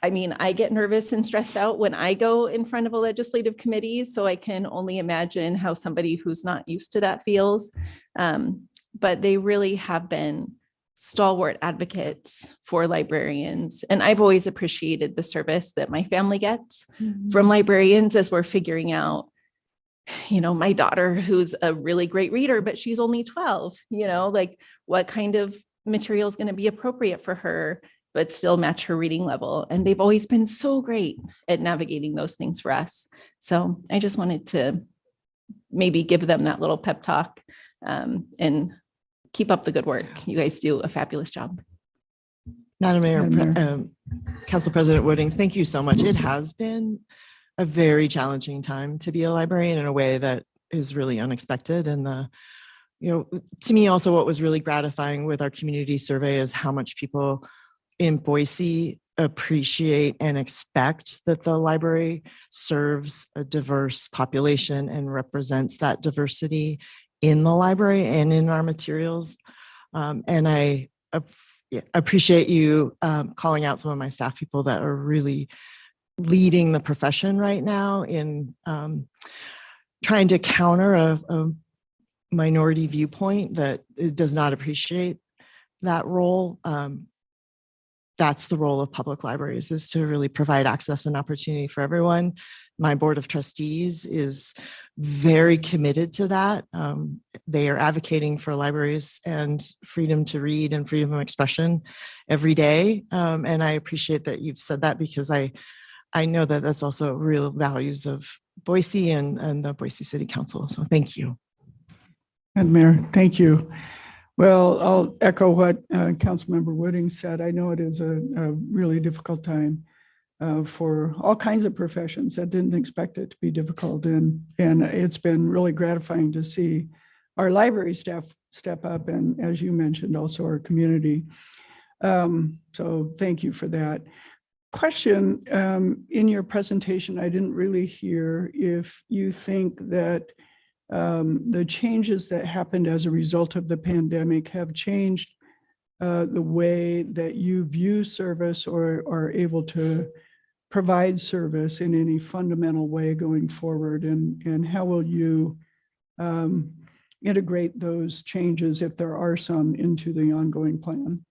I get nervous and stressed out when I go in front of a legislative committee, so I can only imagine how somebody who's not used to that feels. But they really have been stalwart advocates for librarians. And I've always appreciated the service that my family gets from librarians as we're figuring out, my daughter, who's a really great reader, but she's only 12, what kind of material is going to be appropriate for her but still match her reading level. And they've always been so great at navigating those things for us. So I just wanted to maybe give them that little pep talk, and keep up the good work. You guys do a fabulous job. Madam Mayor, Madam Mayor. Council President Woodings, thank you so much. It has been a very challenging time to be a librarian in a way that is really unexpected. And to me also what was really gratifying with our community survey is how much people in Boise appreciate and expect that the library serves a diverse population and represents that diversity in the library and in our materials. And I appreciate you calling out some of my staff people that are really leading the profession right now in trying to counter a minority viewpoint that does not appreciate that role. That's the role of public libraries, is to really provide access and opportunity for everyone. My board of trustees is very committed to that. They are advocating for libraries and freedom to read and freedom of expression every day. And I appreciate that you've said that, because I know that that's also real values of Boise and the Boise City Council. So thank you. Madam Mayor, thank you. Well, I'll echo what Councilmember Wooding said. I know it is a really difficult time for all kinds of professions. I didn't expect it to be difficult. And it's been really gratifying to see our library staff step up, and as you mentioned, also our community. So thank you for that. Question, in your presentation, I didn't really hear if you think that the changes that happened as a result of the pandemic have changed the way that you view service or are able to provide service in any fundamental way going forward, and how will you integrate those changes, if there are some, into the ongoing plan?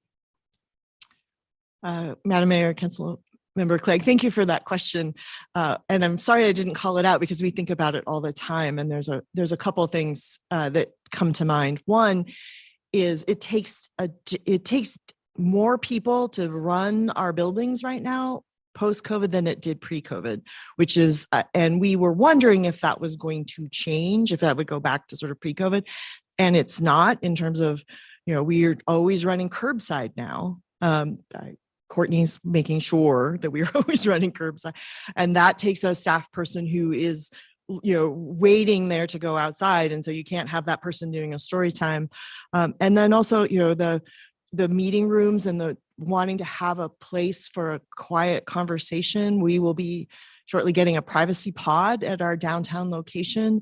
Madam Mayor, Council Member Clegg, thank you for that question. And I'm sorry I didn't call it out, because we think about it all the time. And there's a couple of things that come to mind. One is it takes more people to run our buildings right now post-COVID than it did pre-COVID, which is, and we were wondering if that was going to change, if that would go back to sort of pre-COVID. And it's not, in terms of, we're always running curbside now. Courtney's making sure that we're always running curbside, and that takes a staff person who is, waiting there to go outside, and so you can't have that person doing a story time. And then also, the meeting rooms and the wanting to have a place for a quiet conversation. We will be shortly getting a privacy pod at our downtown location,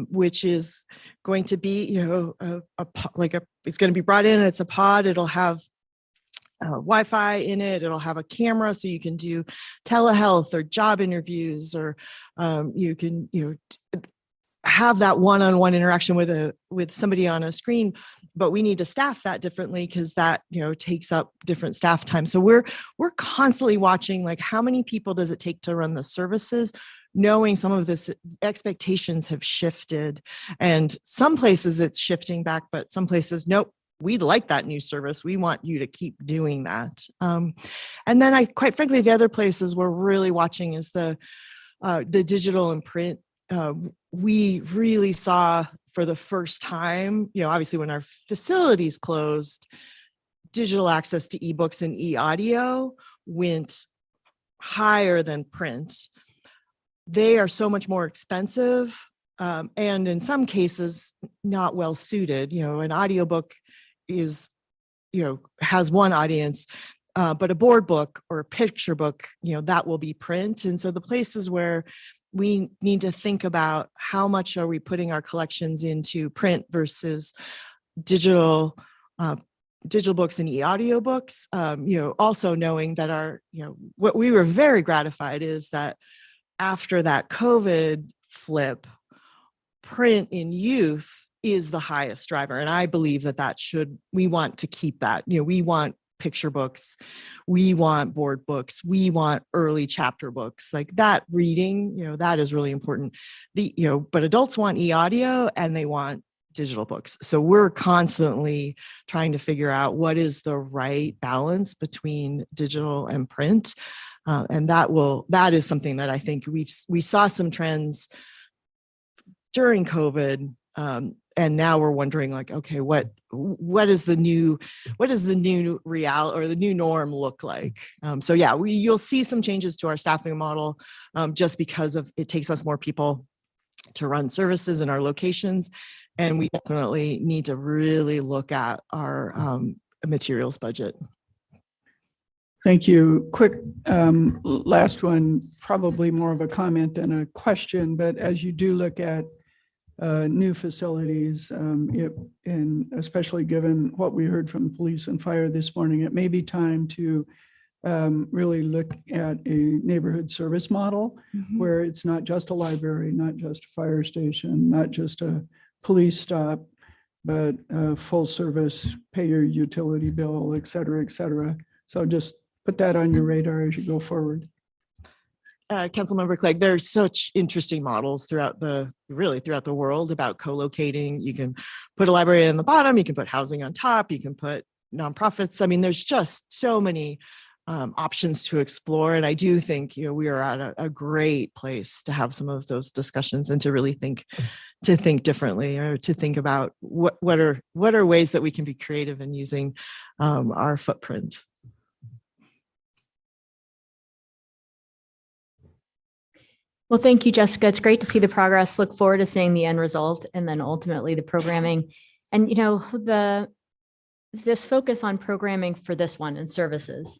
which is going to be, it's going to be brought in. It's a pod. It'll have Wi-Fi in it. It'll have a camera, so you can do telehealth or job interviews, or you can have that one-on-one interaction with somebody on a screen. But we need to staff that differently, because that takes up different staff time. So we're constantly watching, like, how many people does it take to run the services, knowing some of this expectations have shifted, and some places it's shifting back, but some places, nope, we like that new service. We want you to keep doing that. And then quite frankly, the other places we're really watching is the digital and print. We really saw for the first time, obviously when our facilities closed, digital access to ebooks and e-audio went higher than print. They are so much more expensive, and in some cases not well suited. An audiobook is, has one audience, but a board book or a picture book, that will be print. And so the places where we need to think about how much are we putting our collections into print versus digital books and e-audio books, also knowing that what we were very gratified is that after that COVID flip, print in youth is the highest driver. And I believe we want to keep that. We want picture books, we want board books, we want early chapter books, like that reading, that is really important. But adults want e-audio and they want digital books. So we're constantly trying to figure out what is the right balance between digital and print. And that is something that I think we saw some trends during COVID. And now we're wondering, like, okay, what is the new real or the new norm look like? So yeah, you'll see some changes to our staffing model, just because of it takes us more people to run services in our locations, and we definitely need to really look at our materials budget. Thank you. Quick last one, probably more of a comment than a question, but as you do look at new facilities, and especially given what we heard from police and fire this morning, it may be time to really look at a neighborhood service model where it's not just a library, not just a fire station, not just a police stop, but full service, pay your utility bill, et cetera, et cetera. So just put that on your radar as you go forward. Councilmember Clegg, there are such interesting models throughout the world about co-locating. You can put a library on the bottom, you can put housing on top, you can put nonprofits. I mean, there's just so many options to explore. And I do think, we are at a great place to have some of those discussions and to really think differently, or to think about what are ways that we can be creative in using our footprint. Well, thank you, Jessica. It's great to see the progress. Look forward to seeing the end result and then ultimately the programming. And, this focus on programming for this one and services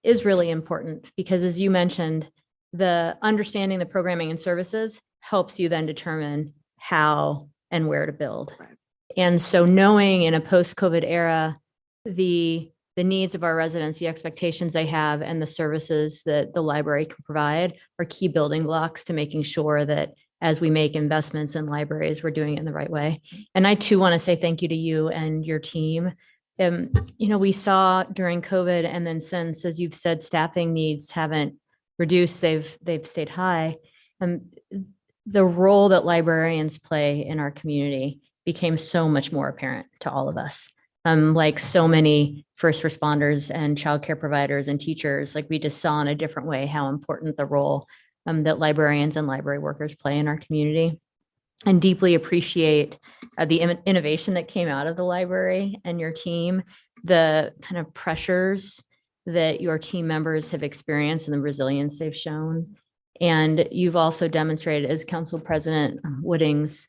is really important because, as you mentioned, the understanding the programming and services helps you then determine how and where to build. Right. And so knowing in a post-COVID era, the needs of our residents, the expectations they have, and the services that the library can provide are key building blocks to making sure that as we make investments in libraries, we're doing it in the right way. And I too want to say thank you to you and your team. We saw during COVID, and then since, as you've said, staffing needs haven't reduced, they've stayed high. The role that librarians play in our community became so much more apparent to all of us. Like so many first responders and childcare providers and teachers, like we just saw in a different way how important the role that librarians and library workers play in our community, and deeply appreciate the innovation that came out of the library and your team, the kind of pressures that your team members have experienced and the resilience they've shown. And you've also demonstrated, as Council President Woodings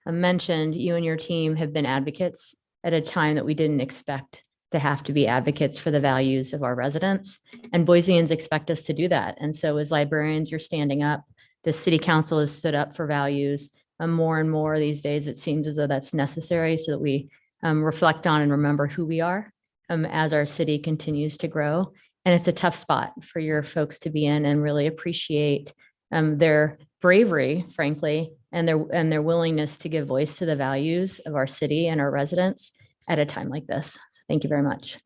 mentioned, you and your team have been advocates at a time that we didn't expect to have to be advocates for the values of our residents. And Boiseans expect us to do that. And so as librarians, you're standing up. The city council has stood up for values. More and more these days, it seems as though that's necessary so that we reflect on and remember who we are as our city continues to grow. And it's a tough spot for your folks to be in, and really appreciate their bravery, frankly, and their willingness to give voice to the values of our city and our residents at a time like this. So thank you very much.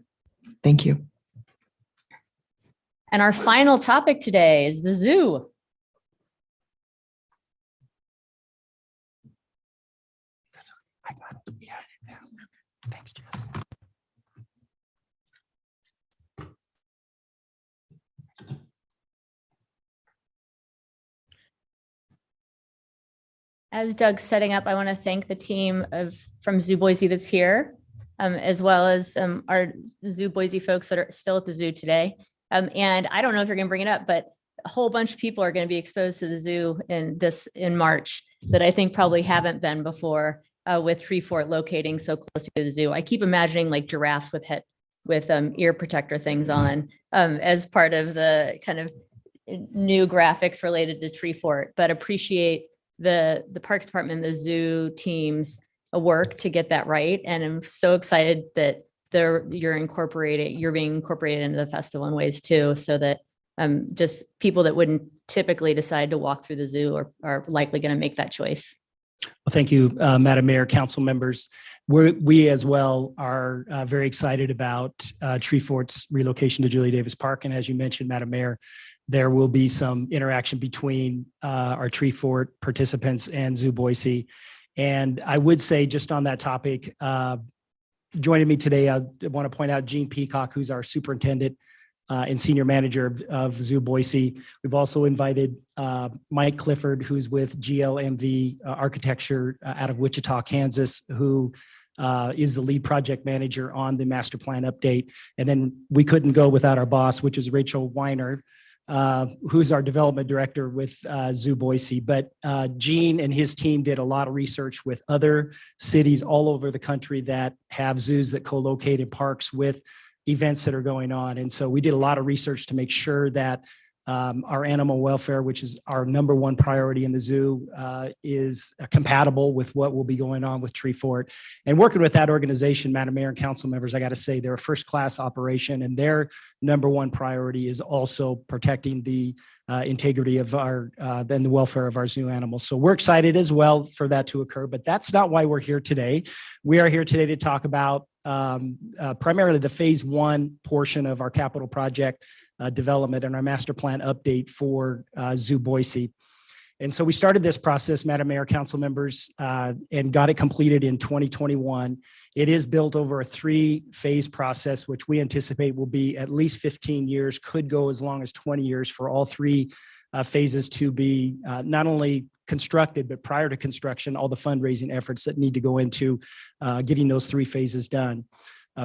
Thank you. And our final topic today is the zoo. I got it. Yeah. Thanks, Jess. As Doug's setting up, I want to thank the team from Zoo Boise that's here, as well as our Zoo Boise folks that are still at the zoo today. And I don't know if you're going to bring it up, but a whole bunch of people are going to be exposed to the zoo in March that I think probably haven't been before, with Treefort locating so close to the zoo. I keep imagining like giraffes with ear protector things on as part of the kind of new graphics related to Treefort, but appreciate the Parks Department, the zoo teams work to get that right. And I'm so excited that you're being incorporated into the festival in ways too, so that just people that wouldn't typically decide to walk through the zoo are likely going to make that choice. Well, thank you, Madam Mayor, council members. We as well are very excited about Treefort's relocation to Julia Davis Park. And as you mentioned, Madam Mayor, there will be some interaction between our Treefort participants and Zoo Boise. And I would say just on that topic, joining me today, I want to point out Gene Peacock, who's our superintendent and senior manager of Zoo Boise. We've also invited Mike Clifford, who's with GLMV Architecture out of Wichita, Kansas, who is the lead project manager on the master plan update. And then we couldn't go without our boss, which is Rachel Weiner, who's our development director with Zoo Boise. But Gene and his team did a lot of research with other cities all over the country that have zoos that co-locate in parks with events that are going on. And so we did a lot of research to make sure that our animal welfare, which is our number one priority in the zoo, is compatible with what will be going on with Tree Fort. And working with that organization, Madam Mayor and council members, I got to say they're a first-class operation, and their number one priority is also protecting the integrity of our and the welfare of our zoo animals. So we're excited as well for that to occur, but that's not why we're here today. We are here today to talk about primarily the phase one portion of our capital project development and our master plan update for Zoo Boise. And so we started this process, Madam Mayor, council members, and got it completed in 2021. It is built over a 3-phase process, which we anticipate will be at least 15 years, could go as long as 20 years for all 3 phases to be not only constructed, but prior to construction, all the fundraising efforts that need to go into getting those 3 phases done.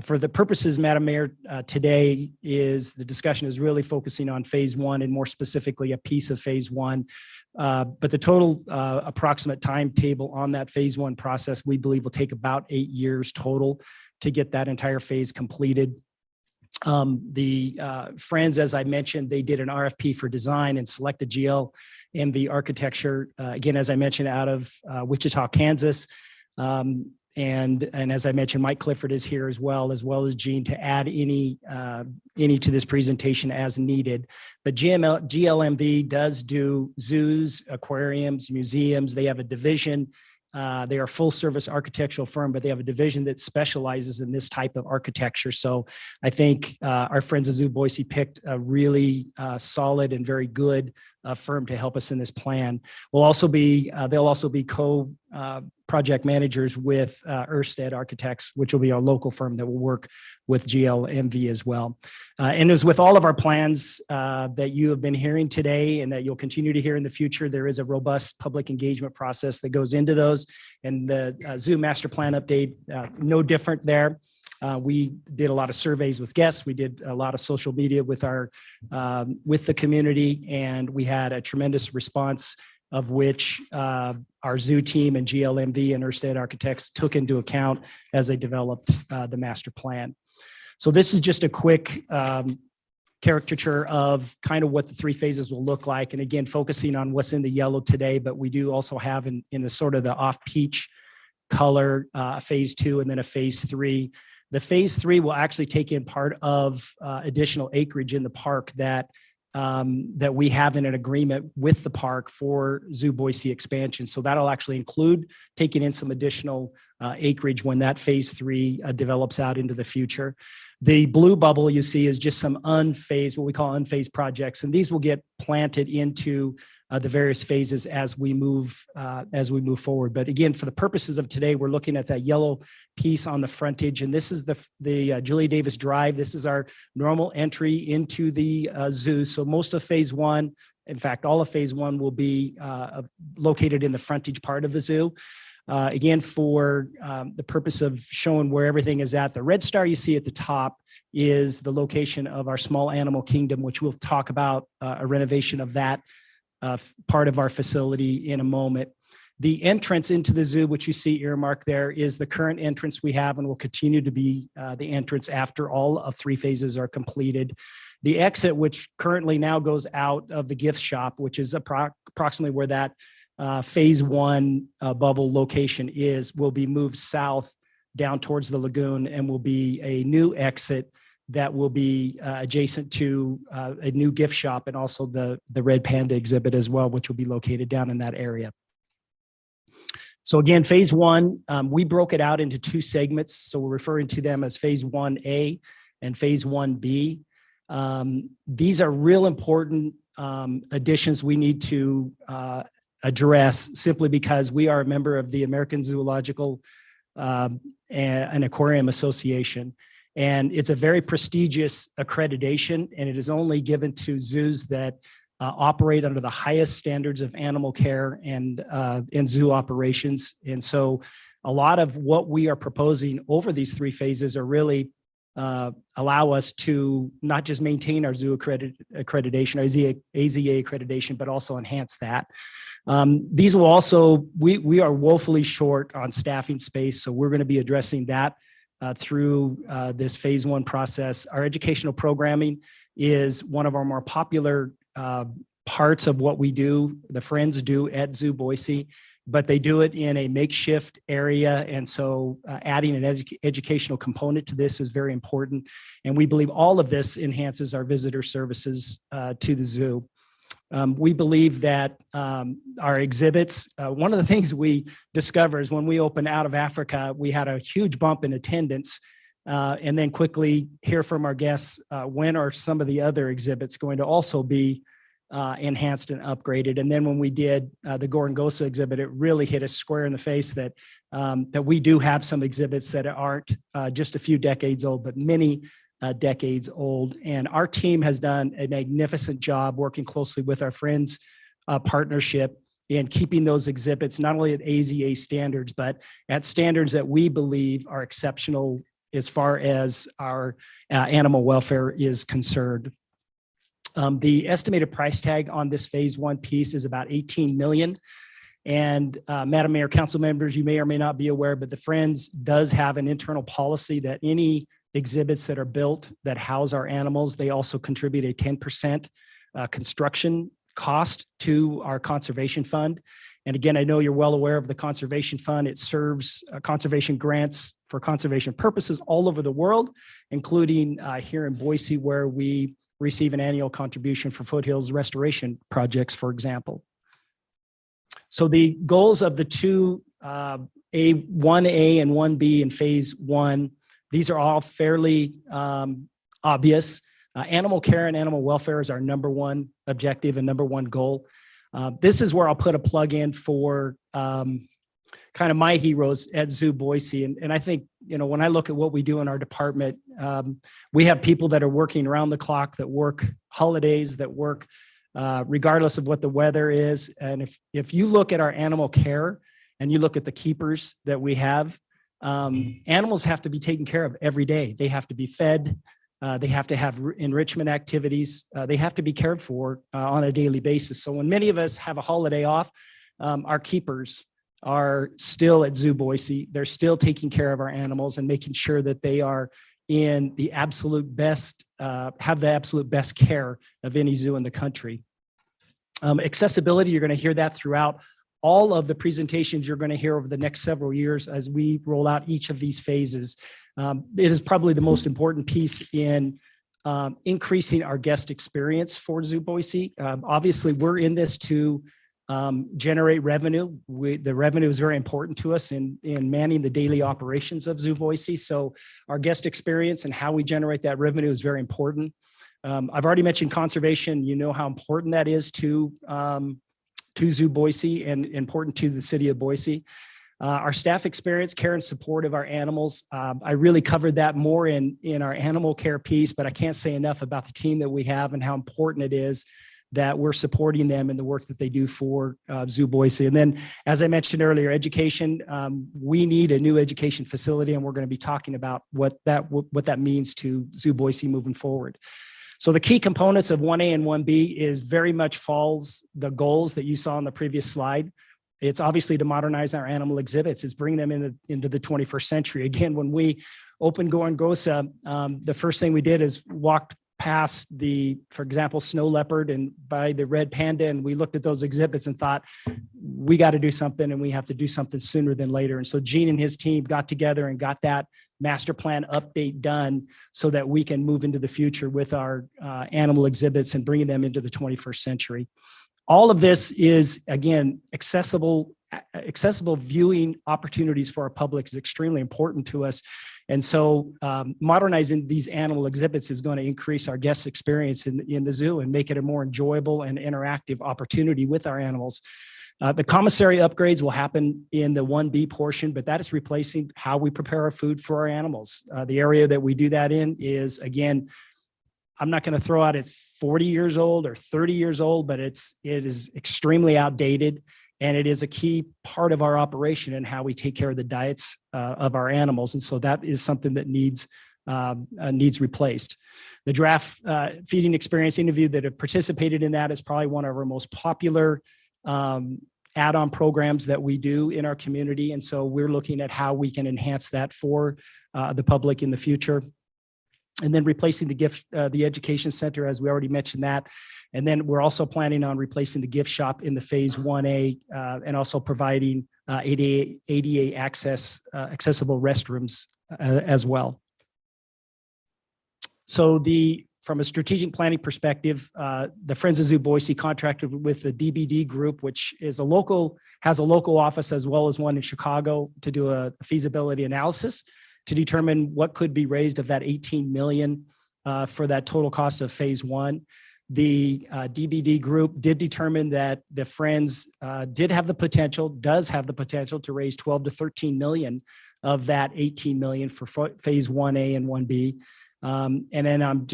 For the purposes, Madam Mayor, today the discussion is really focusing on phase one and more specifically a piece of phase one. But the total approximate timetable on that phase one process, we believe will take about 8 years total to get that entire phase completed. The Friends, as I mentioned, they did an RFP for design and selected GLMV Architecture, again, as I mentioned, out of Wichita, Kansas. And as I mentioned, Mike Clifford is here as well as Gene to add any to this presentation as needed. But GLMV does do zoos, aquariums, museums. They have a division. They are a full service architectural firm, but they have a division that specializes in this type of architecture. So I think our friends at Zoo Boise picked a really solid and very good firm to help us in this plan. They'll also be project managers with Ørsted Architects, which will be our local firm that will work with GLMV as well. And as with all of our plans that you have been hearing today and that you'll continue to hear in the future, there is a robust public engagement process that goes into those. And the Zoo Master Plan update, no different there. We did a lot of surveys with guests. We did a lot of social media with the community, and we had a tremendous response of which our zoo team and GLMV and Ørsted Architects took into account as they developed the master plan. So this is just a quick caricature of kind of what the 3 phases will look like. And again, focusing on what's in the yellow today, but we do also have in the sort of the off peach color, phase 2 and then a phase 3. The phase 3 will actually take in part of additional acreage in the park that we have in an agreement with the park for Zoo Boise expansion. So that'll actually include taking in some additional acreage when that phase 3 develops out into the future. The blue bubble you see is just some unphased, what we call unphased projects, and these will get planted into the various phases as we move forward. But again, for the purposes of today, we're looking at that yellow piece on the frontage, and this is the Julia Davis Drive. This is our normal entry into the zoo. So most of phase 1, in fact, all of phase 1 will be located in the frontage part of the zoo. Again, for the purpose of showing where everything is at, the red star you see at the top is the location of our small animal kingdom, which we'll talk about a renovation of that part of our facility in a moment. The entrance into the zoo, which you see earmarked there, is the current entrance we have and will continue to be the entrance after all of 3 phases are completed. The exit, which currently now goes out of the gift shop, which is approximately where that phase 1 bubble location is, will be moved south down towards the lagoon and will be a new exit that will be adjacent to a new gift shop and also the Red Panda exhibit as well, which will be located down in that area. So again, phase 1, we broke it out into 2 segments. So we're referring to them as phase 1A and phase 1B. These are real important additions we need to address simply because we are a member of the American Zoological and Aquarium Association. And it's a very prestigious accreditation, and it is only given to zoos that operate under the highest standards of animal care and zoo operations. And so a lot of what we are proposing over these 3 phases are really allow us to not just maintain our zoo accreditation, our AZA accreditation, but also enhance that. These will also, we are woefully short on staffing space, so we're going to be addressing that through this phase 1 process. Our educational programming is one of our more popular parts of what we do, the Friends do at Zoo Boise, but they do it in a makeshift area. And so adding an educational component to this is very important. And we believe all of this enhances our visitor services to the zoo. We believe that our exhibits, one of the things we discover is when we opened Out of Africa, we had a huge bump in attendance and then quickly hear from our guests, when are some of the other exhibits going to also be enhanced and upgraded. And then when we did the Gorongosa exhibit, it really hit us square in the face that that we do have some exhibits that aren't just a few decades old, but many decades old. And our team has done a magnificent job working closely with our Friends partnership in keeping those exhibits not only at AZA standards, but at standards that we believe are exceptional as far as our animal welfare is concerned. The estimated price tag on this phase 1 piece is about 18 million. And Madam Mayor, council members, you may or may not be aware, but the Friends does have an internal policy that any exhibits that are built that house our animals, they also contribute a 10% construction cost to our conservation fund. And again, I know you're well aware of the conservation fund. It serves conservation grants for conservation purposes all over the world, including here in Boise, where we receive an annual contribution for foothills restoration projects, for example. So the goals of the two, 1A and 1B in phase 1, these are all fairly obvious. Animal care and animal welfare is our number 1 objective and number 1 goal. This is where I'll put a plug in for kind of my heroes at Zoo Boise. And I think, you know, when I look at what we do in our department, we have people that are working around the clock, that work holidays, that work regardless of what the weather is. And if you look at our animal care and you look at the keepers that we have, animals have to be taken care of every day. They have to be fed. They have to have enrichment activities. They have to be cared for on a daily basis. So when many of us have a holiday off, our keepers are still at Zoo Boise. They're still taking care of our animals and making sure that they are in the absolute best, have the absolute best care of any zoo in the country. Accessibility, you're going to hear that throughout all of the presentations you're going to hear over the next several years as we roll out each of these phases. It is probably the most important piece in increasing our guest experience for Zoo Boise. Obviously, we're in this to generate revenue. The revenue is very important to us in manning the daily operations of Zoo Boise. So our guest experience and how we generate that revenue is very important. I've already mentioned conservation. You know how important that is to Zoo Boise and important to the city of Boise. Our staff experience, care and support of our animals. I really covered that more in our animal care piece, but I can't say enough about the team that we have and how important it is that we're supporting them in the work that they do for Zoo Boise. And then, as I mentioned earlier, education, we need a new education facility, and we're going to be talking about what that means to Zoo Boise moving forward. So the key components of 1A and 1B is very much follows the goals that you saw on the previous slide. It's obviously to modernize our animal exhibits. It's bring them into the 21st century. Again, when we opened Gorongosa, the first thing we did is walked past for example, snow leopard and by the red panda, and we looked at those exhibits and thought, we got to do something, and we have to do something sooner than later. And so Gene and his team got together and got that master plan update done so that we can move into the future with our animal exhibits and bringing them into the 21st century. All of this is, again, accessible viewing opportunities for our public is extremely important to us. And so modernizing these animal exhibits is going to increase our guest experience in the zoo and make it a more enjoyable and interactive opportunity with our animals. The commissary upgrades will happen in the 1B portion, but that is replacing how we prepare our food for our animals. The area that we do that in is, again, I'm not going to throw out it's 40 years old or 30 years old, but it is extremely outdated, and it is a key part of our operation and how we take care of the diets of our animals. And so that is something that needs replaced. The giraffe feeding experience interview that have participated in that is probably one of our most popular add-on programs that we do in our community. And so we're looking at how we can enhance that for the public in the future. And then replacing the education center, as we already mentioned that. And then we're also planning on replacing the gift shop in the phase 1A and also providing ADA accessible restrooms as well. So from a strategic planning perspective, the Friends of Zoo Boise contracted with the DBD group, which is has a local office as well as one in Chicago, to do a feasibility analysis to determine what could be raised of that 18 million for that total cost of phase 1. The DBD group did determine that the Friends does have the potential to raise 12 to 13 million of that 18 million for phase 1A and 1B. And then I'm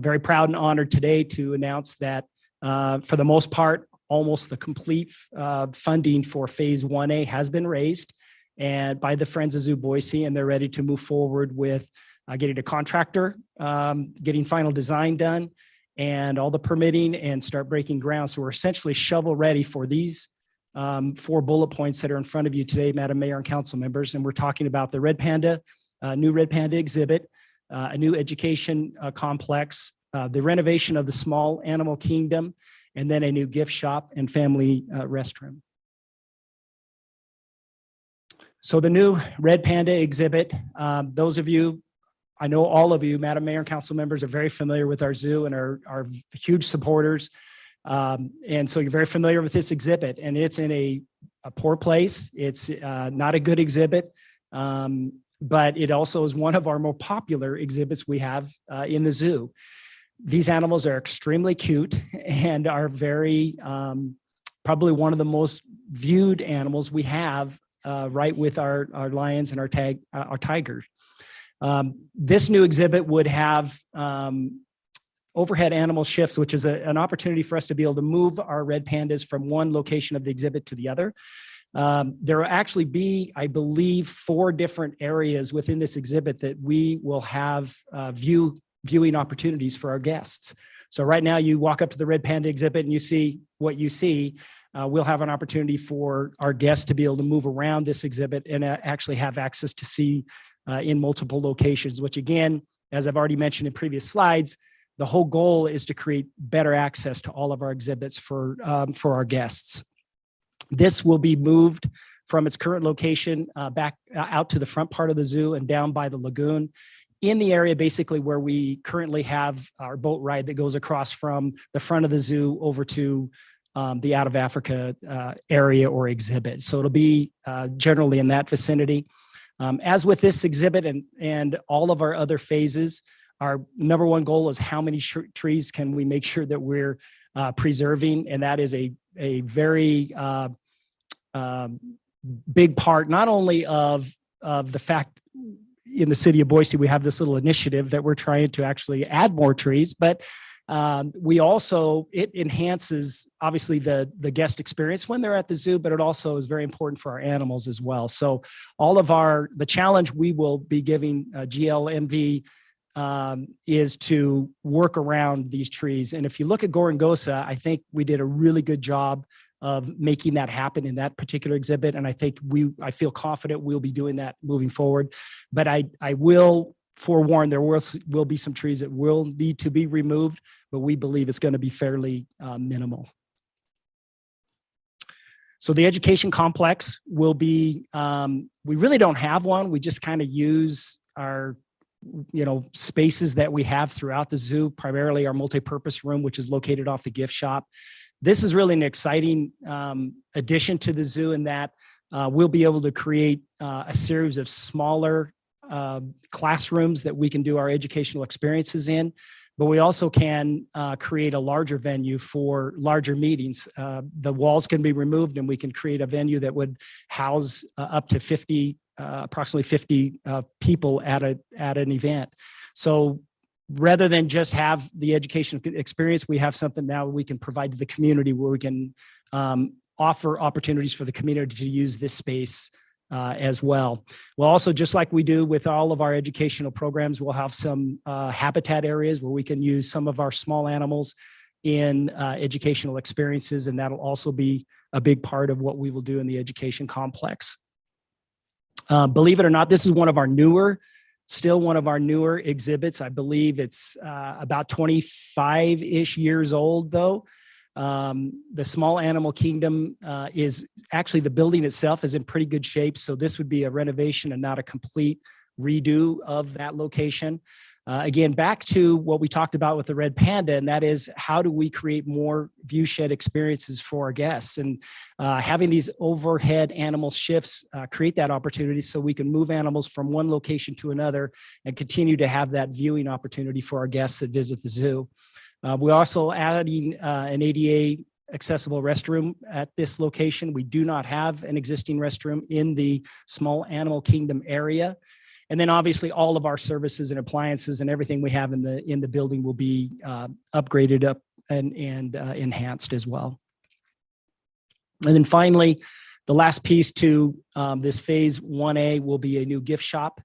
very proud and honored today to announce that for the most part, almost the complete funding for phase 1A has been raised and by the Friends of Zoo Boise, and they're ready to move forward with getting a contractor, getting final design done, and all the permitting, and start breaking ground. So we're essentially shovel ready for these 4 bullet points that are in front of you today, Madam Mayor and council members. And we're talking about the Red Panda, new Red Panda exhibit, a new education complex, the renovation of the small animal kingdom, and then a new gift shop and family restroom. So the new Red Panda exhibit, those of you, I know all of you, Madam Mayor and council members, are very familiar with our zoo and are huge supporters. And so you're very familiar with this exhibit, and it's in a poor place. It's not a good exhibit, but it also is one of our more popular exhibits we have in the zoo. These animals are extremely cute and are very, probably one of the most viewed animals we have, right with our lions and our tigers. This new exhibit would have overhead animal shifts, which is an opportunity for us to be able to move our red pandas from one location of the exhibit to the other. There will actually be, I believe, 4 different areas within this exhibit that we will have viewing opportunities for our guests. So right now you walk up to the Red Panda exhibit and you see what you see. We'll have an opportunity for our guests to be able to move around this exhibit and actually have access to see in multiple locations, which again, as I've already mentioned in previous slides, the whole goal is to create better access to all of our exhibits for our guests. This will be moved from its current location back out to the front part of the zoo and down by the lagoon, in the area basically where we currently have our boat ride that goes across from the front of the zoo over to the Out of Africa area or exhibit. So it'll be generally in that vicinity. As with this exhibit and all of our other phases, our number one goal is how many trees can we make sure that we're preserving, and that is a very big part, not only of the fact in the city of Boise we have this little initiative that we're trying to actually add more trees, but we also, it enhances obviously the guest experience when they're at the zoo, but it also is very important for our animals as well. So all of the challenge we will be giving GLMV is to work around these trees. And if you look at Gorongosa, I think we did a really good job of making that happen in that particular exhibit. And I think I feel confident we'll be doing that moving forward. But I will forewarn, there will be some trees that will need to be removed, but we believe it's going to be fairly minimal. So the education complex will be, we really don't have one. We just kind of use our spaces that we have throughout the zoo, primarily our multi-purpose room, which is located off the gift shop. This is really an exciting addition to the zoo in that we'll be able to create a series of smaller classrooms that we can do our educational experiences in. but we also can create a larger venue for larger meetings. The walls can be removed and we can create a venue that would house up to 50, approximately 50 people at an event. So rather than just have the educational experience, we have something now we can provide to the community where we can offer opportunities for the community to use this space as well. Well, also, just like we do with all of our educational programs, we'll have some habitat areas where we can use some of our small animals in educational experiences, and that'll also be a big part of what we will do in the education complex. Believe it or not, this is still one of our newer exhibits. I believe it's about 25-ish years old, though. The Small Animal Kingdom is actually, the building itself is in pretty good shape. So this would be a renovation and not a complete redo of that location. Again, back to what we talked about with the Red Panda, and that is how do we create more view shed experiences for our guests? And having these overhead animal shifts create that opportunity so we can move animals from one location to another and continue to have that viewing opportunity for our guests that visit the zoo. We're also adding an ADA accessible restroom at this location. We do not have an existing restroom in the Small Animal Kingdom area. And then obviously all of our services and appliances and everything we have in the building will be upgraded up and enhanced as well. And then finally, the last piece to this phase 1A will be a new gift shop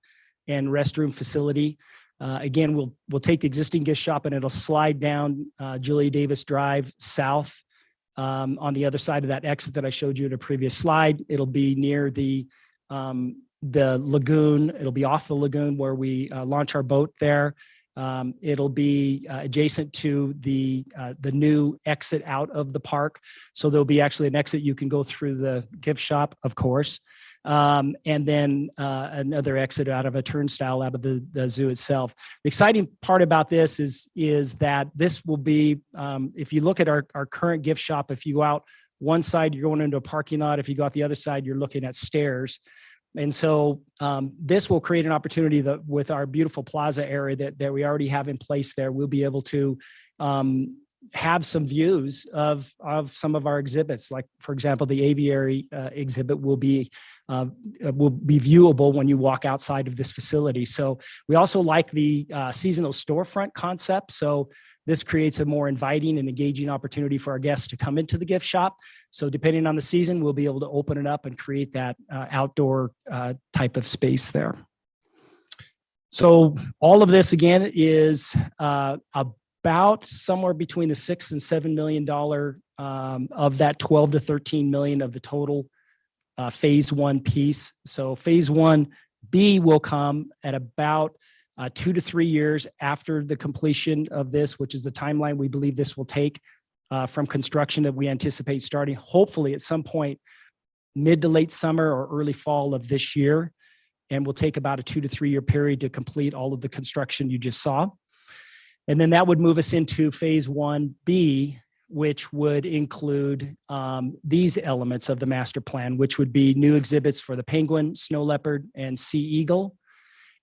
and restroom facility. Again, we'll take the existing gift shop and it'll slide down Julia Davis Drive south on the other side of that exit that I showed you in a previous slide. It'll be near the lagoon. It'll be off the lagoon where we launch our boat there. It'll be adjacent to the new exit out of the park. So there'll be actually an exit. You can go through the gift shop, of course, and then another exit out of a turnstile out of the zoo itself. The exciting part about this is that this will be, if you look at our current gift shop, if you go out one side, you're going into a parking lot. If you go out the other side, you're looking at stairs. And so this will create an opportunity that with our beautiful plaza area that we already have in place there, we'll be able to have some views of some of our exhibits. Like, for example, the aviary exhibit will be viewable when you walk outside of this facility. So we also like the seasonal storefront concept. So this creates a more inviting and engaging opportunity for our guests to come into the gift shop. So depending on the season, we'll be able to open it up and create that outdoor type of space there. So all of this, again, is about somewhere between the $6 and $7 million of that 12 to 13 million of the total phase 1 piece. So phase 1B will come at about 2 to 3 years after the completion of this, which is the timeline we believe this will take from construction that we anticipate starting hopefully at some point mid to late summer or early fall of this year. And will take about a 2 to 3 year period to complete all of the construction you just saw. And then that would move us into phase 1B, which would include these elements of the master plan, which would be new exhibits for the penguin, snow leopard, and sea eagle.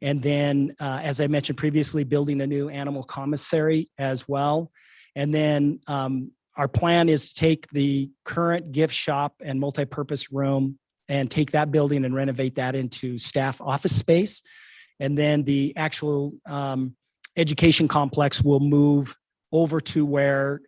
And then, as I mentioned previously, building a new animal commissary as well. And then our plan is to take the current gift shop and multipurpose room and take that building and renovate that into staff office space. And then the actual education complex will move over to where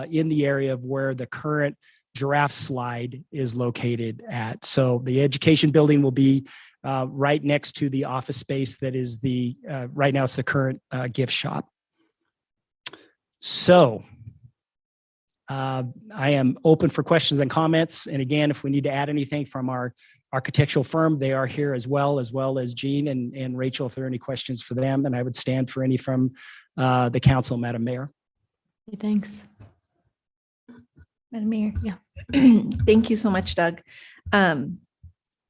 in the area of where the current giraffe slide is located at. So the education building will be right next to the office space that is the, right now it's the current gift shop. So I am open for questions and comments. And again, if we need to add anything from our architectural firm, they are here as well as Jean and Rachel, if there are any questions for them. And I would stand for any from the council, Madam Mayor. Thanks. Madam Mayor. Yeah. Thank you so much, Doug.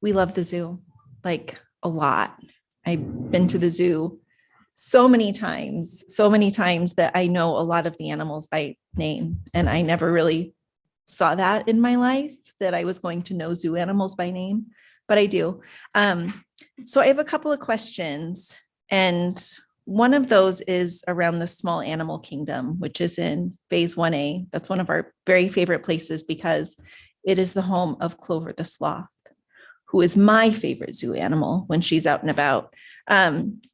We love the zoo, like a lot. I've been to the zoo so many times that I know a lot of the animals by name. And I never really saw that in my life, that I was going to know zoo animals by name, but I do. So I have a couple of questions, and one of those is around the small animal kingdom, which is in phase 1A. That's one of our very favorite places because it is the home of Clover the sloth, who is my favorite zoo animal when she's out and about.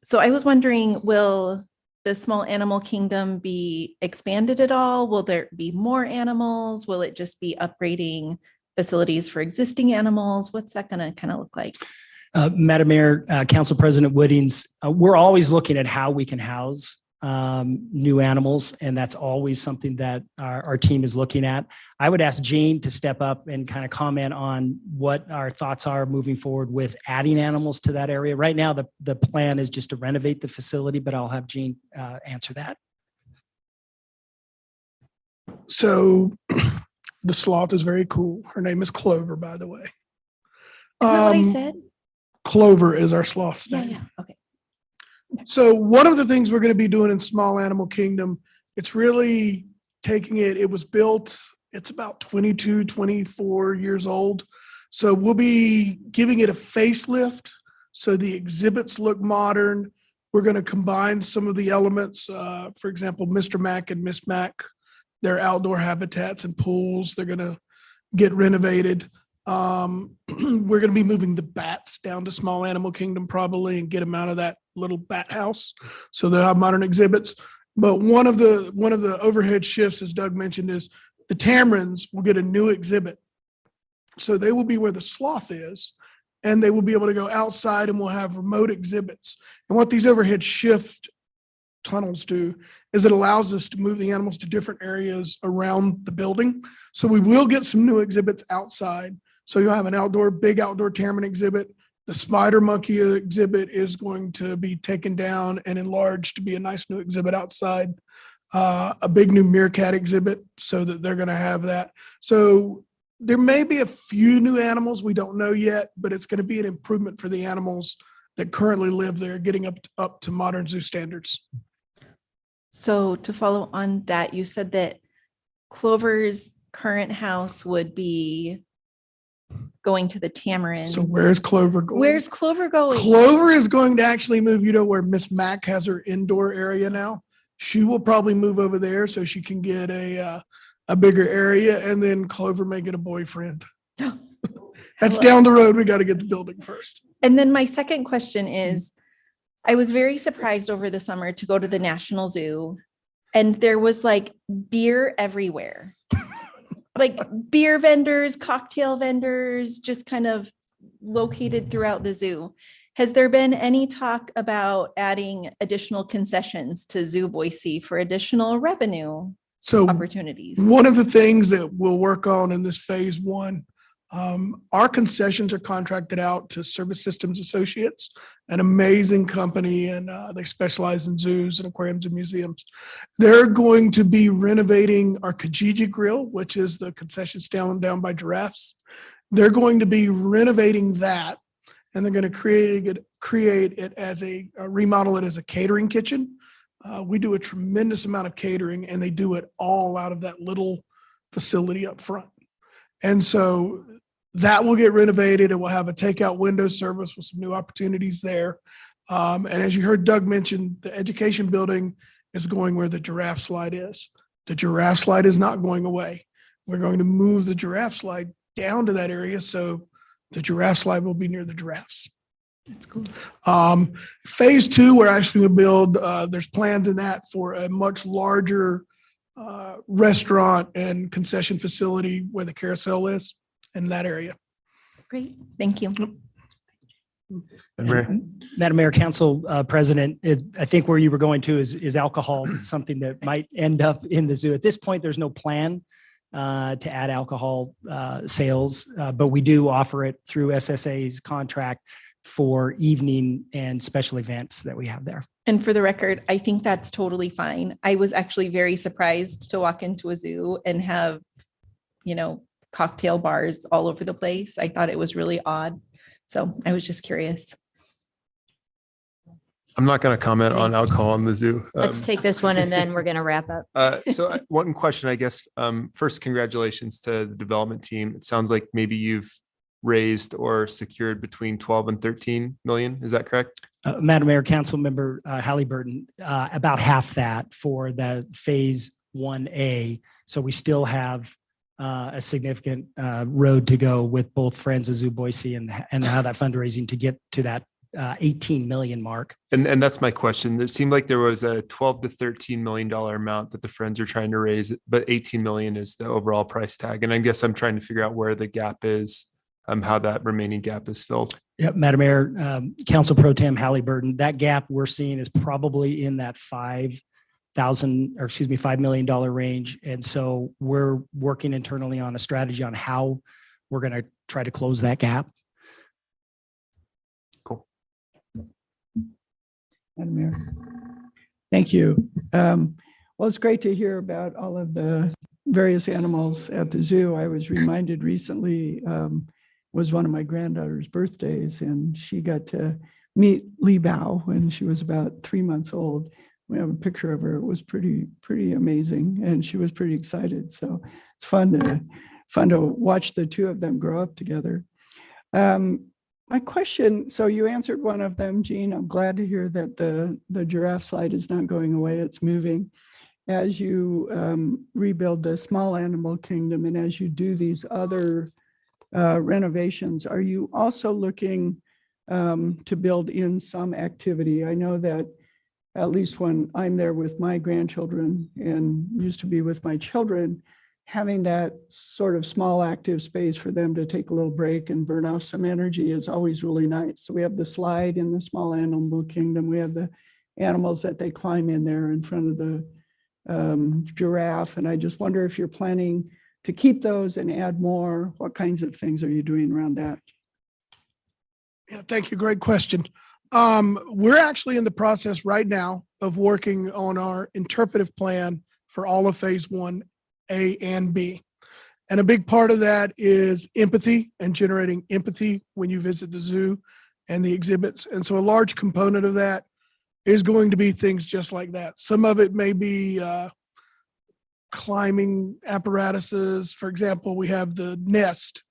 So I was wondering, will the small animal kingdom be expanded at all? Will there be more animals? Will it just be upgrading facilities for existing animals? What's that going to kind of look like? Madam Mayor, Council President Woodings, we're always looking at how we can house new animals, and that's always something that our team is looking at. I would ask Jean to step up and kind of comment on what our thoughts are moving forward with adding animals to that area. Right now, the plan is just to renovate the facility, but I'll have Jean answer that. So the sloth is very cool. Her name is Clover, by the way. Is that what I said? Clover is our sloth's Yeah, name. yeah, okay. So one of the things we're going to be doing in Small Animal Kingdom, it's really taking it was built, it's about 22, 24 years old. So we'll be giving it a facelift. So the exhibits look modern. We're going to combine some of the elements. For example, Mr. Mac and Miss Mac, their outdoor habitats and pools, they're going to get renovated. We're going to be moving the bats down to Small Animal Kingdom probably and get them out of that little bat house. So they'll have modern exhibits. But one of the overhead shifts, as Doug mentioned, is the tamarins will get a new exhibit. So they will be where the sloth is, and they will be able to go outside and we'll have remote exhibits. And what these overhead shift tunnels do is it allows us to move the animals to different areas around the building. So we will get some new exhibits outside. So you'll have an big outdoor tamarin exhibit. The spider monkey exhibit is going to be taken down and enlarged to be a nice new exhibit outside. A big new meerkat exhibit, so that they're going to have that. So there may be a few new animals, we don't know yet, but it's going to be an improvement for the animals that currently live there, getting up to modern zoo standards. So to follow on that, you said that Clover's current house would be going to the tamarins. So where's Clover going? Where's Clover going? Clover is going to actually move, where Miss Mac has her indoor area now. She will probably move over there so she can get a bigger area, and then Clover may get a boyfriend. That's down the road. We got to get the building first. And then my second question is, I was very surprised over the summer to go to the National Zoo, and there was like beer everywhere. Like beer vendors, cocktail vendors, just kind of located throughout the zoo. Has there been any talk about adding additional concessions to Zoo Boise for additional revenue opportunities? One of the things that we'll work on in this phase 1, our concessions are contracted out to Service Systems Associates, an amazing company, and they specialize in zoos and aquariums and museums. They're going to be renovating our Kijiji Grill, which is the concession stand down by giraffes. They're going to be renovating that, and they're going to create it as remodel it as a catering kitchen. We do a tremendous amount of catering, and they do it all out of that little facility up front. And so that will get renovated. It will have a takeout window service with some new opportunities there. And as you heard Doug mention, the education building is going where the giraffe slide is. The giraffe slide is not going away. We're going to move the giraffe slide down to that area, so the giraffe slide will be near the giraffes. That's cool. Phase 2, we're actually going to build, there's plans in that for a much larger restaurant and concession facility where the carousel is in that area. Great, thank you. Madam Mayor, Council President, I think where you were going to is alcohol, something that might end up in the zoo. At this point, there's no plan to add alcohol sales, but we do offer it through SSA's contract for evening and special events that we have there. And for the record, I think that's totally fine. I was actually very surprised to walk into a zoo and have, cocktail bars all over the place. I thought it was really odd. So I was just curious. I'm not going to comment on alcohol in the zoo. Let's take this one and then we're going to wrap up. So one question, I guess, first, congratulations to the development team. It sounds like maybe you've raised or secured between 12 and 13 million. Is that correct? Madam Mayor, Councilmember Halliburton, about half that for the phase 1A. So we still have a significant road to go with both Friends of Zoo Boise and how that fundraising to get to that 18 million mark. And that's my question. It seemed like there was a 12 to 13 million dollar amount that the Friends are trying to raise, but 18 million is the overall price tag. And I guess I'm trying to figure out where the gap is, how that remaining gap is filled. Yep, Madam Mayor, Council Pro Tem Halliburton, that gap we're seeing is probably in that $5 million range. And so we're working internally on a strategy on how we're going to try to close that gap. Cool. Madam Mayor. Thank you. Well, it's great to hear about all of the various animals at the zoo. I was reminded recently, was one of my granddaughter's birthdays, and she got to meet Li Bao when she was about 3 months old. We have a picture of her. It was pretty amazing, and she was pretty excited. So it's fun to watch the two of them grow up together. My question, so you answered one of them, Jean. I'm glad to hear that the giraffe slide is not going away. It's moving. As you rebuild the small animal kingdom and as you do these other renovations, are you also looking to build in some activity? I know that at least when I'm there with my grandchildren and used to be with my children, having that sort of small active space for them to take a little break and burn off some energy is always really nice. So we have the slide in the small animal kingdom. We have the animals that they climb in there in front of the giraffe. And I just wonder if you're planning to keep those and add more. What kinds of things are you doing around that? Yeah, thank you. Great question. We're actually in the process right now of working on our interpretive plan for all of phase 1A and B. And a big part of that is empathy and generating empathy when you visit the zoo and the exhibits. And so a large component of that is going to be things just like that. Some of it may be climbing apparatuses. For example, we have the nest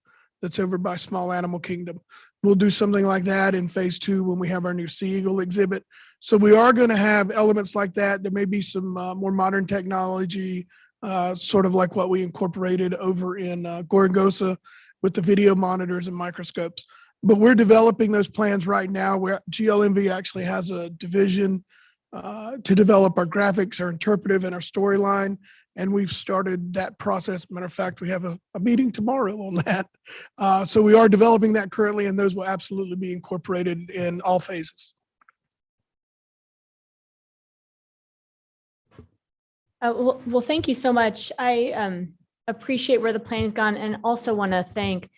that's over by Small Animal Kingdom. We'll do something like that in phase 2 when we have our new Sea Eagle exhibit. So we are going to have elements like that. There may be some more modern technology, sort of like what we incorporated over in Gorongosa with the video monitors and microscopes. But we're developing those plans right now, where GLMV actually has a division to develop our graphics, our interpretive, and our storyline. And we've started that process. Matter of fact, we have a meeting tomorrow on that. So we are developing that currently, and those will absolutely be incorporated in all phases. Well, thank you so much. I appreciate where the plan has gone, and also want to thank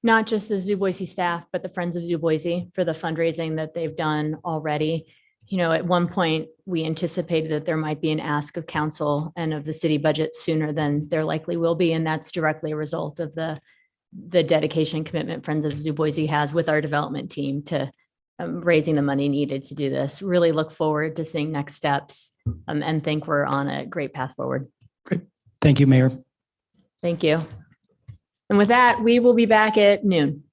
not just the Zoo Boise staff, but the Friends of Zoo Boise for the fundraising that they've done already. You know, at one point, we anticipated that there might be an ask of council and of the city budget sooner than there likely will be, and that's directly a result of the dedication commitment Friends of Zoo Boise has with our development team to raising the money needed to do this. Really look forward to seeing next steps and think we're on a great path forward. Great. Thank you, Mayor. Thank you. And with that, we will be back at noon.